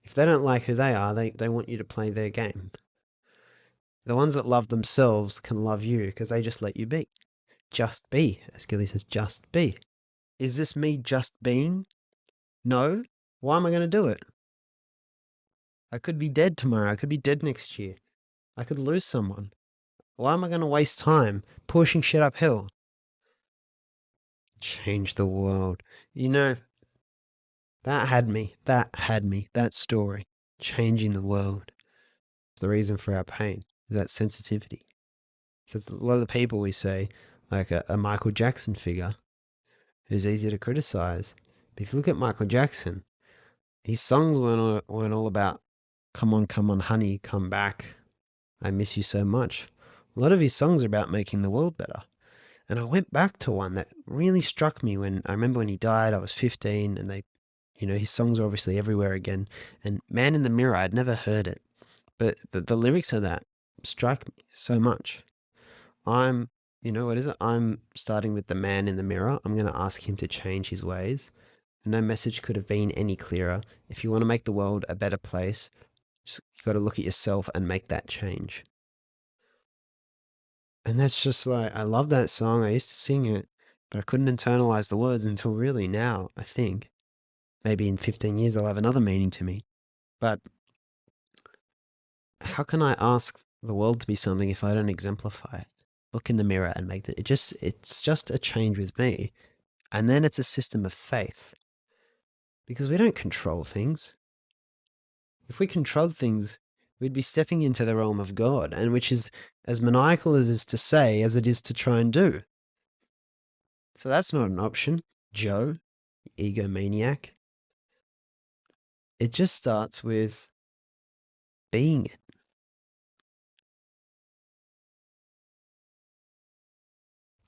If they don't like who they are, they want you to play their game. The ones that love themselves can love you because they just let you be. Just be, as Gilly says, just be. Is this me just being? No. Why am I going to do it? I could be dead tomorrow. I could be dead next year. I could lose someone. Why am I going to waste time pushing shit uphill? Change the world. That had me. That story. Changing the world. The reason for our pain is that sensitivity. So a lot of the people we say, like a Michael Jackson figure, who's easy to criticize. But if you look at Michael Jackson, his songs weren't all about, come on, honey, come back. I miss you so much. A lot of his songs are about making the world better. And I went back to one that really struck me when I remember when he died, I was 15 and his songs are obviously everywhere again. And Man in the Mirror, I'd never heard it, but the lyrics of that strike me so much. What is it? I'm starting with the man in the mirror. I'm going to ask him to change his ways. No message could have been any clearer. If you want to make the world a better place, you got to look at yourself and make that change. And that's just like, I love that song. I used to sing it, but I couldn't internalize the words until really now, I think. Maybe in 15 years they'll have another meaning to me. But how can I ask the world to be something if I don't exemplify it? Look in the mirror and make it. It's just a change with me. And then it's a system of faith. Because we don't control things. If we controlled things, we'd be stepping into the realm of God, and which is as maniacal as is to say as it is to try and do. So that's not an option, Joe, egomaniac. It just starts with being it.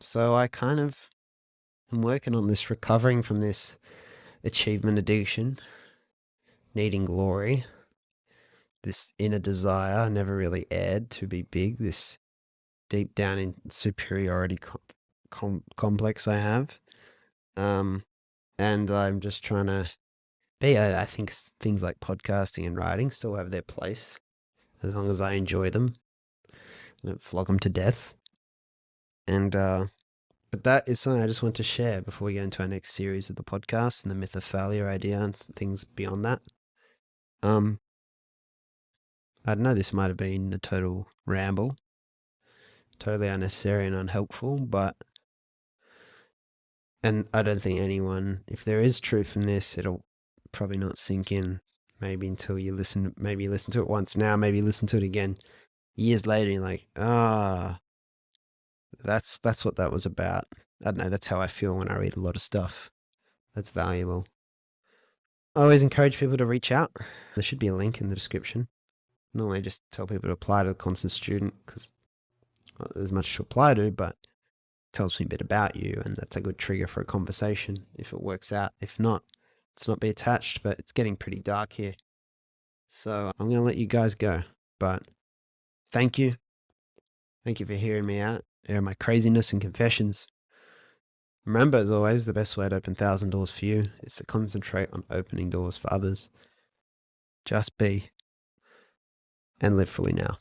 So I kind of am working on this, recovering from this achievement addiction, needing glory, this inner desire never really aired to be big, this deep down in superiority complex I have. And I'm just trying to be, I think things like podcasting and writing still have their place as long as I enjoy them. I don't flog them to death. And, but that is something I just want to share before we get into our next series with the podcast and the myth of failure idea and things beyond that. I don't know, this might have been a total ramble, totally unnecessary and unhelpful, and I don't think anyone, if there is truth in this, it'll probably not sink in maybe until you listen to it once now, maybe listen to it again years later, and you're like, that's what that was about. I don't know, that's how I feel when I read a lot of stuff that's valuable. I always encourage people to reach out. There should be a link in the description. Normally I just tell people to apply to the Constant Student because there's much to apply to, but it tells me a bit about you, and that's a good trigger for a conversation if it works out. If not, let's not be attached, but it's getting pretty dark here. So I'm going to let you guys go, but thank you. Thank you for hearing me out, hearing my craziness and confessions. Remember, as always, the best way to open 1,000 doors for you is to concentrate on opening doors for others. Just be and live fully now.